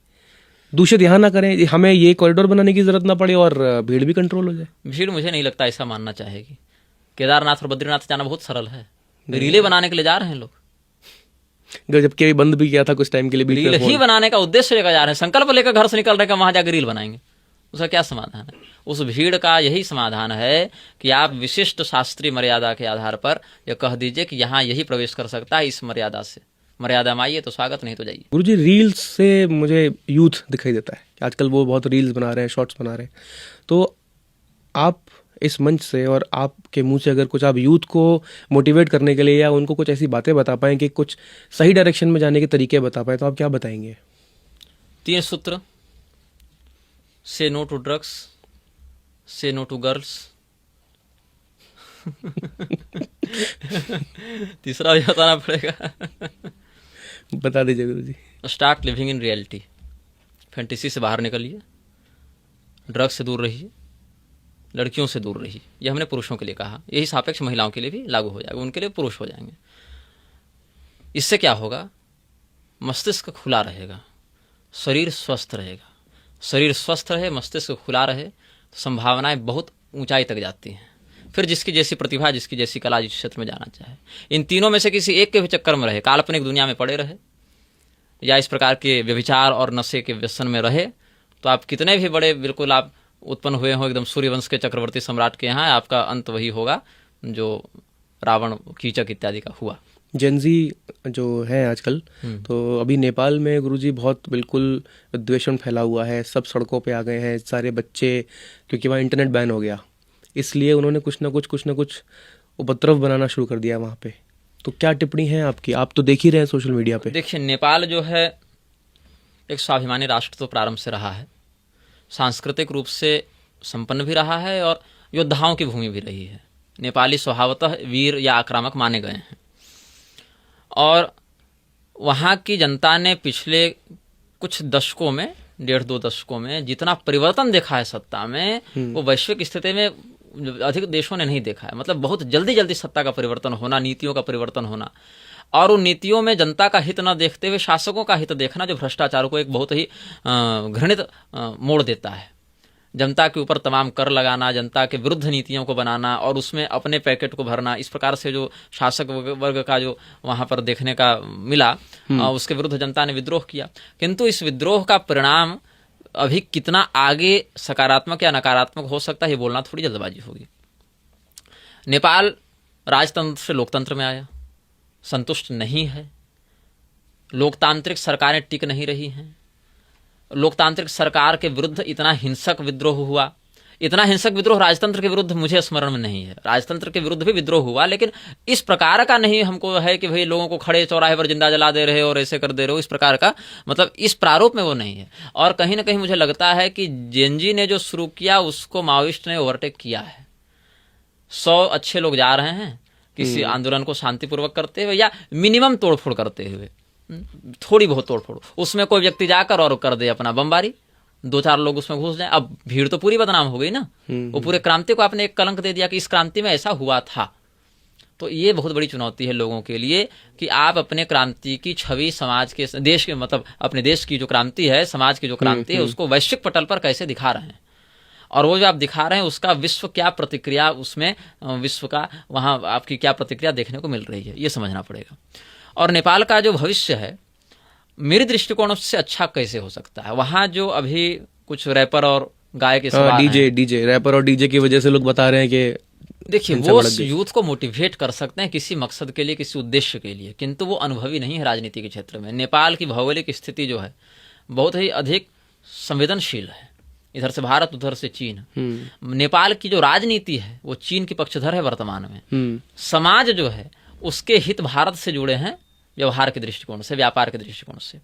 दूषित यहाँ ना करें, हमें ये कॉरिडोर बनाने की जरूरत ना पड़े और भीड़ भी कंट्रोल हो जाए। भीड़ मुझे नहीं लगता ऐसा मानना चाहेगी। केदारनाथ और बद्रीनाथ जाना बहुत सरल है, रीलें बनाने के लिए जा रहे हैं लोग। जबकि अभी बंद भी किया था कुछ टाइम के लिए, रील ही बनाने का उद्देश्य लेकर जा रहे हैं, संकल्प लेकर घर से निकल रहे हैं वहां जाकर रील बनाएंगे। उसका क्या समाधान है? उस भीड़ का यही समाधान है कि आप विशिष्ट शास्त्रीय मर्यादा के आधार पर यह कह दीजिए कि यहाँ यही प्रवेश कर सकता है, इस मर्यादा से मर्यादा में आइए तो स्वागत, नहीं तो जाइए। गुरुजी रील्स से मुझे यूथ दिखाई देता है, आजकल वो बहुत रील्स बना रहे हैं, शॉर्ट्स बना रहे हैं, तो आप इस मंच से और आपके मुंह से अगर कुछ आप यूथ को मोटिवेट करने के लिए या उनको कुछ ऐसी बातें बता पाएं कि कुछ सही डायरेक्शन में जाने के तरीके बता पाएं, तो आप क्या बताएंगे? 3 सूत्र: say no to drugs, say no to girls, तीसरा भी बताना पड़ेगा। बता दीजिए गुरुजी। Start living in reality. Fantasy से बाहर निकलिए, ड्रग्स से दूर रहिए, लड़कियों से दूर रहिए। यह हमने पुरुषों के लिए कहा, यही सापेक्ष महिलाओं के लिए भी लागू हो जाएगा, उनके लिए पुरुष हो जाएंगे। इससे क्या होगा? मस्तिष्क खुला रहेगा, शरीर स्वस्थ रहेगा। शरीर स्वस्थ रहे, मस्तिष्क खुला रहे तो संभावनाएं बहुत ऊंचाई तक जाती हैं। फिर जिसकी जैसी प्रतिभा, जिसकी जैसी कला, जिस क्षेत्र में जाना चाहे, इन तीनों में से किसी एक के भी चक्कर में रहे, काल्पनिक दुनिया में पड़े रहे या इस प्रकार के व्यभिचार और नशे के व्यसन में रहे, तो आप कितने भी बड़े बिल्कुल आप उत्पन्न हुए हो एकदम सूर्यवंश के चक्रवर्ती सम्राट के यहाँ, आपका अंत वही होगा जो रावण, कीचक इत्यादि का हुआ। जेनजी जो है आजकल, तो अभी नेपाल में गुरुजी बहुत बिल्कुल द्वेषण फैला हुआ है, सब सड़कों पे आ गए हैं सारे बच्चे, क्योंकि वहाँ इंटरनेट बैन हो गया, इसलिए उन्होंने कुछ ना कुछ उपद्रव बनाना शुरू कर दिया वहाँ पे। तो क्या टिप्पणी है आपकी? आप तो देख ही रहे हैं सोशल मीडिया पे। देखिए, नेपाल जो है एक स्वाभिमानी राष्ट्र तो प्रारंभ से रहा है, सांस्कृतिक रूप से संपन्न भी रहा है और योद्धाओं की भूमि भी रही है। नेपाली स्वभावतः वीर या आक्रामक माने गए हैं और वहाँ की जनता ने पिछले कुछ दशकों में, 1.5-2 दशकों में जितना परिवर्तन देखा है सत्ता में, वो वैश्विक स्थिति में अधिक देशों ने नहीं देखा है। मतलब बहुत जल्दी जल्दी सत्ता का परिवर्तन होना, नीतियों का परिवर्तन होना, और उन नीतियों में जनता का हित न देखते हुए शासकों का हित देखना, जो भ्रष्टाचार को एक बहुत ही घृणित मोड़ देता है। जनता के ऊपर तमाम कर लगाना, जनता के विरुद्ध नीतियों को बनाना और उसमें अपने पैकेट को भरना, इस प्रकार से जो शासक वर्ग का जो वहां पर देखने का मिला, उसके विरुद्ध जनता ने विद्रोह किया। किंतु इस विद्रोह का परिणाम अभी कितना आगे सकारात्मक या नकारात्मक हो सकता है, ये बोलना थोड़ी जल्दबाजी होगी। नेपाल राजतंत्र से लोकतंत्र में आया, संतुष्ट नहीं है, लोकतांत्रिक सरकारें टिक नहीं रही हैं, लोकतांत्रिक सरकार के विरुद्ध इतना हिंसक विद्रोह हुआ। इतना हिंसक विद्रोह राजतंत्र के विरुद्ध मुझे स्मरण में नहीं है। राजतंत्र के विरुद्ध भी विद्रोह हुआ, लेकिन इस प्रकार का नहीं हमको है कि भाई लोगों को खड़े चौराहे पर जिंदा जला दे रहे हो और ऐसे कर दे रहे हो, इस प्रकार का, मतलब इस प्रारूप में वो नहीं है। और कहीं ना कहीं मुझे लगता है कि जेनजी ने जो शुरू किया उसको माओइस्ट ने ओवरटेक किया है। 100 अच्छे लोग जा रहे हैं किसी आंदोलन को शांतिपूर्वक करते हुए या मिनिमम तोड़फोड़ करते हुए, थोड़ी बहुत तोड़फोड़, उसमें कोई व्यक्ति जाकर और कर दे अपना बमबारी, 2-4 लोग उसमें घुस जाए, अब भीड़ तो पूरी बदनाम हो गई ना। वो पूरे क्रांति को आपने एक कलंक दे दिया कि इस क्रांति में ऐसा हुआ था। तो ये बहुत बड़ी चुनौती है लोगों के लिए कि आप अपने क्रांति की छवि समाज के, देश के, मतलब अपने देश की जो क्रांति है, समाज की जो क्रांति है, उसको वैश्विक पटल पर कैसे दिखा रहे हैं, और वो जो आप दिखा रहे हैं उसका विश्व क्या प्रतिक्रिया, उसमें विश्व का वहाँ आपकी क्या प्रतिक्रिया देखने को मिल रही है, ये समझना पड़ेगा। और नेपाल का जो भविष्य है मेरे दृष्टिकोण से अच्छा कैसे हो सकता है? वहाँ जो अभी कुछ रैपर और गायक के सवाल डीजे रैपर और डीजे की वजह से लोग बता रहे हैं कि देखिए वो यूथ को मोटिवेट कर सकते हैं किसी मकसद के लिए, किसी उद्देश्य के लिए, किंतु वो अनुभवी नहीं है राजनीति के क्षेत्र में। नेपाल की भौगोलिक स्थिति जो है बहुत ही अधिक संवेदनशील है, इधर से भारत उधर से चीन। नेपाल की जो राजनीति है वो चीन की पक्षधर है वर्तमान में। समाज जो है उसके हित भारत से जुड़े हैं व्यवहार के दृष्टिकोण से, व्यापार के दृष्टिकोण से।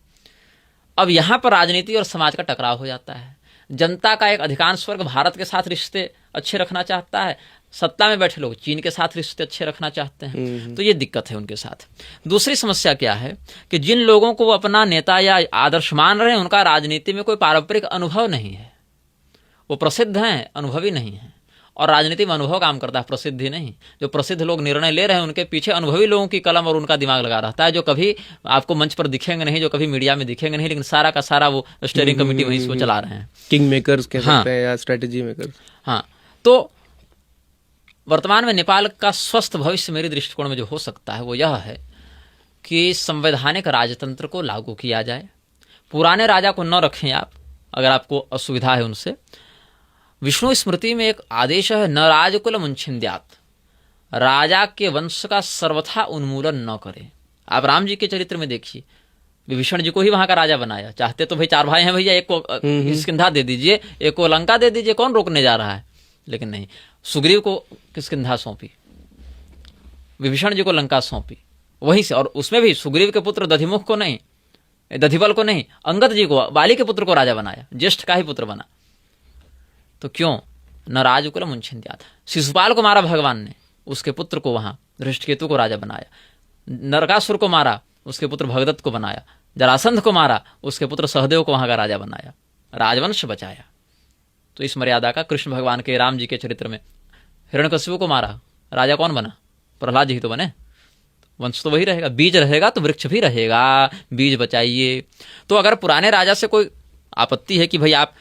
अब यहाँ पर राजनीति और समाज का टकराव हो जाता है। जनता का एक अधिकांश वर्ग भारत के साथ रिश्ते अच्छे रखना चाहता है, सत्ता में बैठे लोग चीन के साथ रिश्ते अच्छे रखना चाहते हैं। तो ये दिक्कत है उनके साथ। दूसरी समस्या क्या है कि जिन लोगों को वो अपना नेता या आदर्श मान रहे हैं उनका राजनीति में कोई पारंपरिक अनुभव नहीं है। वो प्रसिद्ध हैं, अनुभवी नहीं है। और राजनीति में अनुभव काम करता है, प्रसिद्धि नहीं। जो प्रसिद्ध लोग निर्णय ले रहे हैं उनके पीछे अनुभवी लोगों की कलम और उनका दिमाग लगा रहता है, जो कभी आपको मंच पर दिखेंगे नहीं, जो कभी मीडिया में दिखेंगे नहीं, लेकिन सारा का सारा वो स्टीयरिंग कमेटी वहीं इसको चला रहे हैं। किंग मेकर्स कह सकते हैं या स्ट्रेटेजी मेकर्स। हाँ, तो वर्तमान में नेपाल का स्वस्थ भविष्य मेरे दृष्टिकोण में जो हो सकता है वो यह है कि संवैधानिक राजतंत्र को लागू किया जाए। पुराने राजा को न रखें आप, अगर आपको असुविधा है उनसे। विष्णु स्मृति में एक आदेश है, न राजकुल मुंछिंद्यात, राजा के वंश का सर्वथा उन्मूलन न करें। आप राम जी के चरित्र में देखिए, विभीषण जी को ही वहां का राजा बनाया। चाहते तो भाई 4 भाई हैं भैया, एक को किष्किंधा दे दीजिए, एक को लंका दे दीजिए, कौन रोकने जा रहा है? लेकिन नहीं, सुग्रीव को किष्किंधा सौंपी, विभीषण जी को लंका सौंपी वहीं से। और उसमें भी सुग्रीव के पुत्र दधिमुख को नहीं, दधिबल को नहीं, अंगद जी को, बाली के पुत्र को राजा बनाया, ज्येष्ठ का ही पुत्र बना। तो क्यों? न राजकुल मुंछिंद्यात। शिशुपाल को मारा भगवान ने, उसके पुत्र को वहाँ धृष्टकेतु को राजा बनाया, नरकासुर को मारा, उसके पुत्र भगदत्त को बनाया, जरासंध को मारा, उसके पुत्र सहदेव को वहाँ का राजा बनाया, राजवंश बचाया। तो इस मर्यादा का कृष्ण भगवान के राम जी के चरित्र में हिरण्यकशिपु को मारा, राजा कौन बना? प्रहलाद जी ही तो बने। वंश तो वही रहेगा, बीज रहेगा तो वृक्ष भी रहेगा, बीज बचाइए। तो अगर पुराने राजा से कोई आपत्ति है कि भाई आप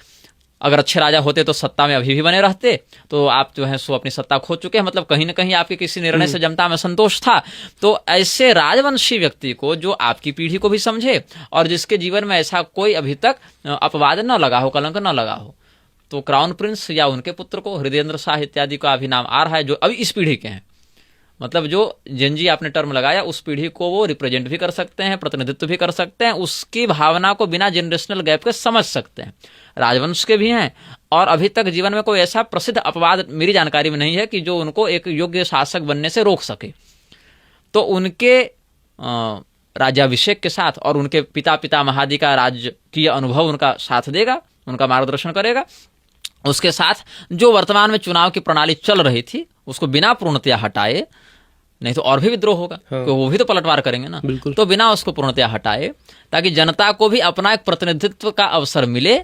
अगर अच्छे राजा होते तो सत्ता में अभी भी बने रहते, तो आप जो है सो अपनी सत्ता खो चुके हैं, मतलब कहीं ना कहीं आपके किसी निर्णय से जनता में संतोष था। तो ऐसे राजवंशी व्यक्ति को जो आपकी पीढ़ी को भी समझे और जिसके जीवन में ऐसा कोई अभी तक अपवाद न लगा हो, कलंक न लगा हो, तो क्राउन प्रिंस या उनके पुत्र को हृदयेंद्र शाह इत्यादि का अभी नाम आ रहा है, जो अभी इस पीढ़ी के हैं। मतलब जो जेनजी आपने टर्म लगाया, उस पीढ़ी को वो रिप्रेजेंट भी कर सकते हैं, प्रतिनिधित्व भी कर सकते हैं, उसकी भावना को बिना जनरेशनल गैप के समझ सकते हैं। राजवंश के भी हैं और अभी तक जीवन में कोई ऐसा प्रसिद्ध अपवाद मेरी जानकारी में नहीं है कि जो उनको एक योग्य शासक बनने से रोक सके। तो उनके राज्याभिषेक के साथ और उनके पिता पितामहादि का राजकीय अनुभव उनका साथ देगा, उनका मार्गदर्शन करेगा। उसके साथ जो वर्तमान में चुनाव की प्रणाली चल रही थी उसको बिना पूर्णतया हटाए, नहीं तो और भी विद्रोह होगा, हाँ। तो वो भी तो पलटवार करेंगे ना, तो बिना उसको पूर्णतया हटाए, ताकि जनता को भी अपना एक प्रतिनिधित्व का अवसर मिले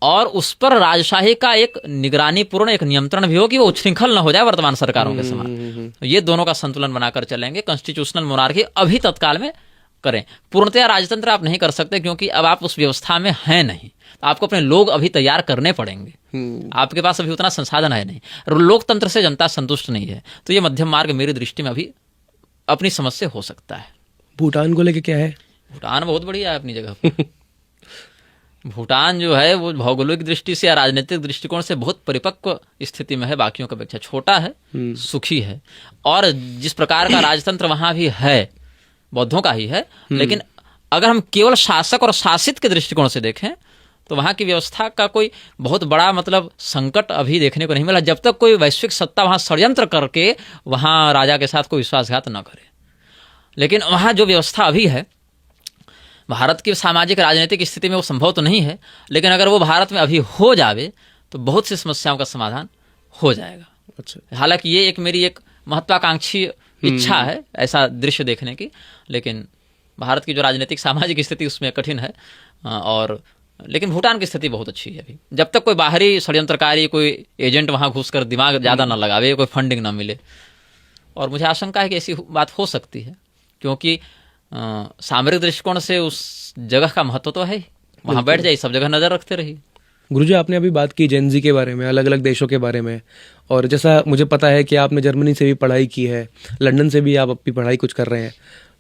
और उस पर राजशाही का एक निगरानी पूर्ण एक नियंत्रण भी हो कि वो उच्छृंखल न हो जाए वर्तमान सरकारों के समान। तो ये दोनों का संतुलन बनाकर चलेंगे। कॉन्स्टिट्यूशनल मोनार्की अभी तत्काल में करें। पूर्णतया राजतंत्र आप नहीं कर सकते क्योंकि अब आप उस व्यवस्था में हैं नहीं, तो आपको अपने लोग अभी तैयार करने पड़ेंगे। आपके पास अभी उतना संसाधन है नहीं, लोकतंत्र से जनता संतुष्ट नहीं है, तो ये मध्यम मार्ग मेरी दृष्टि में अभी अपनी समझ से हो सकता है। भूटान को लेके क्या है? भूटान बहुत बढ़िया है अपनी जगह पर। भूटान जो है वो भौगोलिक दृष्टि से या राजनीतिक दृष्टिकोण से बहुत परिपक्व स्थिति में है, बाकियों की अपेक्षा छोटा है, सुखी है, और जिस प्रकार का राजतंत्र वहां भी है बौद्धों का ही है। लेकिन अगर हम केवल शासक और शासित के दृष्टिकोण से देखें तो वहां की व्यवस्था का कोई बहुत बड़ा मतलब संकट अभी देखने को नहीं मिला, जब तक कोई वैश्विक सत्ता वहां षड्यंत्र करके वहां राजा के साथ कोई विश्वासघात न करे। लेकिन वहां जो व्यवस्था अभी है, भारत की सामाजिक राजनीतिक स्थिति में वो संभव तो नहीं है, लेकिन अगर वो भारत में अभी हो जावे तो बहुत सी समस्याओं का समाधान हो जाएगा। अच्छा, हालांकि ये एक मेरी एक महत्वाकांक्षी इच्छा है ऐसा दृश्य देखने की, लेकिन भारत की जो राजनीतिक सामाजिक स्थिति उसमें कठिन है। और लेकिन भूटान की स्थिति बहुत अच्छी है अभी, जब तक कोई बाहरी षड्यंत्रकारी कोई एजेंट वहां घुसकर दिमाग ज्यादा न लगावे, कोई फंडिंग न मिले। और मुझे आशंका है कि ऐसी बात हो सकती है, क्योंकि सामरिक दृष्टिकोण से उस जगह का महत्व तो है, वहां बैठ जाइए, सब जगह नजर रखते रहिए। गुरुजी, आपने अभी बात की जेनजी के बारे में, अलग अलग देशों के बारे में, और जैसा मुझे पता है कि आपने जर्मनी से भी पढ़ाई की है, लंदन से भी आप अपनी पढ़ाई कुछ कर रहे हैं,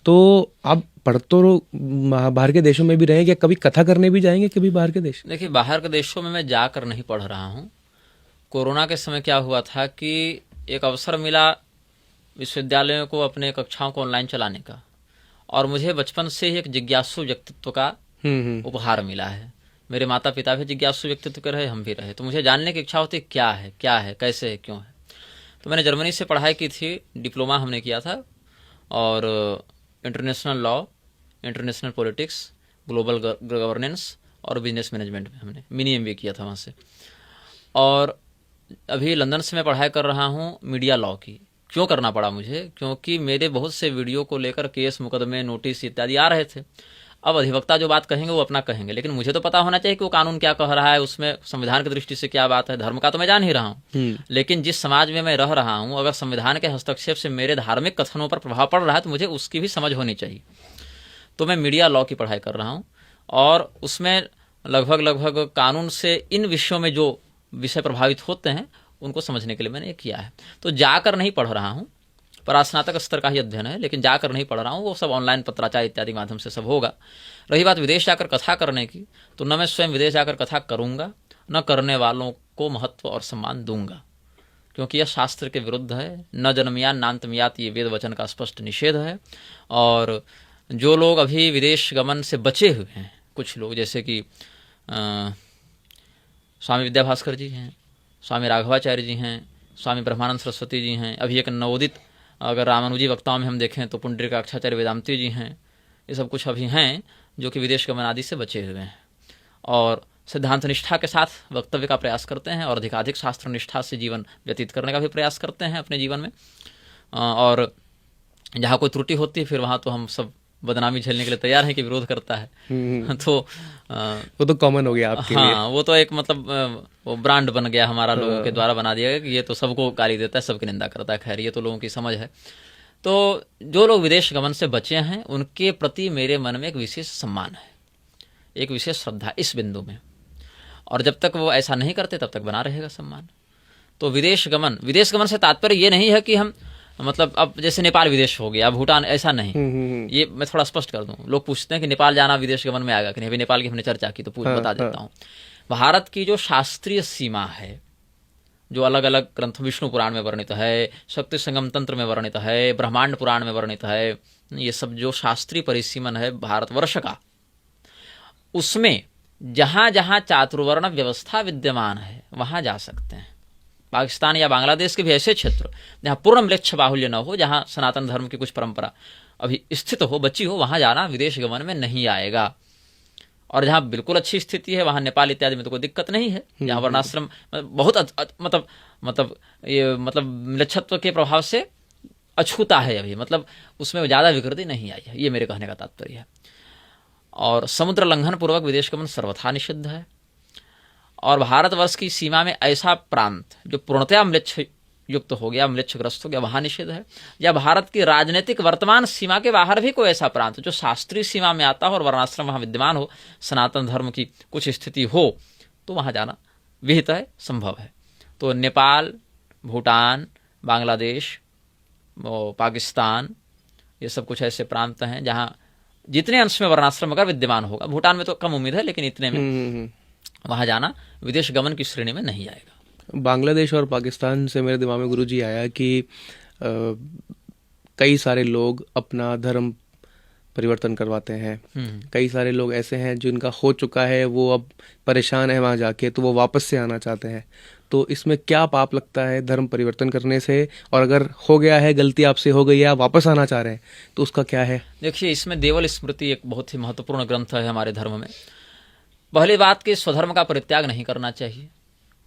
तो आप पढ़ तो बाहर के देशों में भी रहे, क्या कभी कथा करने भी जाएंगे कभी बाहर के देश? देखिए, बाहर के देशों में मैं जाकर नहीं पढ़ रहा हूँ। कोरोना के समय क्या हुआ था कि एक अवसर मिला विश्वविद्यालयों को अपने कक्षाओं को ऑनलाइन चलाने का, और मुझे बचपन से ही एक जिज्ञासु व्यक्तित्व का उपहार मिला है। मेरे माता पिता भी जिज्ञासु व्यक्तित्व के रहे, हम भी रहे, तो मुझे जानने की इच्छा होती क्या है, कैसे है, क्यों है। तो मैंने जर्मनी से पढ़ाई की थी, डिप्लोमा हमने किया था, और international law, international politics, global governance और बिजनेस मैनेजमेंट में हमने मिनी MBA किया था वहाँ से। और अभी लंदन से मैं पढ़ाई कर रहा हूँ मीडिया लॉ की। क्यों करना पड़ा मुझे? क्योंकि मेरे बहुत से वीडियो को लेकर केस, मुकदमे, नोटिस इत्यादि आ रहे थे। अब अधिवक्ता जो बात कहेंगे वो अपना कहेंगे, लेकिन मुझे तो पता होना चाहिए कि वो कानून क्या कह रहा है, उसमें संविधान की दृष्टि से क्या बात है। धर्म का तो मैं जान ही रहा हूँ, लेकिन जिस समाज में मैं रह रहा हूँ, अगर संविधान के हस्तक्षेप से मेरे धार्मिक कथनों पर प्रभाव पड़ रहा है तो मुझे उसकी भी समझ होनी चाहिए। तो मैं मीडिया लॉ की पढ़ाई कर रहा हूँ, और उसमें लगभग कानून से इन विषयों में जो विषय प्रभावित होते हैं उनको समझने के लिए मैंने ये किया है। तो जाकर नहीं पढ़ रहा हूँ, परास्नातक स्तर का ही अध्ययन है, लेकिन जाकर नहीं पढ़ रहा हूँ, वो सब ऑनलाइन पत्राचार इत्यादि माध्यम से सब होगा। रही बात विदेश जाकर कथा करने की, तो न मैं स्वयं विदेश जाकर कथा करूँगा, न करने वालों को महत्व और सम्मान दूंगा, क्योंकि यह शास्त्र के विरुद्ध है। न जन्मयान नान्तमयात, ये वेद वचन का स्पष्ट निषेध है। और जो लोग अभी विदेश गमन से बचे हुए हैं, कुछ लोग जैसे कि स्वामी विद्याभास्कर जी हैं, स्वामी राघवाचार्य जी हैं, स्वामी ब्रह्मानंद सरस्वती जी हैं, अभी एक नवोदित अगर रामानुजी वक्ताओं में हम देखें तो पुंडरीकाक्षाचार्य वेदांती जी हैं, ये सब कुछ अभी हैं जो कि विदेश गमन आदि से बचे हुए हैं और सिद्धांत निष्ठा के साथ वक्तव्य का प्रयास करते हैं और अधिकाधिक शास्त्र निष्ठा से जीवन व्यतीत करने का भी प्रयास करते हैं अपने जीवन में। और जहाँ कोई त्रुटि होती है फिर वहाँ तो हम सब बदनामी झेलने के लिए तैयार हैं कि विरोध करता है। तो वो तो कॉमन हो गया आपके लिए। हाँ, वो तो एक मतलब वो ब्रांड बन गया हमारा, लोगों के द्वारा बना दिया गया कि ये तो सबको गाली देता है, सबकी निंदा करता है। खैर, ये तो लोगों की समझ है। तो जो लोग विदेश गमन से बचे हैं उनके प्रति मेरे मन में एक विशेष सम्मान है, एक विशेष श्रद्धा इस बिंदु में, और जब तक वो ऐसा नहीं करते तब तक बना रहेगा सम्मान। तो विदेश गमन से तात्पर्य ये नहीं है कि हम मतलब अब जैसे नेपाल विदेश हो गया, भूटान, ऐसा नहीं। ये मैं थोड़ा स्पष्ट कर दूं, लोग पूछते हैं कि नेपाल जाना विदेश गमन में आएगा कि नहीं। अभी नेपाल की हमने चर्चा की तो बता देता हूँ। भारत की जो शास्त्रीय सीमा है, जो अलग अलग ग्रंथों, विष्णु पुराण में वर्णित है, शक्ति संगम तंत्र में वर्णित है, ब्रह्मांड पुराण में वर्णित है, ये सब जो शास्त्रीय परिसीमन है भारतवर्ष का, उसमें जहां जहां चातुर्वर्ण व्यवस्था विद्यमान है वहां जा सकते हैं। पाकिस्तान या बांग्लादेश के भी ऐसे क्षेत्र जहां पूर्ण म्लेच्छ बाहुल्य न हो, जहां सनातन धर्म की कुछ परंपरा अभी स्थित हो, बची हो, वहां जाना विदेश गमन में नहीं आएगा। और जहां बिल्कुल अच्छी स्थिति है, वहां नेपाल इत्यादि में तो कोई दिक्कत नहीं है, जहां वर्णाश्रम बहुत मतलब म्लेच्छत्व के प्रभाव से अछूता है अभी, मतलब उसमें ज्यादा विकृति नहीं आई है, ये मेरे कहने का तात्पर्य है। और समुद्र लंघन पूर्वक विदेश गमन सर्वथा निषिद्ध है। और भारतवर्ष की सीमा में ऐसा प्रांत जो पूर्णतया म्लेच्छ युक्त हो गया, म्लेच्छग्रस्त हो गया, वहां निषेध है। या भारत की राजनीतिक वर्तमान सीमा के बाहर भी कोई ऐसा प्रांत जो शास्त्रीय सीमा में आता हो और वर्णाश्रम वहां विद्यमान हो, सनातन धर्म की कुछ स्थिति हो, तो वहां जाना विहित है, संभव है। तो नेपाल, भूटान, बांग्लादेश, पाकिस्तान, ये सब कुछ ऐसे प्रांत हैं जहां जितने अंश में वर्णाश्रम अगर विद्यमान होगा, भूटान में तो कम उम्मीद है, लेकिन इतने में वहां जाना विदेश गमन की श्रेणी में नहीं आएगा। बांग्लादेश और पाकिस्तान से मेरे दिमाग में गुरुजी आया कि कई सारे लोग अपना धर्म परिवर्तन करवाते हैं। कई सारे लोग ऐसे हैं जिनका हो चुका है, वो अब परेशान है वहां जाके, तो वो वापस से आना चाहते हैं। तो इसमें क्या पाप लगता है धर्म परिवर्तन करने से? और अगर हो गया है, गलती आपसे हो गई है, आप वापस आना चाह रहे हैं, तो उसका क्या है? देखिए, इसमें देवल स्मृति एक बहुत ही महत्वपूर्ण ग्रंथ है हमारे धर्म में। पहली बात कि स्वधर्म का परित्याग नहीं करना चाहिए।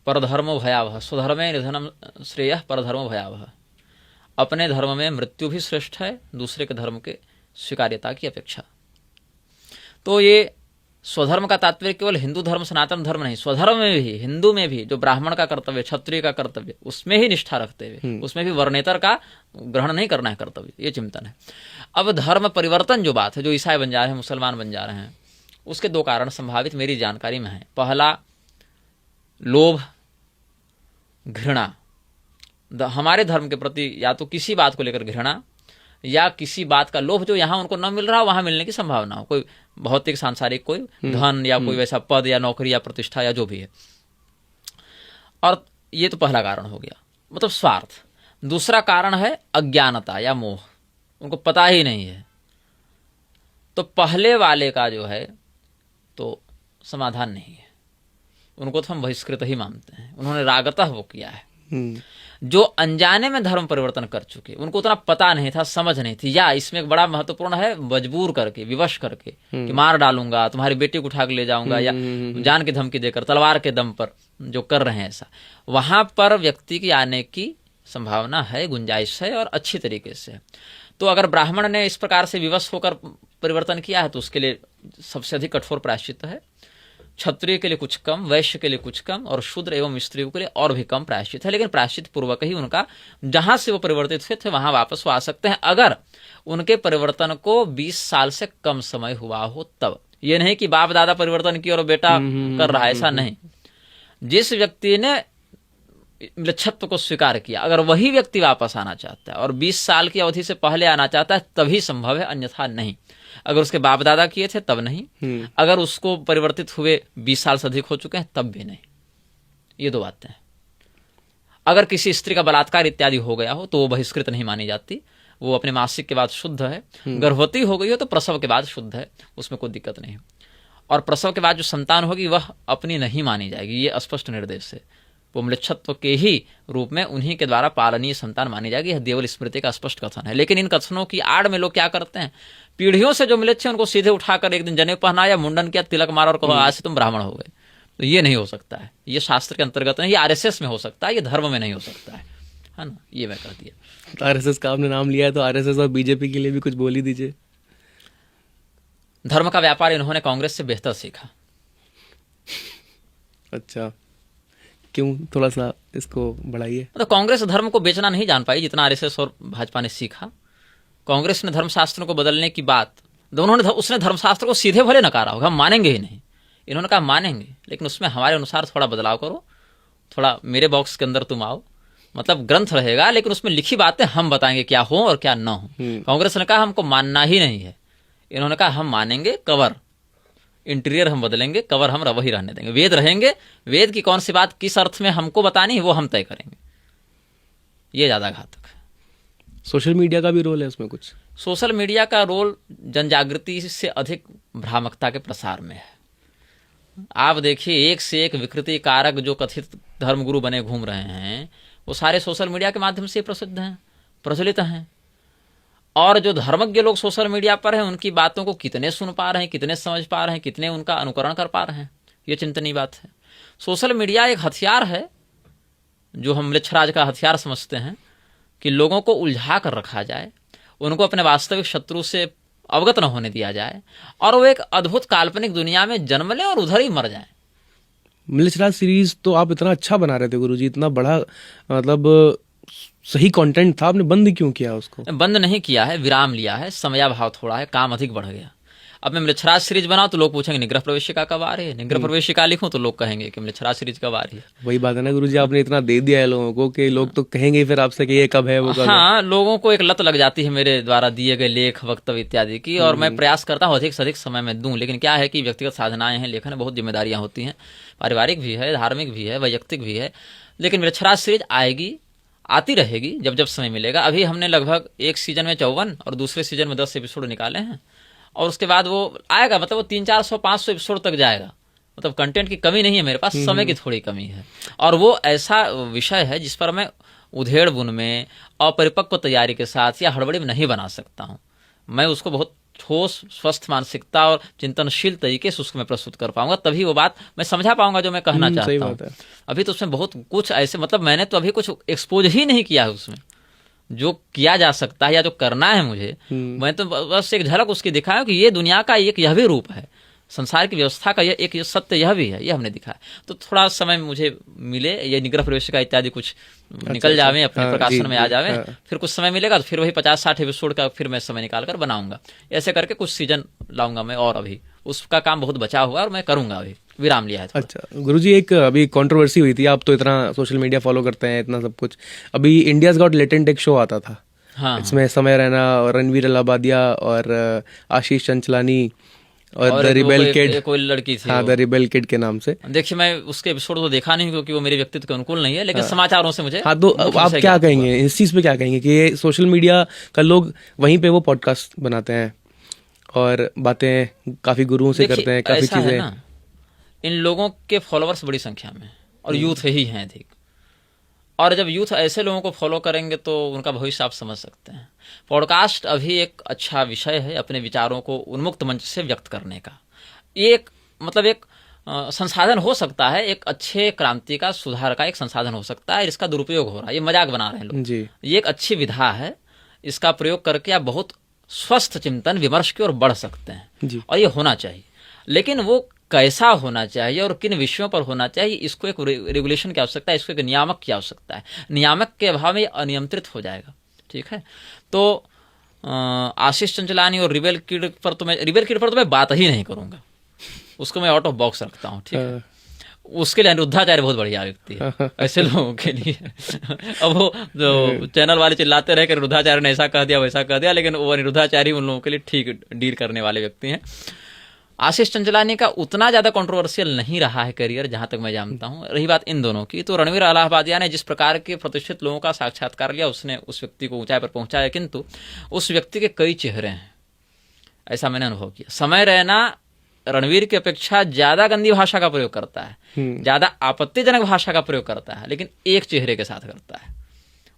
परधर्मो भयावह, स्वधर्मे निधनम श्रेयः परधर्मो भयावह। अपने धर्म में मृत्यु भी श्रेष्ठ है दूसरे के धर्म के स्वीकार्यता की अपेक्षा। तो ये स्वधर्म का तात्पर्य केवल हिंदू धर्म, सनातन धर्म नहीं, स्वधर्म में भी, हिंदू में भी जो ब्राह्मण का कर्तव्य, क्षत्रिय का कर्तव्य, उसमें ही निष्ठा रखते हुए उसमें भी वर्णेतर का ग्रहण नहीं करना है कर्तव्य, ये चिंतन है। अब धर्म परिवर्तन जो बात है, जो ईसाई बन जा रहे हैं, मुसलमान बन जा रहे हैं, उसके दो कारण संभावित मेरी जानकारी में है। पहला, लोभ, घृणा। हमारे धर्म के प्रति या तो किसी बात को लेकर घृणा या किसी बात का लोभ जो यहाँ उनको न मिल रहा हो वहां मिलने की संभावना हो, कोई भौतिक सांसारिक कोई धन या कोई वैसा पद या नौकरी या प्रतिष्ठा या जो भी है। और ये तो पहला कारण हो गया, मतलब स्वार्थ। दूसरा कारण है अज्ञानता या मोह, उनको पता ही नहीं है। तो पहले वाले का जो है तो समाधान नहीं है, उनको तो हम बहिष्कृत ही मानते हैं। उन्होंने रागतः वो किया है। जो अनजाने में धर्म परिवर्तन कर चुके, उनको उतना पता नहीं था, समझ नहीं थी, या इसमें एक बड़ा महत्वपूर्ण है, मजबूर करके, विवश करके कि मार डालूंगा, तुम्हारी बेटी को उठा के ले जाऊंगा, या जान की धमकी देकर, तलवार के दम पर जो कर रहे हैं ऐसा, वहां पर व्यक्ति की आने की संभावना है, गुंजाइश है, और अच्छी तरीके से। तो अगर ब्राह्मण ने इस प्रकार से विवश होकर परिवर्तन किया है तो उसके लिए सबसे अधिक कठोर प्रायश्चित है। क्षत्रिय के लिए कुछ कम, वैश्य के लिए कुछ कम, और शूद्र एवं स्त्रियों के लिए और भी कम प्रायश्चित है। लेकिन प्रायश्चित पूर्वक ही उनका जहां से वो परिवर्तित हुए थे वहां वापस वो आ सकते हैं, अगर उनके परिवर्तन को 20 साल से कम समय हुआ हो तब। ये नहीं कि बाप दादा परिवर्तन किया और बेटा कर रहा है, ऐसा नहीं। जिस व्यक्ति ने म्लेच्छत्व को स्वीकार किया, अगर वही व्यक्ति वापस आना चाहता है और 20 साल की अवधि से पहले आना चाहता है तभी संभव है, अन्यथा नहीं। अगर उसके बाप दादा किए थे तब नहीं, अगर उसको परिवर्तित हुए 20 साल से अधिक हो चुके हैं तब भी नहीं। ये दो बातें हैं। अगर किसी स्त्री का बलात्कार इत्यादि हो गया हो तो वो बहिष्कृत नहीं मानी जाती, वो अपने मासिक के बाद शुद्ध है। गर्भवती हो गई हो तो प्रसव के बाद शुद्ध है, उसमें कोई दिक्कत नहीं। और प्रसव के बाद जो संतान होगी वह अपनी नहीं मानी जाएगी, ये स्पष्ट निर्देश है। वो म्लेच्छत्व के ही रूप में उन्हीं के द्वारा पालनीय संतान मानी जाएगी। यह देवल स्मृति का स्पष्ट कथन है। लेकिन इन कथनों की आड़ में लोग क्या करते हैं, पीढ़ियों से जो म्लेच्छ उनको सीधे उठाकर एक दिन जनेऊ पहनाया, मुंडन किया, तिलक मारा और कहा आज से तुम ब्राह्मण हो गए। तो ये नहीं हो सकता है, ये शास्त्र के अंतर्गत नहीं, ये आरएसएस में हो सकता है, ये धर्म में नहीं हो सकता है। है ना, ये मैं कह दिया। तो आरएसएस का आपने नाम लिया है, तो आरएसएस और बीजेपी के लिए भी कुछ बोल ही दीजिए। धर्म का व्यापार इन्होंने कांग्रेस से बेहतर सीखा। अच्छा, क्यों, थोड़ा सा इसको बढ़ाइए। मतलब कांग्रेस धर्म को बेचना नहीं जान पाई जितना आरएसएस और भाजपा ने सीखा। कांग्रेस ने धर्मशास्त्रों को बदलने की बात, उसने धर्मशास्त्र को सीधे भले नकारा होगा, हम मानेंगे ही नहीं। इन्होंने कहा मानेंगे, लेकिन उसमें हमारे अनुसार थोड़ा बदलाव करो, थोड़ा मेरे बॉक्स के अंदर तुम आओ। मतलब ग्रंथ रहेगा, लेकिन उसमें लिखी बातें हम बताएंगे क्या हो और क्या ना हो। कांग्रेस ने कहा हमको मानना ही नहीं है। इन्होंने कहा हम मानेंगे, कवर इंटीरियर हम बदलेंगे, कवर हम वही रहने देंगे। वेद रहेंगे, वेद की कौन सी बात किस अर्थ में हमको बतानी है वो हम तय करेंगे। ये ज्यादा घातक है। सोशल मीडिया का भी रोल है उसमें कुछ? सोशल मीडिया का रोल जन जागृति से अधिक भ्रामकता के प्रसार में है। आप देखिए, एक से एक विकृति कारक जो कथित धर्मगुरु बने घूम रहे हैं, वो सारे सोशल मीडिया के माध्यम से प्रसिद्ध हैं, प्रचलित हैं। और जो धर्मज्ञ लोग सोशल मीडिया पर हैं, उनकी बातों को कितने सुन पा रहे हैं, कितने समझ पा रहे हैं, कितने उनका अनुकरण कर पा रहे हैं, ये चिंतनीय बात है। सोशल मीडिया एक हथियार है जो हम म्लेच्छराज का हथियार समझते हैं, कि लोगों को उलझा कर रखा जाए, उनको अपने वास्तविक शत्रु से अवगत न होने दिया जाए, और वो एक अद्भुत काल्पनिक दुनिया में जन्म लें और उधर ही मर जाएं। म्लेच्छराज सीरीज तो आप इतना अच्छा बना रहे थे गुरुजी, इतना बड़ा, मतलब सही कंटेंट था, आपने बंद क्यों किया उसको? बंद नहीं किया है, विराम लिया है। समयाभाव थोड़ा है, काम अधिक बढ़ गया। अब मैं म्लेच्छराज सीरीज बनाऊं तो लोग पूछेंगे निग्रह प्रवेशिका कब आ रही है, निग्रह प्रवेशिका लिखूं तो लोग कहेंगे कि म्लेच्छराज सीरीज कब आ रही है। वही बात है ना गुरुजी, आपने इतना दे दिया है लोगों को कि लोग तो कहेंगे फिर आपसे कि ये कब है, वो कब है। हाँ, लोगों को एक लत लग जाती है मेरे द्वारा दिए गए लेख, वक्तव्य इत्यादि की, और मैं प्रयास करता हूँ अधिक से अधिक समय में दूं। लेकिन क्या है कि व्यक्तिगत साधनाएं हैं, लेखन में बहुत जिम्मेदारियां होती हैं, पारिवारिक भी है, धार्मिक भी है, वैयक्तिक भी है। लेकिन म्लेच्छराज सीरीज आएगी, आती रहेगी जब जब समय मिलेगा। अभी हमने लगभग एक सीजन में 54 और दूसरे सीजन में 10 एपिसोड निकाले हैं, और उसके बाद वो आएगा। मतलब वो 300-400-500 एपिसोड तक जाएगा। मतलब कंटेंट की कमी नहीं है मेरे पास, समय की थोड़ी कमी है। और वो ऐसा विषय है जिस पर मैं उधेड़ बुन में, अपरिपक्व तैयारी के साथ या हड़बड़ी में नहीं बना सकता हूँ। मैं उसको बहुत ठोस, स्वस्थ मानसिकता और चिंतनशील तरीके से उसको मैं प्रस्तुत कर पाऊंगा, तभी वो बात मैं समझा पाऊंगा जो मैं कहना चाहता हूँ। अभी तो उसमें बहुत कुछ ऐसे, मतलब मैंने तो अभी कुछ एक्सपोज ही नहीं किया है उसमें, जो किया जा सकता है या जो करना है मुझे। मैं तो बस एक झलक उसकी दिखाया कि ये दुनिया का एक यह भी रूप है, संसार की व्यवस्था का यह एक सत्य यह भी है, ये हमने दिखाया। तो थोड़ा समय मुझे मिले, ये निग्रह प्रवेशिका इत्यादि कुछ निकल जावे, अपने प्रकाशन में आ जावे, फिर कुछ समय मिलेगा तो फिर वही 50-60 एपिसोड का फिर मैं समय निकाल कर बनाऊंगा। ऐसे करके कुछ सीजन लाऊंगा मैं, और अभी उसका काम बहुत बचा हुआ है और मैं करूंगा, अभी विराम लिया है। अच्छा गुरुजी, एक अभी कंट्रोवर्सी हुई थी, आप तो इतना सोशल मीडिया फॉलो करते हैं, इतना सब कुछ। अभी इंडियाज गॉट लेटेंट एक शो आता था, हाँ, इसमें समय रैना और रणवीर अलाहाबादिया और आशीष चंचलानी और द रिबेल किड, कोई लड़की थी, हाँ, द रिबेल किड के नाम से। देखिए, मैं उसके एपिसोड तो देखा नहीं क्योंकि वो मेरे व्यक्तित्व के अनुकूल नहीं है, लेकिन समाचारों से मुझे। हाँ, तो आप क्या कहेंगे इस चीज पे, क्या कहेंगे कि ये सोशल मीडिया का लोग वहीं पे वो पॉडकास्ट बनाते हैं और बातें काफी गुरुओं से करते हैं, काफी चीजें। इन लोगों के फॉलोअर्स बड़ी संख्या में और यूथ ही हैं अधिक, और जब यूथ ऐसे लोगों को फॉलो करेंगे तो उनका भविष्य आप समझ सकते हैं। पॉडकास्ट अभी एक अच्छा विषय है अपने विचारों को उन्मुक्त मंच से व्यक्त करने का। ये एक मतलब एक संसाधन हो सकता है, एक अच्छे क्रांति का, सुधार का एक संसाधन हो सकता है। इसका दुरुपयोग हो रहा है, ये मजाक बना रहे हैं लोग जी। ये एक अच्छी विधा है, इसका प्रयोग करके आप बहुत स्वस्थ चिंतन विमर्श की ओर बढ़ सकते हैं जी। और ये होना चाहिए, लेकिन वो कैसा होना चाहिए और किन विषयों पर होना चाहिए, इसको एक रेगुलेशन की आवश्यकता है, इसको एक नियामक की आवश्यकता है। नियामक के अभाव में अनियंत्रित हो जाएगा। ठीक है, तो आशीष चंचलानी और रिबेल किड पर तो मैं बात ही नहीं करूंगा, उसको मैं आउट ऑफ बॉक्स रखता हूँ। ठीक है, उसके लिए अनिरुद्धाचार्य बहुत बढ़िया व्यक्ति है ऐसे लोगों के लिए। अब वो जो चैनल वाले चिल्लाते रहे कि अनिरुद्धाचार्य ने ऐसा कह दिया वैसा कह दिया, लेकिन वो अनिरुद्धाचार्य उन लोगों के लिए ठीक डील करने वाले व्यक्ति हैं। आशीष चंचलानी का उतना ज्यादा कंट्रोवर्शियल नहीं रहा है करियर, जहां तक मैं जानता हूं। रही बात इन दोनों की, तो रणवीर अलाहाबादिया ने जिस प्रकार के प्रतिष्ठित लोगों का साक्षात्कार लिया, उसने उस व्यक्ति को ऊंचाई पर पहुंचाया, किंतु उस व्यक्ति के कई चेहरे हैं, ऐसा मैंने अनुभव किया। समय रैना रणवीर की अपेक्षा ज्यादा गंदी भाषा का प्रयोग करता है, ज्यादा आपत्तिजनक भाषा का प्रयोग करता है, लेकिन एक चेहरे के साथ करता है।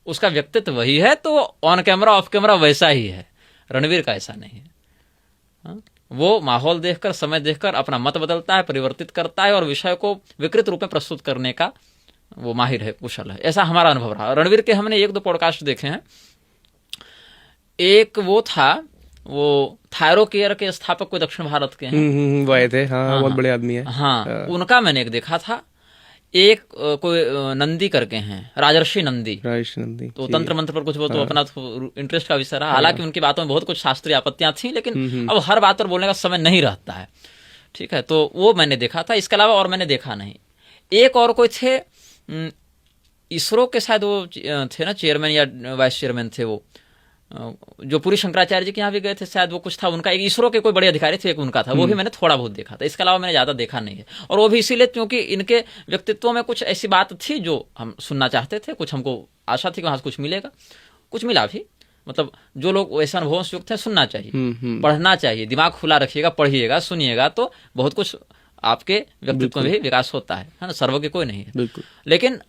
उसका व्यक्तित्व वही है, तो ऑन कैमरा ऑफ कैमरा वैसा ही है। रणवीर का ऐसा नहीं है। हाँ? वो माहौल देखकर, समय देखकर अपना मत बदलता है, परिवर्तित करता है और विषय को विकृत रूप में प्रस्तुत करने का वो माहिर है, कुशल है, ऐसा हमारा अनुभव रहा। रणवीर के हमने 1-2 पॉडकास्ट देखे हैं। एक वो था, वो थायरो केयर के स्थापक कोई दक्षिण भारत के हैं, वो आए थे, हाँ, हाँ, बहुत हाँ, बड़े आदमी है। हाँ, उनका मैंने एक देखा था। एक कोई नंदी करके हैं, राजर्षि नंदी, राजेश नंदी, तो तंत्र मंत्र पर कुछ वो तो अपना इंटरेस्ट का विषय रहा। हालांकि उनकी बातों में बहुत कुछ शास्त्रीय आपत्तियां थी, लेकिन अब हर बात पर बोलने का समय नहीं रहता है, ठीक है। तो वो मैंने देखा था, इसके अलावा और मैंने देखा नहीं। एक और कोई थे, इसरो के शायद वो थे ना, चेयरमैन या वाइस चेयरमैन थे वो, जो पूरी शंकराचार्य जी के यहाँ भी गए थे शायद, वो कुछ था उनका। एक इसरो के कोई बड़े अधिकारी थे, एक उनका था, वो भी मैंने थोड़ा बहुत देखा था। इसके अलावा मैंने ज्यादा देखा नहीं है, और वो भी इसीलिए क्योंकि इनके व्यक्तित्व में कुछ ऐसी बात थी जो हम सुनना चाहते थे, कुछ हमको आशा थी कि वहां से कुछ मिलेगा, कुछ मिला भी। मतलब जो लोग वैसे अनुभवों से युक्त हैं, सुनना चाहिए, पढ़ना चाहिए, दिमाग खुला रखिएगा, पढ़िएगा, सुनिएगा, तो बहुत कुछ आपके व्यक्तित्व में भी विकास होता है ना। सर्वज्ञ कोई नहीं है, बिल्कुल। लेकिन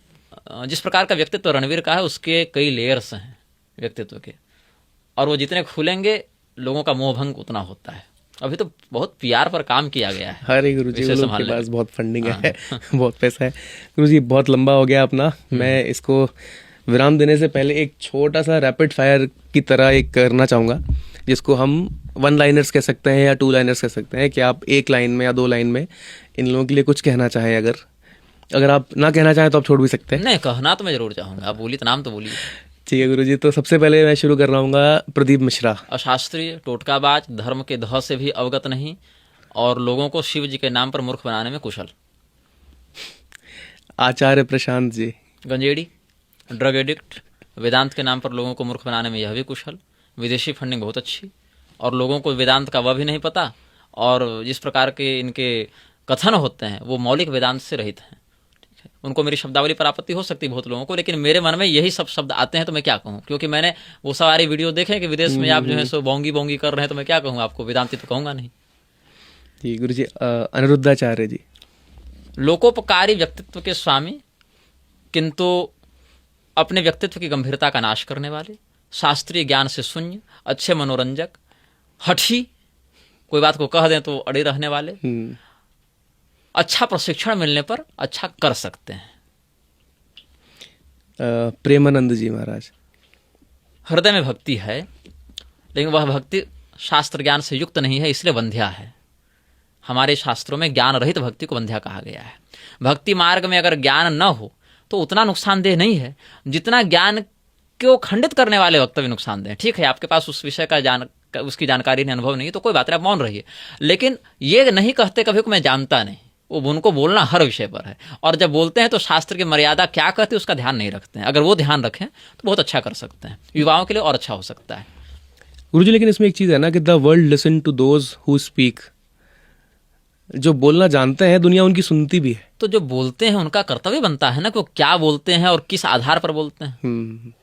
जिस प्रकार का व्यक्तित्व रणवीर का है, उसके कई लेयर्स हैं व्यक्तित्व के, और वो जितने खुलेंगे लोगों का मोह भंग उतना होता है। अभी तो बहुत पीआर पर काम किया गया है। हरे गुरु जी, इसे उन लोग के संभालने पास बहुत फंडिंग है, बहुत पैसा है। गुरु जी, बहुत लंबा हो गया अपना। मैं इसको विराम देने से पहले एक छोटा सा रैपिड फायर की तरह एक करना चाहूँगा, जिसको हम 1 लाइनर्स कह सकते हैं या 2 लाइनर्स कह सकते हैं, कि आप 1 लाइन में या 2 लाइन में इन लोगों के लिए कुछ कहना चाहें। अगर आप ना कहना चाहें तो आप छोड़ भी सकते हैं। नहीं, कहना तो मैं जरूर चाहूंगा। आप बोलिए तो, नाम तो बोलिए। ठीक है गुरु जी, तो सबसे पहले मैं शुरू कर रहा हूँ प्रदीप मिश्रा। अशास्त्रीय, टोटकाबाज, धर्म के ध से भी अवगत नहीं, और लोगों को शिव जी के नाम पर मूर्ख बनाने में कुशल। आचार्य प्रशांत जी। गंजेड़ी, ड्रग एडिक्ट, वेदांत के नाम पर लोगों को मूर्ख बनाने में यह भी कुशल। विदेशी फंडिंग बहुत अच्छी, और लोगों को वेदांत का वह भी नहीं पता, और जिस प्रकार के इनके कथन होते हैं वो मौलिक वेदांत से रहित हैं। उनको मेरी शब्दावली पर आपत्ति हो सकती है बहुत लोगों को, लेकिन मेरे मन में यही सब शब्द आते हैं, तो मैं क्या कहूँ, क्योंकि मैंने वो सारी वीडियो देखे कि विदेश में आप जो है सो बोंगी बोंगी कर रहे हैं, तो मैं क्या कहूँ आपको, वेदांती तो कहूँगा नहीं। जी गुरु जी। अनिरुद्धाचार्य जी। लोकोपकारी व्यक्तित्व के स्वामी, किंतु अपने व्यक्तित्व की गंभीरता का नाश करने वाले, शास्त्रीय ज्ञान से शून्य, अच्छे मनोरंजक, हठी, कोई बात को कह दें तो अड़े रहने वाले, अच्छा प्रशिक्षण मिलने पर अच्छा कर सकते हैं। प्रेमानंद जी महाराज। हृदय में भक्ति है, लेकिन वह भक्ति शास्त्र ज्ञान से युक्त नहीं है, इसलिए वंध्या है। हमारे शास्त्रों में ज्ञान रहित भक्ति को वंध्या कहा गया है। भक्ति मार्ग में अगर ज्ञान न हो तो उतना नुकसानदेह नहीं है जितना ज्ञान को खंडित करने वाले वक्तव्य नुकसानदेह। ठीक है, आपके पास उस विषय का उसकी जानकारी नहीं, अनुभव नहीं, तो कोई बात नहीं, आप मौन रहिए, लेकिन ये नहीं कहते कभी को मैं जानता नहीं। वो उनको बोलना हर विषय पर है, और जब बोलते हैं तो शास्त्र की मर्यादा क्या कहती है उसका ध्यान नहीं रखते हैं। अगर वो ध्यान रखें तो बहुत अच्छा कर सकते हैं, युवाओं के लिए और अच्छा हो सकता है। गुरुजी, लेकिन इसमें एक चीज है ना कि the world listen to those who speak. जो बोलना जानते हैं दुनिया उनकी सुनती भी है। तो जो बोलते हैं उनका कर्तव्य बनता है ना कि वो क्या बोलते हैं और किस आधार पर बोलते हैं।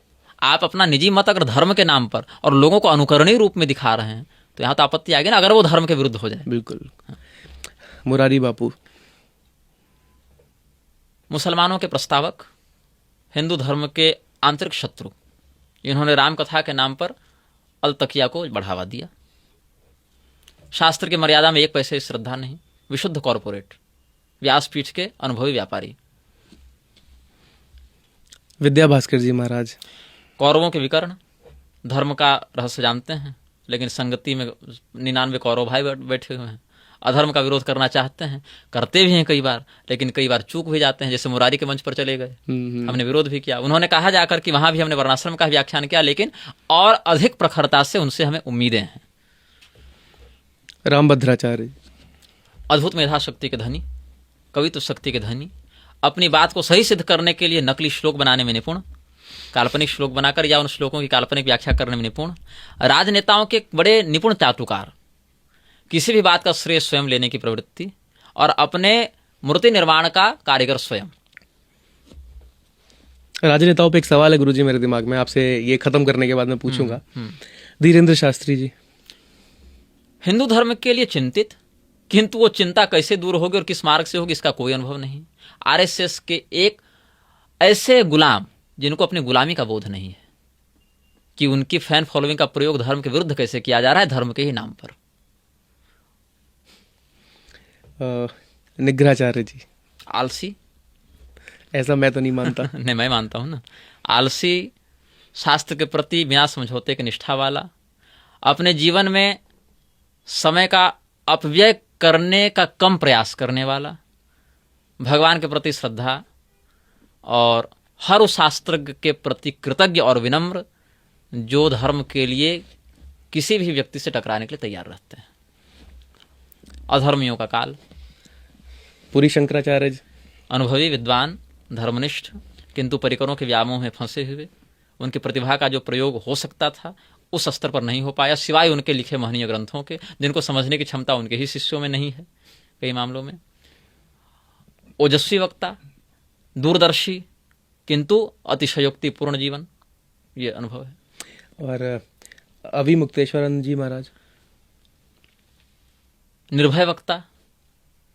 आप अपना निजी मत अगर धर्म के नाम पर और लोगों को अनुकरणीय रूप में दिखा रहे हैं तो यहाँ तो आपत्ति आएगी ना, अगर वो धर्म के विरुद्ध हो जाए। बिल्कुल। मुरारी बापू। मुसलमानों के प्रस्तावक, हिंदू धर्म के आंतरिक शत्रु, इन्होंने राम कथा के नाम पर अलतकिया को बढ़ावा दिया। शास्त्र की मर्यादा में 1 पैसे श्रद्धा नहीं, विशुद्ध कॉरपोरेट, व्यासपीठ के अनुभवी व्यापारी। विद्या भास्कर जी महाराज। कौरवों के विकर्ण, धर्म का रहस्य जानते हैं, लेकिन संगति में 99 कौरव भाई बैठे हुए हैं। अधर्म का विरोध करना चाहते हैं, करते भी हैं कई बार, लेकिन कई बार चूक भी जाते हैं। जैसे मुरारी के मंच पर चले गए, हमने विरोध भी किया, उन्होंने कहा जाकर कि वहां भी हमने वर्णाश्रम का व्याख्यान किया, लेकिन और अधिक प्रखरता से उनसे हमें उम्मीदें हैं। रामभद्राचार्य। अद्भुत मेधा शक्ति के धनी, कवित्व शक्ति के धनी, अपनी बात को सही सिद्ध करने के लिए नकली श्लोक बनाने में निपुण, काल्पनिक श्लोक बनाकर या उन श्लोकों की काल्पनिक व्याख्या करने में निपुण, राजनेताओं के बड़े निपुण चाटुकार, किसी भी बात का श्रेय स्वयं लेने की प्रवृत्ति, और अपने मूर्ति निर्माण का कारीगर स्वयं। राजनेताओं पे एक सवाल है गुरुजी मेरे दिमाग में, आपसे ये खत्म करने के बाद मैं पूछूंगा। धीरेन्द्र शास्त्री जी। हिंदू धर्म के लिए चिंतित, किंतु वो चिंता कैसे दूर होगी और किस मार्ग से होगी इसका कोई अनुभव नहीं। आरएसएस के एक ऐसे गुलाम जिनको अपनी गुलामी का बोध नहीं है कि उनकी फैन फॉलोइंग का प्रयोग धर्म के विरुद्ध कैसे किया जा रहा है, धर्म के ही नाम पर। निग्रहाचार्य जी। आलसी, ऐसा मैं तो नहीं मानता। नहीं, मैं मानता हूं ना। आलसी, शास्त्र के प्रति बिना समझौते की निष्ठा वाला, अपने जीवन में समय का अपव्यय करने का कम प्रयास करने वाला, भगवान के प्रति श्रद्धा और हर उस शास्त्रज्ञ के प्रति कृतज्ञ और विनम्र जो धर्म के लिए किसी भी व्यक्ति से टकराने के लिए तैयार रहते हैं। अधर्मियों का काल। पूरी शंकराचार्य जी। अनुभवी विद्वान, धर्मनिष्ठ, किंतु परिकरों के व्यामोह में फंसे हुए, उनकी प्रतिभा का जो प्रयोग हो सकता था उस स्तर पर नहीं हो पाया, सिवाय उनके लिखे महनीय ग्रंथों के, जिनको समझने की क्षमता उनके ही शिष्यों में नहीं है कई मामलों में। ओजस्वी वक्ता, दूरदर्शी, किंतु अतिशयोक्तिपूर्ण जीवन, ये अनुभव है। और अभी मुक्तेश्वरानंद जी महाराज। निर्भय वक्ता,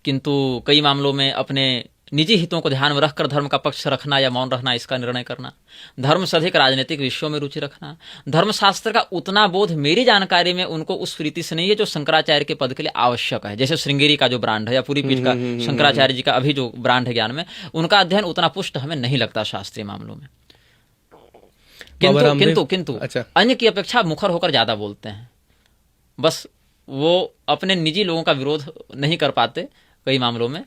किंतु कई मामलों में अपने निजी हितों को ध्यान में रखकर धर्म का पक्ष रखना या मौन रहना, इसका निर्णय करना। धर्म से अधिक राजनीतिक विषयों में रुचि रखना। धर्मशास्त्र का उतना बोध मेरी जानकारी में उनको उस प्रीति से नहीं है जो शंकराचार्य के पद के लिए आवश्यक है। जैसे श्रृंगेरी का जो ब्रांड है या पूरी पीठ का शंकराचार्य जी का अभी जो ब्रांड है ज्ञान में, उनका अध्ययन उतना पुष्ट हमें नहीं लगता शास्त्रीय मामलों में। किंतु अच्छा। अन्य की अपेक्षा मुखर होकर ज्यादा बोलते हैं। बस वो अपने निजी लोगों का विरोध नहीं कर पाते कई मामलों में,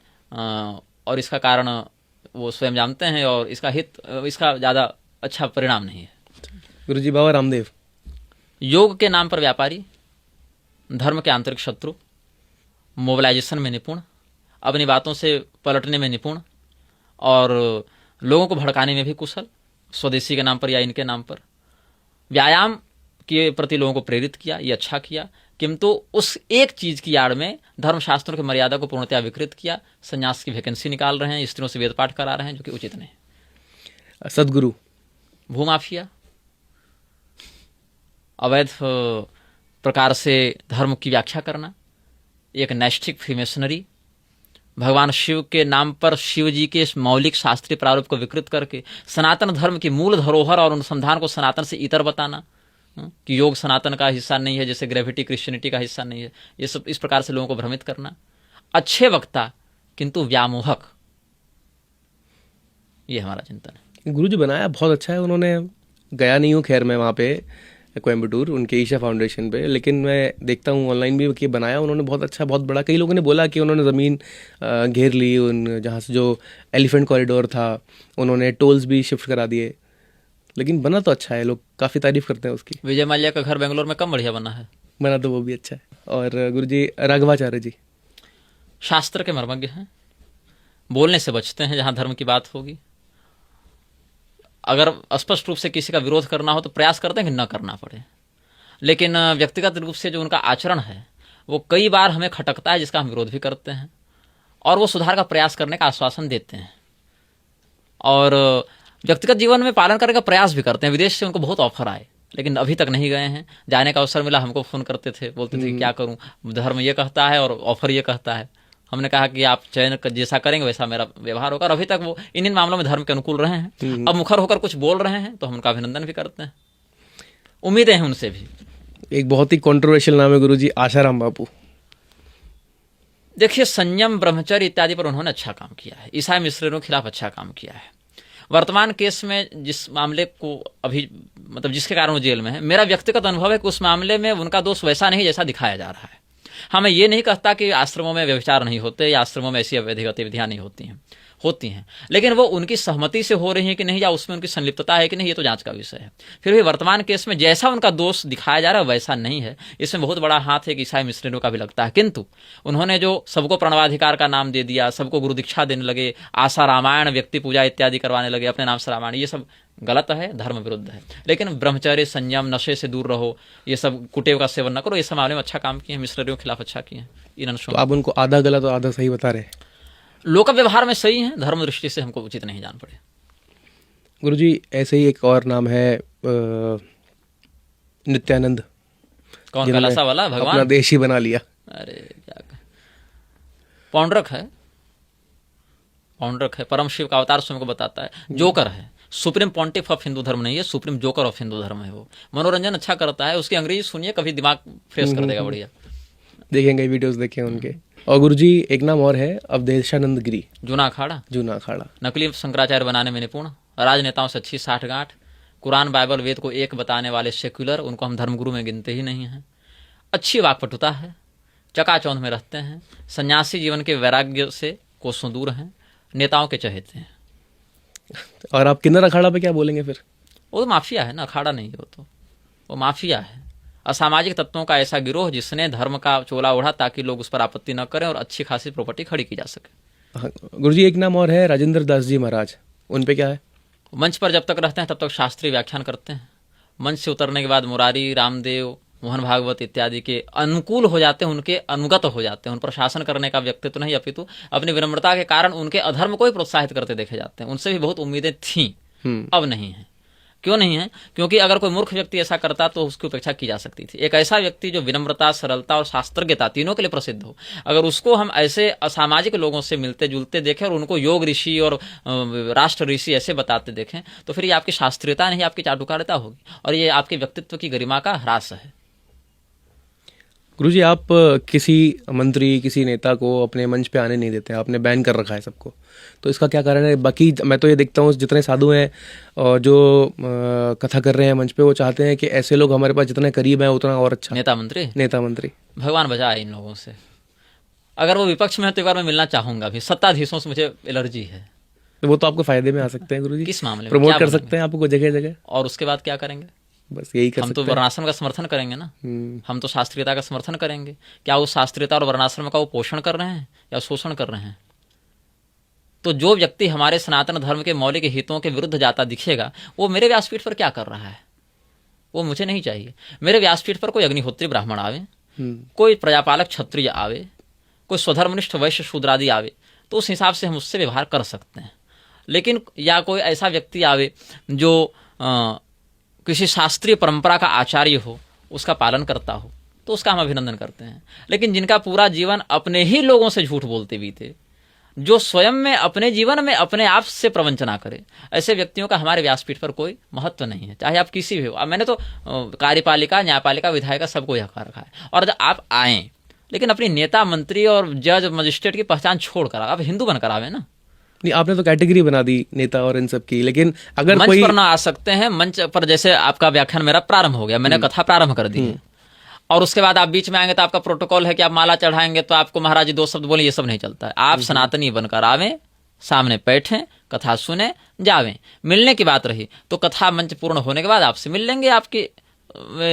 और इसका कारण वो स्वयं जानते हैं, और इसका ज्यादा अच्छा परिणाम नहीं है। गुरुजी बाबा रामदेव। योग के नाम पर व्यापारी, धर्म के आंतरिक शत्रु, मोबिलाइजेशन में निपुण, अपनी बातों से पलटने में निपुण, और लोगों को भड़काने में भी कुशल, स्वदेशी के नाम पर या इनके नाम पर। व्यायाम के प्रति लोगों को प्रेरित किया, ये अच्छा किया, किंतु उस एक चीज की आड़ में धर्मशास्त्रों की मर्यादा को पूर्णतया विकृत किया। संन्यास की वैकेंसी निकाल रहे हैं, स्त्रियों से वेद पाठ करा रहे हैं, जो कि उचित नहीं। सदगुरु। भूमाफिया, अवैध प्रकार से धर्म की व्याख्या करना, एक नैष्ठिक फ्रीमेसनरी, भगवान शिव के नाम पर शिव जी के मौलिक शास्त्रीय प्रारूप को विकृत करके सनातन धर्म की मूल धरोहर और अनुसंधान को सनातन से इतर बताना, कि योग सनातन का हिस्सा नहीं है, जैसे ग्रेविटी क्रिश्चियनिटी का हिस्सा नहीं है। ये सब इस प्रकार से लोगों को भ्रमित करना। अच्छे वक्ता किंतु व्यामोहक, ये हमारा चिंतन है। गुरुजी बनाया बहुत अच्छा है उन्होंने। गया नहीं हूँ खैर मैं वहाँ पे कोयम्बटूर उनके ईशा फाउंडेशन पे, लेकिन मैं देखता हूँ ऑनलाइन भी कि बनाया उन्होंने बहुत अच्छा, बहुत बड़ा। कई लोगों ने बोला कि उन्होंने ज़मीन घेर ली, उन जहाँ से जो एलिफेंट कॉरिडोर था उन्होंने टोल्स भी शिफ्ट करा दिए, लेकिन बना तो अच्छा है, लोग काफ़ी तारीफ करते हैं उसकी। विजय माल्या का घर बेंगलोर में कम बढ़िया बना है। बना तो वो भी अच्छा है। और गुरुजी राघवाचार्य जी। शास्त्र के मर्मज्ञ हैं, बोलने से बचते हैं जहां धर्म की बात होगी। अगर स्पष्ट रूप से किसी का विरोध करना हो तो प्रयास करते हैं कि न करना पड़े, लेकिन व्यक्तिगत रूप से जो उनका आचरण है वो कई बार हमें खटकता है, जिसका हम विरोध भी करते हैं, और वो सुधार का प्रयास करने का आश्वासन देते हैं, और व्यक्तिगत जीवन में पालन करने का प्रयास भी करते हैं। विदेश से उनको बहुत ऑफर आए, लेकिन अभी तक नहीं गए हैं। जाने का अवसर मिला, हमको फोन करते थे, बोलते थे कि क्या करूं, धर्म ये कहता है और ऑफर ये कहता है। हमने कहा कि आप चयन जैसा करेंगे वैसा मेरा व्यवहार होगा, और अभी तक वो इन मामलों में धर्म के अनुकूल रहे हैं। अब मुखर होकर कुछ बोल रहे हैं तो हम उनका अभिनंदन भी करते हैं, उम्मीदें हैं उनसे भी। एक बहुत ही कॉन्ट्रोवर्शियल नाम है गुरुजी, आशाराम बापू। देखिए, संयम, ब्रह्मचर्य इत्यादि पर उन्होंने अच्छा काम किया है, ईसाई मिशनरियों के खिलाफ अच्छा काम किया है। वर्तमान केस में जिस मामले को अभी मतलब जिसके कारण वो जेल में है, मेरा व्यक्तिगत अनुभव है कि उस मामले में उनका दोष वैसा नहीं जैसा दिखाया जा रहा है। हाँ, मैं ये नहीं कहता कि आश्रमों में व्यभिचार नहीं होते या आश्रमों में ऐसी अवैध गतिविधियां नहीं होती हैं, लेकिन वो उनकी सहमति से हो रही है कि नहीं, या उसमें उनकी संलिप्तता है कि नहीं, ये तो जांच का विषय है। फिर भी वर्तमान केस में जैसा उनका दोष दिखाया जा रहा है वैसा नहीं है। इसमें बहुत बड़ा हाथ है कि ईसाई मिशनरियों का भी लगता है, किंतु उन्होंने जो सबको प्रणवाधिकार का नाम दे दिया, सबको गुरु दीक्षा देने लगे, आशा रामायण, व्यक्ति पूजा इत्यादि करवाने लगे अपने नाम से रामायण, ये सब गलत है, धर्म विरुद्ध है। लेकिन ब्रह्मचर्य, संयम, नशे से दूर रहो, ये सब कुटेव का सेवन न करो, ये सब मामले में अच्छा काम किए हैं, मिशनरियों के खिलाफ अच्छा किए हैं। तो आप उनको आधा गलत और आधा सही बता रहे हैं? लोक व्यवहार में सही है, धर्म दृष्टि से हमको उचित नहीं जान पड़े। गुरुजी ऐसे ही एक और नाम है नित्यानंद। कौन? कैलासा वाला भगवान? अपना देश ही बना लिया। अरे क्या पौंड्रक है, पौंड्रक है, परम शिव का अवतार स्वयं को बताता है। जोकर है, सुप्रीम पॉन्टिफ ऑफ हिंदू धर्म नहीं है, सुप्रीम जोकर ऑफ हिंदू धर्म है। वो मनोरंजन अच्छा करता है, उसकी अंग्रेजी सुनिए, कभी दिमाग फ्रेश कर देगा, बढ़िया। देखेंगे वीडियोस देखें उनके। और गुरुजी एक नाम और है अवधेशानंद गिरी, जूना अखाड़ा, जूना अखाड़ा। नकली शंकराचार्य बनाने में निपुण, राजनेताओं से अच्छी साठगांठ, कुरान बाइबल वेद को एक बताने वाले सेक्युलर, उनको हम धर्मगुरु में गिनते ही नहीं हैं। अच्छी वाकपटुता है, चकाचौंध में रहते हैं, सन्यासी जीवन के वैराग्य से कोसों दूर हैं, नेताओं के चहेते हैं। और आप किन्नर अखाड़ा पे क्या बोलेंगे फिर? वो तो माफिया है ना, अखाड़ा नहीं है वो माफिया है। असामाजिक तत्वों का ऐसा गिरोह जिसने धर्म का चोला ओढ़ा ताकि लोग उस पर आपत्ति न करें और अच्छी खासी प्रॉपर्टी खड़ी की जा सके। हाँ, गुरुजी एक नाम और है राजेंद्र दास जी महाराज, उन पे क्या है? मंच पर जब तक रहते हैं तब तक शास्त्रीय व्याख्यान करते हैं, मंच से उतरने के बाद मुरारी, रामदेव, मोहन भागवत इत्यादि के अनुकूल हो जाते हैं, उनके अनुगत हो जाते हैं। उन पर शासन करने का व्यक्तित्व नहीं, अपितु अपनी विनम्रता के कारण उनके अधर्म को ही प्रोत्साहित करते देखे जाते हैं। उनसे भी बहुत उम्मीदें थीं, अब नहीं है। क्यों नहीं है? क्योंकि अगर कोई मूर्ख व्यक्ति ऐसा करता तो उसकी उपेक्षा की जा सकती थी। एक ऐसा व्यक्ति जो विनम्रता, सरलता और शास्त्रज्ञता तीनों के लिए प्रसिद्ध हो, अगर उसको हम ऐसे असामाजिक लोगों से मिलते जुलते देखें और उनको योग ऋषि और राष्ट्र ऋषि ऐसे बताते देखें, तो फिर ये आपकी शास्त्रीयता नहीं, आपकी चाटुकारिता होगी और ये आपके व्यक्तित्व की गरिमा का ह्रास है। गुरुजी आप किसी मंत्री, किसी नेता को अपने मंच पे आने नहीं देते, आपने बैन कर रखा है सबको, तो इसका क्या कारण है? बाकी मैं तो ये देखता हूँ जितने साधु हैं और जो कथा कर रहे हैं मंच पे, वो चाहते हैं कि ऐसे लोग हमारे पास जितने करीब हैं उतना और अच्छा। नेता मंत्री भगवान बचाए इन लोगों से। अगर वो विपक्ष में है तो एक बार मैं मिलना चाहूंगा भी। सत्ताधीशों से मुझे एलर्जी है। तो वो तो आपको फायदे में आ सकते हैं गुरुजी, किस मामले में? प्रमोट कर सकते हैं आपको जगह जगह, और उसके बाद क्या करेंगे? बस यही कर हम सकते तो वर्णाश्रम का समर्थन करेंगे ना, हम तो शास्त्रीयता का समर्थन करेंगे। क्या वो शास्त्रीयता और वर्णाश्रम का वो पोषण कर रहे हैं या शोषण कर रहे हैं? तो जो व्यक्ति हमारे सनातन धर्म के मौलिक हितों के विरुद्ध जाता दिखेगा, वो मेरे व्यासपीठ पर क्या कर रहा है वो मुझे नहीं चाहिए। मेरे व्यासपीठ पर कोई अग्निहोत्री ब्राह्मण आवे, कोई प्रजापालक क्षत्रिय आवे, कोई स्वधर्मनिष्ठ वैश्य शूद्रादि आवे, तो उस हिसाब से हम उससे व्यवहार कर सकते हैं। लेकिन या कोई ऐसा व्यक्ति आवे जो किसी शास्त्रीय परंपरा का आचार्य हो, उसका पालन करता हो, तो उसका हम अभिनंदन करते हैं। लेकिन जिनका पूरा जीवन अपने ही लोगों से झूठ बोलते बीते, जो स्वयं में अपने जीवन में अपने आप से प्रवंचना करे, ऐसे व्यक्तियों का हमारे व्यासपीठ पर कोई महत्व नहीं है, चाहे आप किसी भी हो। अब मैंने तो कार्यपालिका, न्यायपालिका, विधायिका सबको यह कर रखा है। और जब आप आए, लेकिन अपनी नेता, मंत्री और जज, मजिस्ट्रेट की पहचान छोड़कर आप हिंदू बनकर आवे ना। नहीं, आपने तो कैटेगरी बना दी नेता और इन सब की, लेकिन अगर मंच कोई पर ना आ सकते हैं, मंच पर जैसे आपका व्याख्यान मेरा प्रारंभ हो गया, मैंने कथा प्रारंभ कर दी है, और उसके बाद आप बीच में आएंगे तो आपका प्रोटोकॉल है कि आप माला चढ़ाएंगे तो आपको महाराज जी 2 शब्द बोले, ये सब नहीं चलता है। आप सनातनी बनकर आवे, सामने बैठें, कथा सुने, जावें। मिलने की बात रही तो कथा मंच पूर्ण होने के बाद आपसे मिल लेंगे, आपकी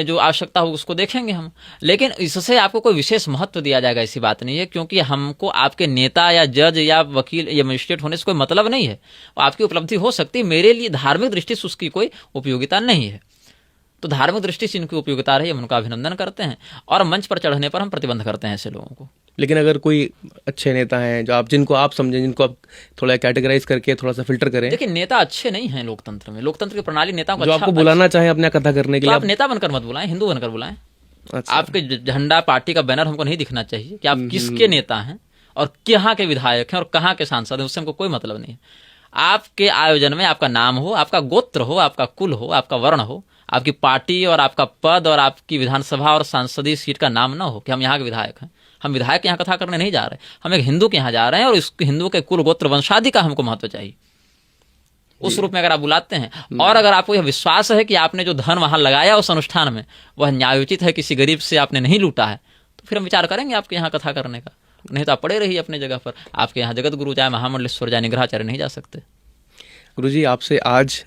जो आवश्यकता हो उसको देखेंगे हम। लेकिन इससे आपको कोई विशेष महत्व दिया जाएगा ऐसी बात नहीं है, क्योंकि हमको आपके नेता या जज या वकील या मजिस्ट्रेट होने से कोई मतलब नहीं है। आपकी उपलब्धि हो सकती है, मेरे लिए धार्मिक दृष्टि से उसकी कोई उपयोगिता नहीं है। तो धार्मिक दृष्टि से इनकी उपयोगिता रही, हम उनका अभिनंदन करते हैं और मंच पर चढ़ने पर हम प्रतिबंध करते हैं ऐसे लोगों को। लेकिन अगर कोई अच्छे नेता हैं जो जिनको आप समझें, जिनको आप थोड़ा कैटेगराइज करके थोड़ा सा फिल्टर करें। लेकिन नेता अच्छे नहीं हैं लोकतंत्र में। लोकतंत्र की प्रणाली नेताओं को जो आपको बुलाना चाहे अपना कथा करने के तो लिए, आप नेता बनकर मत बुलाएं, हिंदू बनकर बुलाएं। अच्छा। आपके झंडा, पार्टी का बैनर हमको नहीं दिखना चाहिए कि आप किसके नेता हैं और कहाँ के विधायक हैं और कहाँ के सांसद हैं, उससे हमको कोई मतलब नहीं है। आपके आयोजन में आपका नाम हो, आपका गोत्र हो, आपका कुल हो, आपका वर्ण हो, आपकी पार्टी और आपका पद और आपकी विधानसभा और सांसदीय सीट का नाम ना हो कि हम यहाँ के विधायक हैं। हम विधायक के यहाँ कथा करने नहीं जा रहे, हम एक हिंदू के यहाँ जा रहे हैं और इस हिंदू के कुल गोत्र वंशादि का हमको महत्व चाहिए। उस रूप में अगर आप बुलाते हैं और अगर आपको यह विश्वास है कि आपने जो धन वहां लगाया उस अनुष्ठान में वह न्यायोचित है, किसी गरीब से आपने नहीं लूटा है, तो फिर हम विचार करेंगे आपके यहाँ कथा करने का। नहीं तो आप पड़े रहिए अपने जगह पर। आपके यहाँ जगत गुरु जाए, महामंडलेश्वर जाए, निग्रहाचार्य नहीं जा सकते। गुरुजी आपसे आज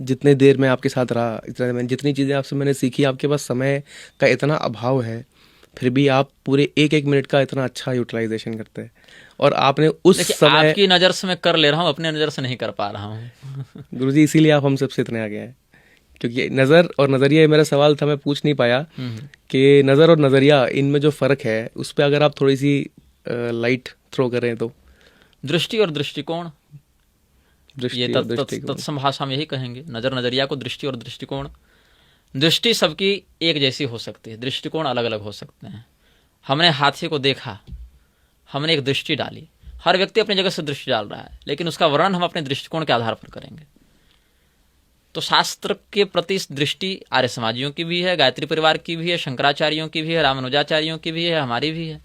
जितने देर में आपके साथ रहा, इतना मैंने जितनी चीज़ें आपसे मैंने सीखी, आपके पास समय का इतना अभाव है, फिर भी आप पूरे एक एक मिनट का इतना अच्छा यूटिलाइजेशन करते हैं। और आपने उस समय, आपकी नज़र से मैं कर ले रहा हूँ, अपने नज़र से नहीं कर पा रहा हूँ। गुरुजी इसीलिए आप हम सबसे इतने आगे हैं, क्योंकि नज़र और नज़रिया, मेरा सवाल था, मैं पूछ नहीं पाया कि नज़र और नज़रिया इनमें जो फ़र्क है उस पर अगर आप थोड़ी सी लाइट थ्रो करें तो। दृष्टि और दृष्टिकोण, ये तत्सम भाषा में यही कहेंगे। नज़र नज़रिया को दृष्टि और दृष्टिकोण। दृष्टि सबकी एक जैसी हो सकती है, दृष्टिकोण अलग अलग हो सकते हैं। हमने हाथी को देखा, हमने एक दृष्टि डाली। हर व्यक्ति अपनी जगह से दृष्टि डाल रहा है, लेकिन उसका वर्णन हम अपने दृष्टिकोण के आधार पर करेंगे। तो शास्त्र के प्रति दृष्टि आर्य समाजियों की भी है, गायत्री परिवार की भी है, शंकराचार्यों की भी है, रामानुजाचार्यों की भी है, हमारी भी है।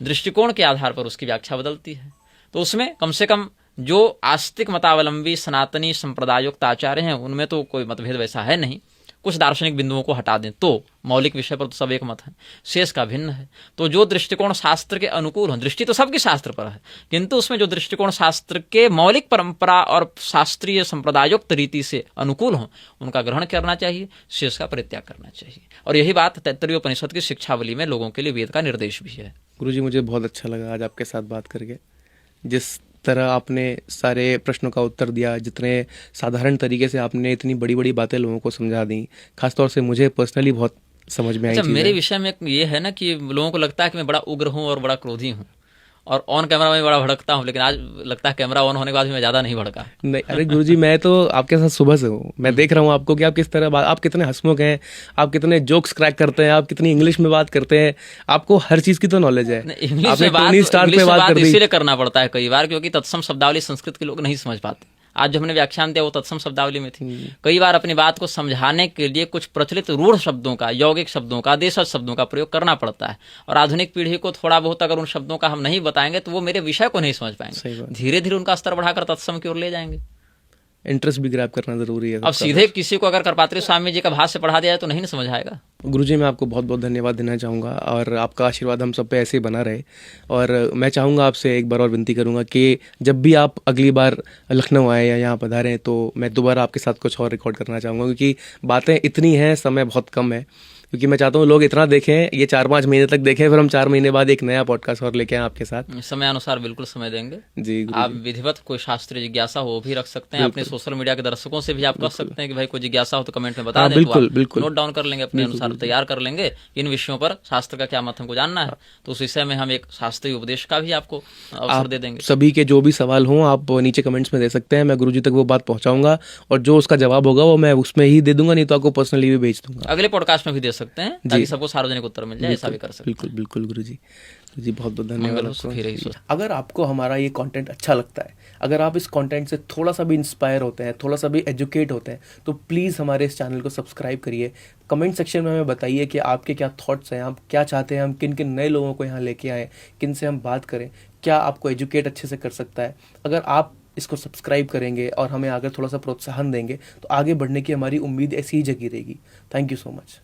दृष्टिकोण के आधार पर उसकी व्याख्या बदलती है। तो उसमें कम से कम जो आस्तिक मतावलंबी सनातनी संप्रदायोक्त आचार्य हैं उनमें तो कोई मतभेद वैसा है नहीं। कुछ दार्शनिक बिंदुओं को हटा दें तो मौलिक विषय पर तो सब एक मत है, शेष का भिन्न है। तो जो दृष्टिकोण शास्त्र के अनुकूल हो, दृष्टि तो सबकी शास्त्र पर है, किंतु उसमें जो दृष्टिकोण शास्त्र के मौलिक परंपरा और शास्त्रीय संप्रदायोक्त रीति से अनुकूल हो उनका ग्रहण करना चाहिए, शेष का परित्याग करना चाहिए। और यही बात तैत्तरीय उपनिषद की शिक्षावली में लोगों के लिए वेद का निर्देश भी है। गुरुजी मुझे बहुत अच्छा लगा आज आपके साथ बात करके। जिस तरह आपने सारे प्रश्नों का उत्तर दिया, जितने साधारण तरीके से आपने इतनी बड़ी बड़ी बातें लोगों को समझा दी, खासतौर से मुझे पर्सनली बहुत समझ में आई। अच्छा, मेरे विषय में ये है ना कि लोगों को लगता है कि मैं बड़ा उग्र हूँ और बड़ा क्रोधी हूँ और ऑन कैमरा में बड़ा भड़कता हूँ, लेकिन आज लगता है कैमरा ऑन होने के बाद भी मैं ज़्यादा नहीं भड़का। नहीं, अरे गुरुजी मैं तो आपके साथ सुबह से हूँ, मैं देख रहा हूँ आपको कि आप किस तरह आप कितने हंसमुख हैं, आप कितने जोक्स क्रैक करते हैं, आप कितनी इंग्लिश में बात करते हैं, आपको हर चीज़ की तो नॉलेज है। इंग्लिश में बात इसीलिए करना पड़ता है कई बार क्योंकि तत्सम शब्दावली संस्कृत के लोग नहीं समझ पाते। आज जो हमने व्याख्यान दिया वो तत्सम शब्दावली में थी। कई बार अपनी बात को समझाने के लिए कुछ प्रचलित रूढ़ शब्दों का, यौगिक शब्दों का, देशज शब्दों का प्रयोग करना पड़ता है और आधुनिक पीढ़ी को थोड़ा बहुत अगर उन शब्दों का हम नहीं बताएंगे तो वो मेरे विषय को नहीं समझ पाएंगे। धीरे धीरे उनका स्तर बढ़ाकर तत्सम की ओर ले जाएंगे। इंटरेस्ट भी ग्रैब करना जरूरी है। अब सीधे किसी को अगर करपात्री स्वामी जी का भाष्य पढ़ा दिया जाए तो नहीं समझ आएगा। गुरुजी मैं आपको बहुत बहुत धन्यवाद देना चाहूँगा और आपका आशीर्वाद हम सब पे ऐसे ही बना रहे। और मैं चाहूँगा आपसे एक बार और विनती करूँगा कि जब भी आप अगली बार लखनऊ आए या यहाँ पधारें तो मैं दोबारा आपके साथ कुछ और रिकॉर्ड करना चाहूँगा, क्योंकि बातें इतनी हैं, समय बहुत कम है। क्योंकि मैं चाहता हूँ लोग इतना देखें, ये 4-5 महीने तक देखें, फिर हम 4 महीने बाद एक नया पॉडकास्ट और लेके आए आपके साथ। समय अनुसार बिल्कुल समय देंगे जी। आप विधिवत कोई शास्त्रीय जिज्ञासा हो भी रख सकते हैं। अपने सोशल मीडिया के दर्शकों से भी आप कह सकते हैं कि भाई कोई जिज्ञासा हो तो कमेंट में बता दें। बिल्कुल बिल्कुल नोट डाउन कर लेंगे, अपने अनुसार तैयार कर लेंगे इन विषयों पर शास्त्र का क्या मत हमको जानना है, तो उस विषय में हम एक शास्त्रीय उपदेश का भी आपको अवसर दे देंगे। सभी के जो भी सवाल हों आप नीचे कमेंट्स में दे सकते हैं, मैं गुरुजी तक वो बात पहुंचाऊंगा और जो उसका जवाब होगा वो मैं उसमें ही दे दूंगा, नहीं तो आपको पर्सनली भी भेज दूंगा। अगले पॉडकास्ट में भी दे सकते हैं ताकि सबको सार्वजनिक उत्तर मिल जाए, ऐसा भी कर सकते हैं। बिल्कुल बिल्कुल गुरुजी बहुत बहुत धन्यवाद आपको। आपको। अगर आपको हमारा ये कंटेंट अच्छा लगता है, अगर आप इस कंटेंट से थोड़ा सा भी इंस्पायर होते हैं, थोड़ा सा भी एजुकेट होते हैं, तो प्लीज़ हमारे इस चैनल को सब्सक्राइब करिए। कमेंट सेक्शन में हमें बताइए कि आपके क्या थॉट्स हैं, आप क्या चाहते हैं हम किन किन नए लोगों को यहाँ लेके आएँ, किन से हम बात करें, क्या आपको एजुकेट अच्छे से कर सकता है। अगर आप इसको सब्सक्राइब करेंगे और हमें आगे थोड़ा सा प्रोत्साहन देंगे तो आगे बढ़ने की हमारी उम्मीद ऐसी ही जगी रहेगी। Thank you so much.